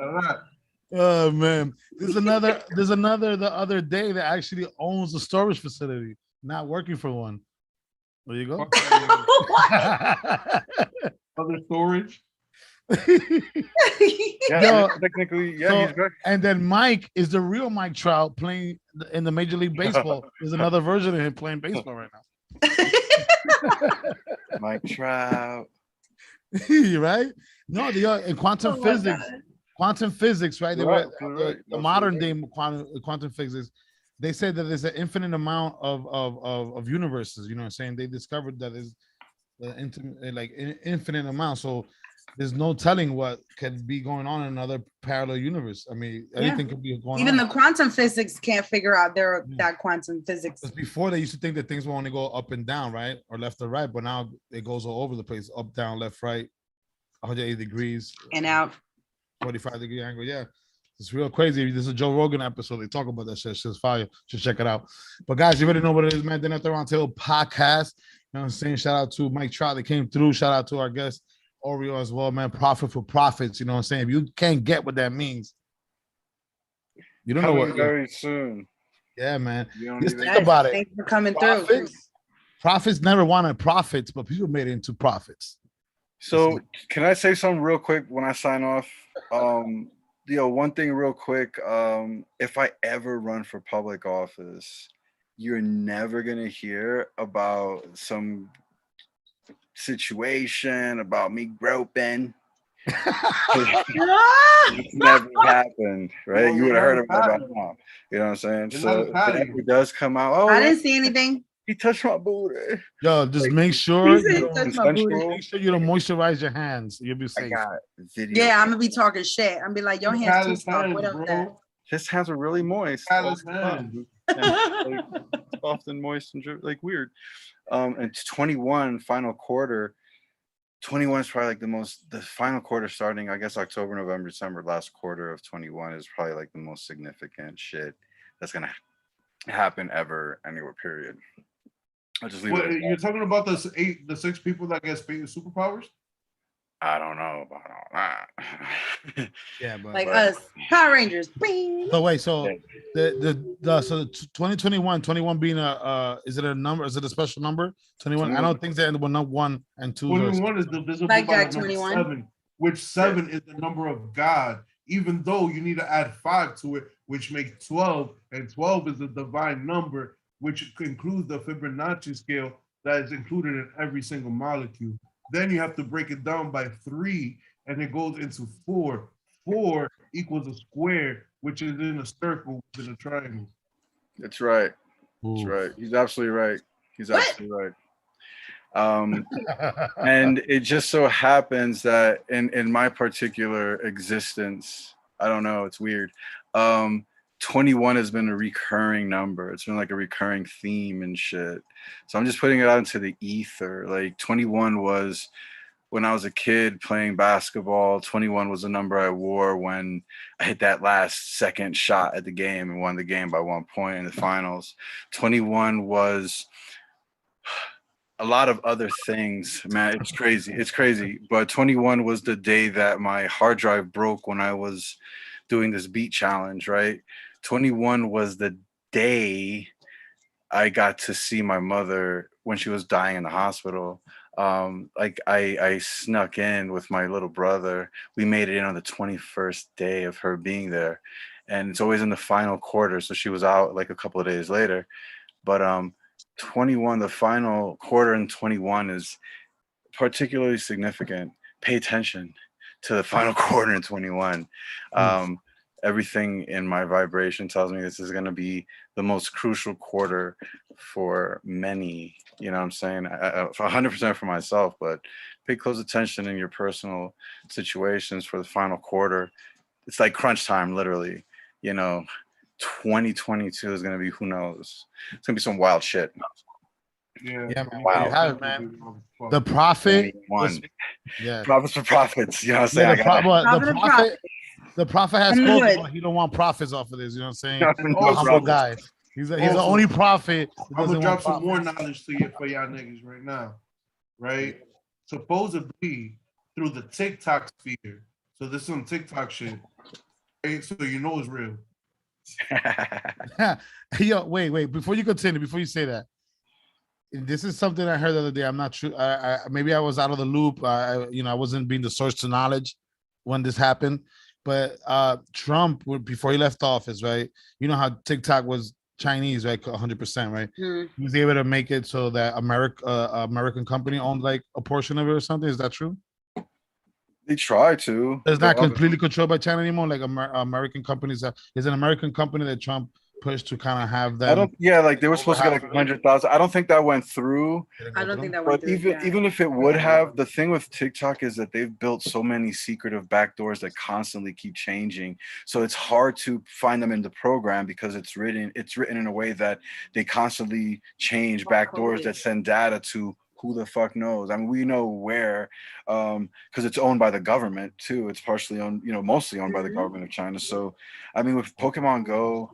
Oh man. There's another the other day that actually owns a storage facility, not working for one. There you go. Other storage. Technically, yeah. So, and then Mike is the real Mike Trout playing in the Major League Baseball. There's another version of him playing baseball right now. Mike Trout. Right? No, in quantum physics. God. Quantum physics, right? The modern day quantum physics. They said that there's an infinite amount of universes. You know what I'm saying? They discovered that there's infinite amount. So there's no telling what could be going on in another parallel universe. I mean, anything could be going Even on. the quantum physics can't figure out that quantum physics. Because before they used to think that things will only go up and down, right, or left or right, but now it goes all over the place, up, down, left, right, 180 degrees, and out, 45-degree angle. Yeah, it's real crazy. This is a Joe Rogan episode. They talk about that shit. Shit's fire. Just check it out. But guys, you already know what it is, man. Then at the Roundtable podcast. You know what I'm saying? Shout out to Mike Trout that came through. Shout out to our guest Oreo as well, man. Profit for profits. You know what I'm saying? If you can't get what that means, you don't know what. Very soon. Yeah, man. You Just think about it. Thanks for coming Profits, through. Profits never wanted profits, but people made it into profits. So can I say something real quick when I sign off? One thing real quick. If I ever run for public office, you're never gonna hear about some situation about me groping. It's never happened, right? You would have heard about it by now. You know what I'm saying? So if it does come out, I didn't see anything. He touched my booty. Yo, just make sure He said you he touched my booty. make sure you don't moisturize your hands. You'll be safe. I got video. Yeah, I'm gonna be talking shit. I'm be like, your hands too soft. What up that? His hands are really moist. Soft and moist and like weird. And 21 final quarter. 21 is probably like the final quarter starting, I guess, October, November, December, last quarter of 21 is probably like the most significant shit that's gonna happen ever anywhere, period. I'll just leave it. You're talking about the 6 people that get superpowers? I don't know about all that. Yeah, but Like us, Power Rangers. So wait, so the 2021, 21 being is it a number? Is it a special number? 21. I don't think that one, 1 and 2. 21 is divisible Like by that, the number 21. 7, which 7 is the number of God. Even though you need to add 5 to it, which makes 12, and 12 is a divine number, which includes the Fibonacci scale that is included in every single molecule. Then you have to break it down by 3, and it goes into 4. 4 equals a square, which is in a circle within a triangle. That's right. That's right. He's absolutely right. He's absolutely right. And it just so happens that in my particular existence, I don't know, it's weird. 21 has been a recurring number. It's been like a recurring theme and shit. So I'm just putting it out into the ether. Like 21 was when I was a kid playing basketball. 21 was the number I wore when I hit that last second shot at the game and won the game by 1 point in the finals. 21 was a lot of other things, man. It's crazy. It's crazy. But 21 was the day that my hard drive broke when I was doing this beat challenge, right? 21 was the day I got to see my mother when she was dying in the hospital. Like I snuck in with my little brother. We made it in on the 21st day of her being there. And it's always in the final quarter. So she was out like a couple of days later. But 21, the final quarter in 21 is particularly significant. Pay attention to the final quarter in 21. Everything in my vibration tells me this is going to be the most crucial quarter for many, you know what I'm saying? 100% for myself, but pay close attention in your personal situations for the final quarter. It's like crunch time, literally. You know, 2022 is going to be, who knows? It's going to be some wild shit. Yeah, man. Wow. You have it, man. The profit. Yeah. Profits for profits. You know what I'm saying? The prophet has spoken, but he don't want profits off of this. You know what I'm saying? Humble guy. He's the only prophet. I'm gonna drop some more knowledge to you for y'all niggas right now, right? Supposedly through the TikTok sphere. So this is some TikTok shit. Right? So you know it's real. Yo, wait. Before you continue, before you say that, this is something I heard the other day. I'm not sure. Maybe I was out of the loop. I wasn't being the source to knowledge when this happened. But Trump, before he left office, right? You know how TikTok was Chinese, right? 100%, right? He was able to make it so that American company owned like a portion of it or something. Is that true? They try to. It's not completely controlled by China anymore. Like American companies. Is an American company that Trump push to kind of have them. I don't. Yeah, like they were supposed to get like 100,000. I don't think that went through. I don't think that went But through. even if it would have, the thing with TikTok is that they've built so many secretive backdoors that constantly keep changing. So it's hard to find them in the program because it's written in a way that they constantly change backdoors that send data to who the fuck knows. I mean, we know where, because it's owned by the government too. It's partially owned, mostly owned by the government of China. So, I mean, with Pokemon Go,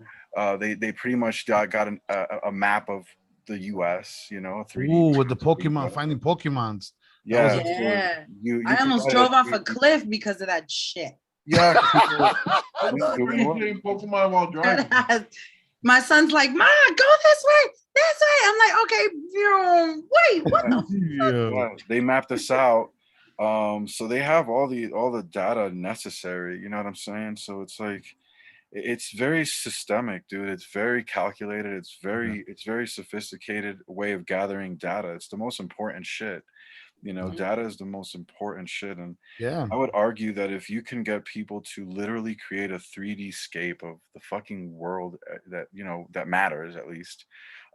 they pretty much got a map of the U.S. 3D. Ooh, with the Pokemon, finding Pokemons. Yeah, Yeah. you I almost drove off a cliff because of that shit. Yeah. Playing Pokemon while driving. My son's like, "Ma, go this way, this way." I'm like, "Okay, wait, what the fuck?" They mapped us out, so they have all the data necessary. You know what I'm saying? So it's like, it's very systemic, dude. It's very calculated. It's very sophisticated way of gathering data. It's the most important shit. Data is the most important shit. And I would argue that if you can get people to literally create a 3D scape of the fucking world that matters, at least,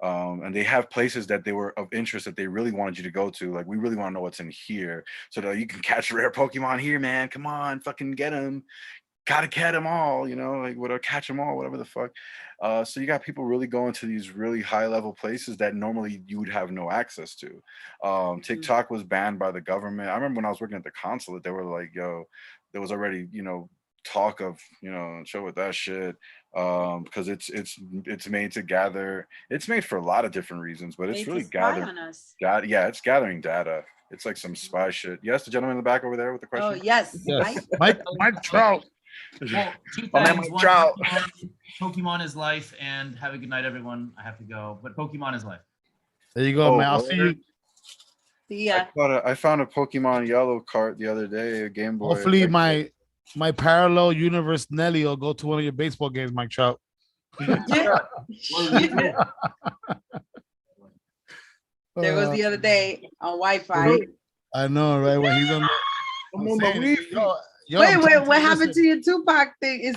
and they have places that they were of interest that they really wanted you to go to, like, we really want to know what's in here so that you can catch rare Pokemon here, man. Come on, fucking get them. Gotta catch them all, like whatever, catch them all, whatever the fuck. So you got people really going to these really high level places that normally you would have no access to. TikTok was banned by the government. I remember when I was working at the consulate, they were like, yo, there was already, talk of, chill with that shit. Because it's made to gather, it's made for a lot of different reasons, but it's really gathering data. Yeah, it's gathering data. It's like some spy shit. Yes, the gentleman in the back over there with the question. Oh, yes. Mike Trout. Well, two things. One, Pokemon is life, and have a good night, everyone. I have to go, but Pokemon is life. There you go, man. I'll see you. Yeah. I found a Pokemon Yellow cart the other day, a Game Boy. Hopefully, my parallel universe Nelly will go to one of your baseball games, Mike Trout. Yeah. There was the other day on Wi-Fi. I know, right? When he's on. Wait, what happened to your Tupac thing?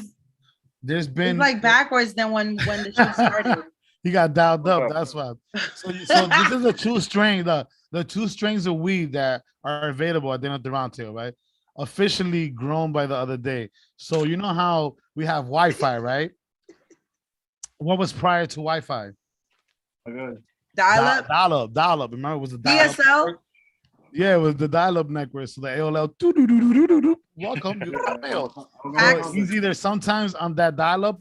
There's been it's like backwards than when the shit started. He got dialed up. That's why. So this is a two strain. The two strains of weed that are available at the end of the round table, right? Officially grown by the other day. So you know how we have Wi-Fi, right? What was prior to Wi-Fi? Dial-up. Remember, it was the DSL. Yeah, it was the dial-up network. So the AOL. Welcome. So he's either sometimes on that dial-up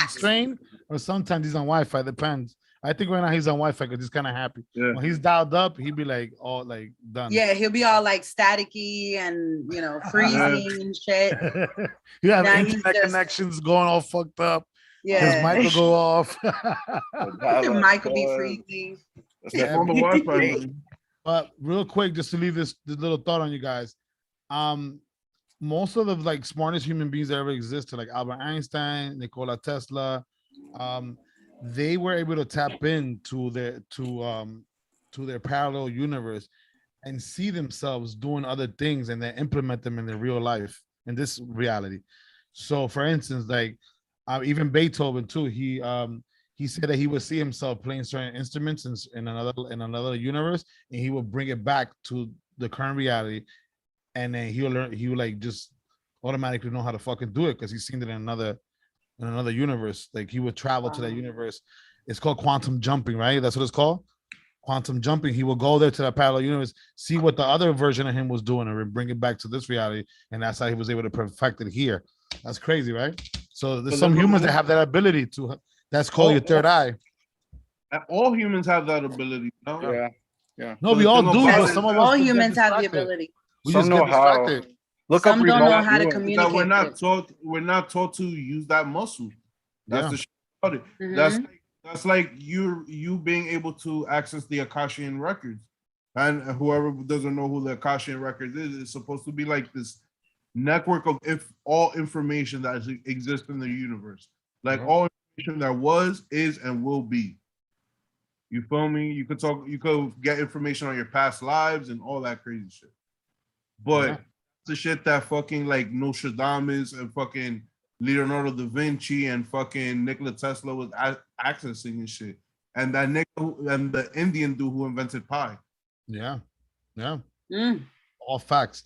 strain, or sometimes he's on Wi-Fi. Depends. I think right now he's on Wi-Fi because he's kind of happy. Yeah. When he's dialed up, he'd be like all like done. Yeah, he'll be all like staticky and freezing and shit. You have internet connections going all fucked up. Yeah, his mic will go off. Your mic will be freezing. On the Wi-Fi. But real quick, just to leave this little thought on you guys. Most of the smartest human beings that ever existed, like Albert Einstein, Nikola Tesla, they were able to tap into their parallel universe and see themselves doing other things and then implement them in their real life in this reality. So, for instance, even Beethoven too, he said that he would see himself playing certain instruments in another universe, and he would bring it back to the current reality, and then he would just automatically know how to fucking do it because he's seen it in another universe. Like he would travel to that universe. It's called quantum jumping, right? That's what it's called. Quantum jumping. He will go there to that parallel universe, see what the other version of him was doing, and bring it back to this reality, and that's how he was able to perfect it here. That's crazy, right? So there's some humans that have that ability to. That's called your third eye. All humans have that ability. No? Yeah. No, we all do, but some of us. All humans have the ability. We just get distracted. Some don't know how to communicate. We're not taught to use that muscle. That's the shit about it. Mm-hmm. That's like you being able to access the Akashian records. And whoever doesn't know who the Akashian records is, it's supposed to be like this network of all information that exists in the universe. Like all information that was, is, and will be. You feel me? You could get information on your past lives and all that crazy shit. But the shit that fucking like Nostradamus and fucking Leonardo da Vinci and fucking Nikola Tesla was accessing and shit. And that and the Indian dude who invented pi. Yeah. Yeah. Mm. All facts,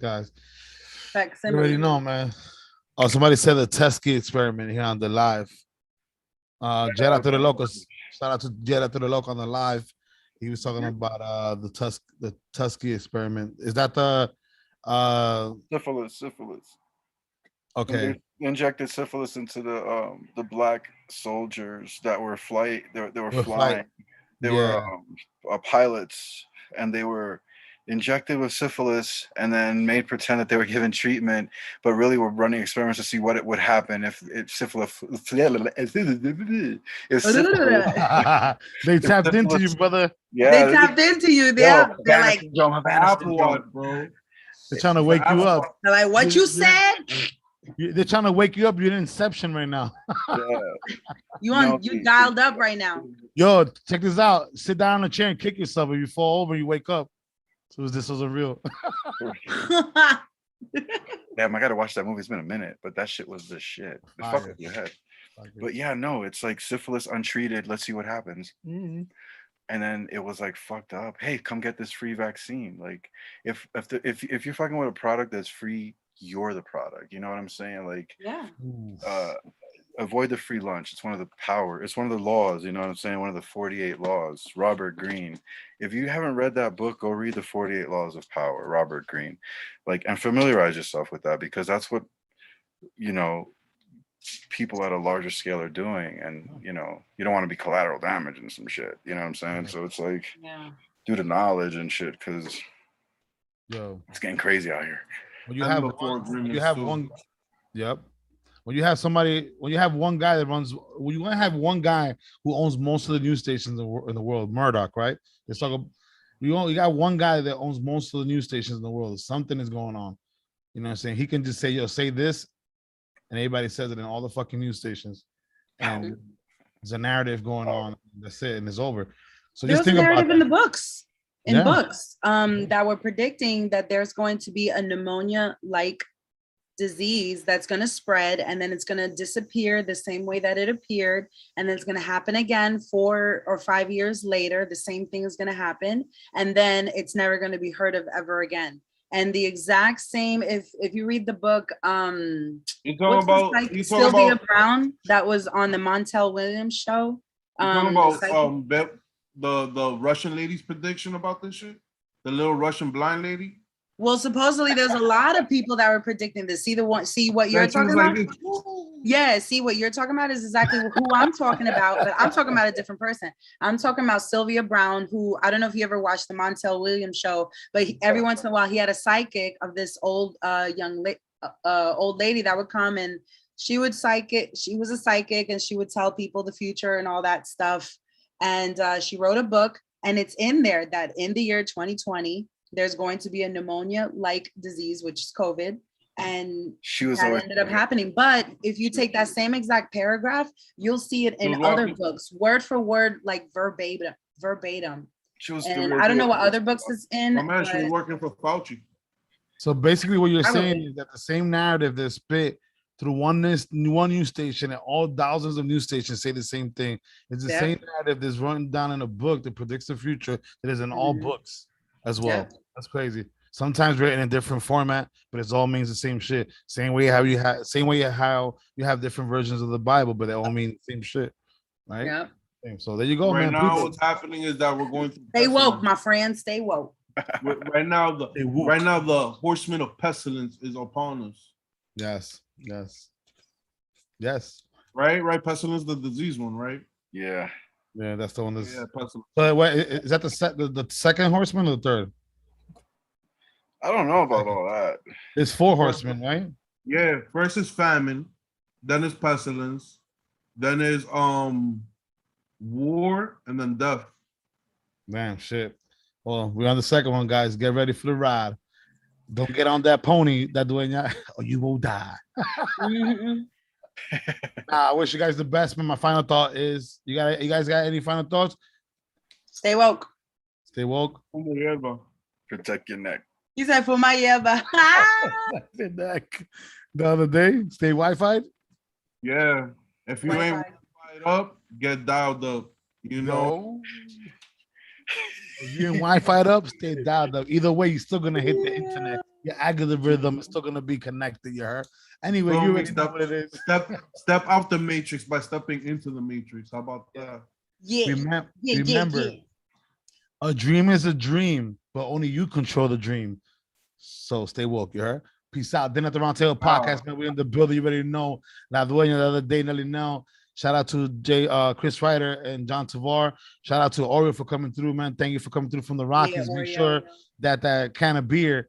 guys. You Facsimile. already know, man. Oh, somebody said the Teskey experiment here on the live. Jedi to the Locos. Shout out to Jedi to the Loco on the live. He was talking about the Tuskegee experiment. Is that the syphilis? Okay. They injected syphilis into the black soldiers that were flying. They were flying. They were pilots, and they were injected with syphilis and then made pretend that they were given treatment, but really were running experiments to see what it would happen if syphilis. They tapped into you, brother. Yeah, they tapped into you. They're like Apple Watch, bro. They're trying to wake you up. They're like, what you said? They're trying to wake you up. You're in Inception right now. You dialed up right now. Yo, check this out. Sit down on a chair and kick yourself. If you fall over, you wake up. So this was a real. Damn, I gotta watch that movie. It's been a minute, but that shit was the shit. It fuck with your head. But yeah, no, it's like syphilis untreated. Let's see what happens. Mm-hmm. And then it was like fucked up. Hey, come get this free vaccine. Like if you're fucking with a product that's free, you're the product. You know what I'm saying? Like avoid the free lunch. It's one of the laws, you know what I'm saying? One of the 48 laws. Robert Greene. If you haven't read that book, go read the 48 Laws of Power, Robert Greene. Like, and familiarize yourself with that, because that's what, you know, people at a larger scale are doing. And, you know, you don't want to be collateral damage and some shit. You know what I'm saying? So it's like, due to knowledge and shit, because it's getting crazy out here. When you have one, yep. When you have one guy that runs, when you want to have one guy who owns most of the news stations in the world, Murdoch, right? Let's talk about, you got one guy that owns most of the news stations in the world. Something is going on. You know what I'm saying? He can just say, yo, say this, and everybody says it in all the fucking news stations. And there's a narrative going on. That's it, and it's over. So there's just think a narrative about in the books. That were predicting that there's going to be a pneumonia-like disease that's going to spread, and then it's going to disappear the same way that it appeared, and then it's going to happen again 4 or 5 years later. The same thing is going to happen, and then it's never going to be heard of ever again. And the exact same, if you read the book, Sylvia Brown, that was on the Montel Williams show. The Russian lady's prediction about this shit, the little Russian blind lady. Well, supposedly there's a lot of people that were predicting this. See what you're talking about? Yeah, see what you're talking about is exactly who I'm talking about, but I'm talking about a different person. I'm talking about Sylvia Brown, who, I don't know if you ever watched the Montel Williams show, but every once in a while he had a psychic of this old old lady that would come, and she was a psychic, and she would tell people the future and all that stuff. And she wrote a book, and it's in there that in the year 2020, there's going to be a pneumonia-like disease, which is COVID. And that ended up happening. But if you take that same exact paragraph, you'll see it in other books, word for word, like verbatim. And I don't know what other books it's in. I'm actually working for Fauci. So basically what you're saying is that the same narrative that's spit through one news station, and all thousands of news stations say the same thing. It's the same narrative that's written down in a book that predicts the future that is in all books as well. That's crazy. Sometimes written in a different format, but it all means the same shit. Same way how you have different versions of the Bible, but they all mean the same shit, right? Yeah. So there you go, right man. Now, what's happening is that we're going to stay woke, my friend. Stay woke. Right now, the horseman of pestilence is upon us. Yes. Right. Pestilence, the disease one, right? Yeah. Yeah, that's the one. Pestilence. So what is that? The second horseman or the third? I don't know about all that. It's 4 horsemen, right? Yeah. First is famine, then is pestilence, then is war, and then death. Damn shit. Well, we're on the second one, guys. Get ready for the ride. Don't get on that pony, that dueña, or you will die. I wish you guys the best, man. My final thought is, you guys got any final thoughts? Stay woke. Stay woke. Protect your neck. He said, for my yerba. The neck. the other day. Stay Wi-Fi. Yeah. If you ain't wired up, get dialed up. You know. If you ain't Wi-Fi up, stay dialed up. Either way, you're still gonna hit the internet. Your algorithm is still gonna be connected. You heard? Anyway, you already know what it is. Step out the matrix by stepping into the matrix. How about that? Yeah. Remember, a dream is a dream, but only you control the dream. So stay woke, you heard? Peace out. Then at the Round Table Podcast, man, we're in the building. You already know. La Dueña the other day, Nelly Nell. Shout out to Chris Ryder and John Tavar. Shout out to Oreo for coming through, man. Thank you for coming through from the Rockies. Make sure that that can of beer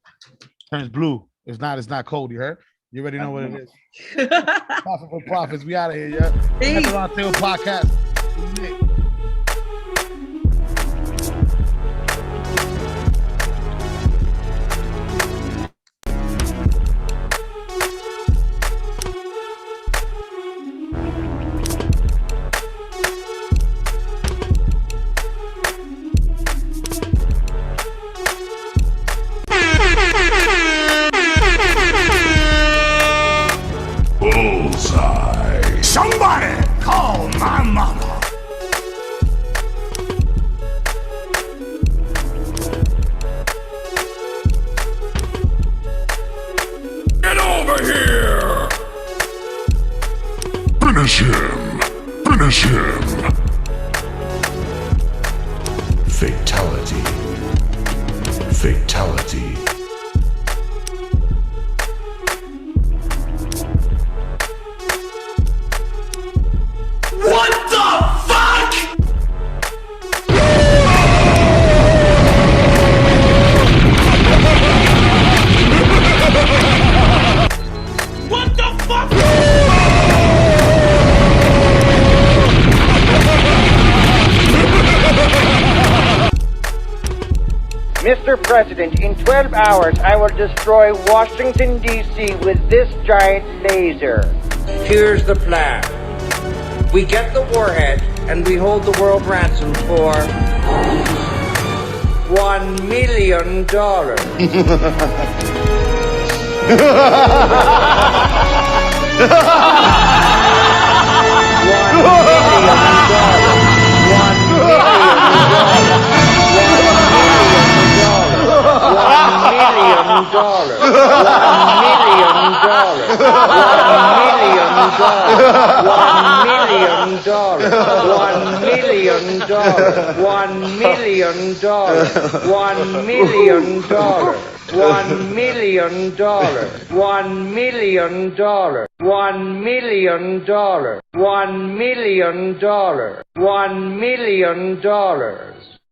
turns blue. If not, it's not cold. You heard? You already know what it is. Profit for profits. We out of here, yeah. At the Round Table Podcast. Bullseye. Somebody call my mama. Get over here. Finish him. Finish him. Fatality. Fatality. What the fuck? What the fuck? Mr. President, in 12 hours, I will destroy Washington, D.C. with this giant laser. Here's the plan. We get the warhead, and we hold the world ransom for $1 million. $1 million.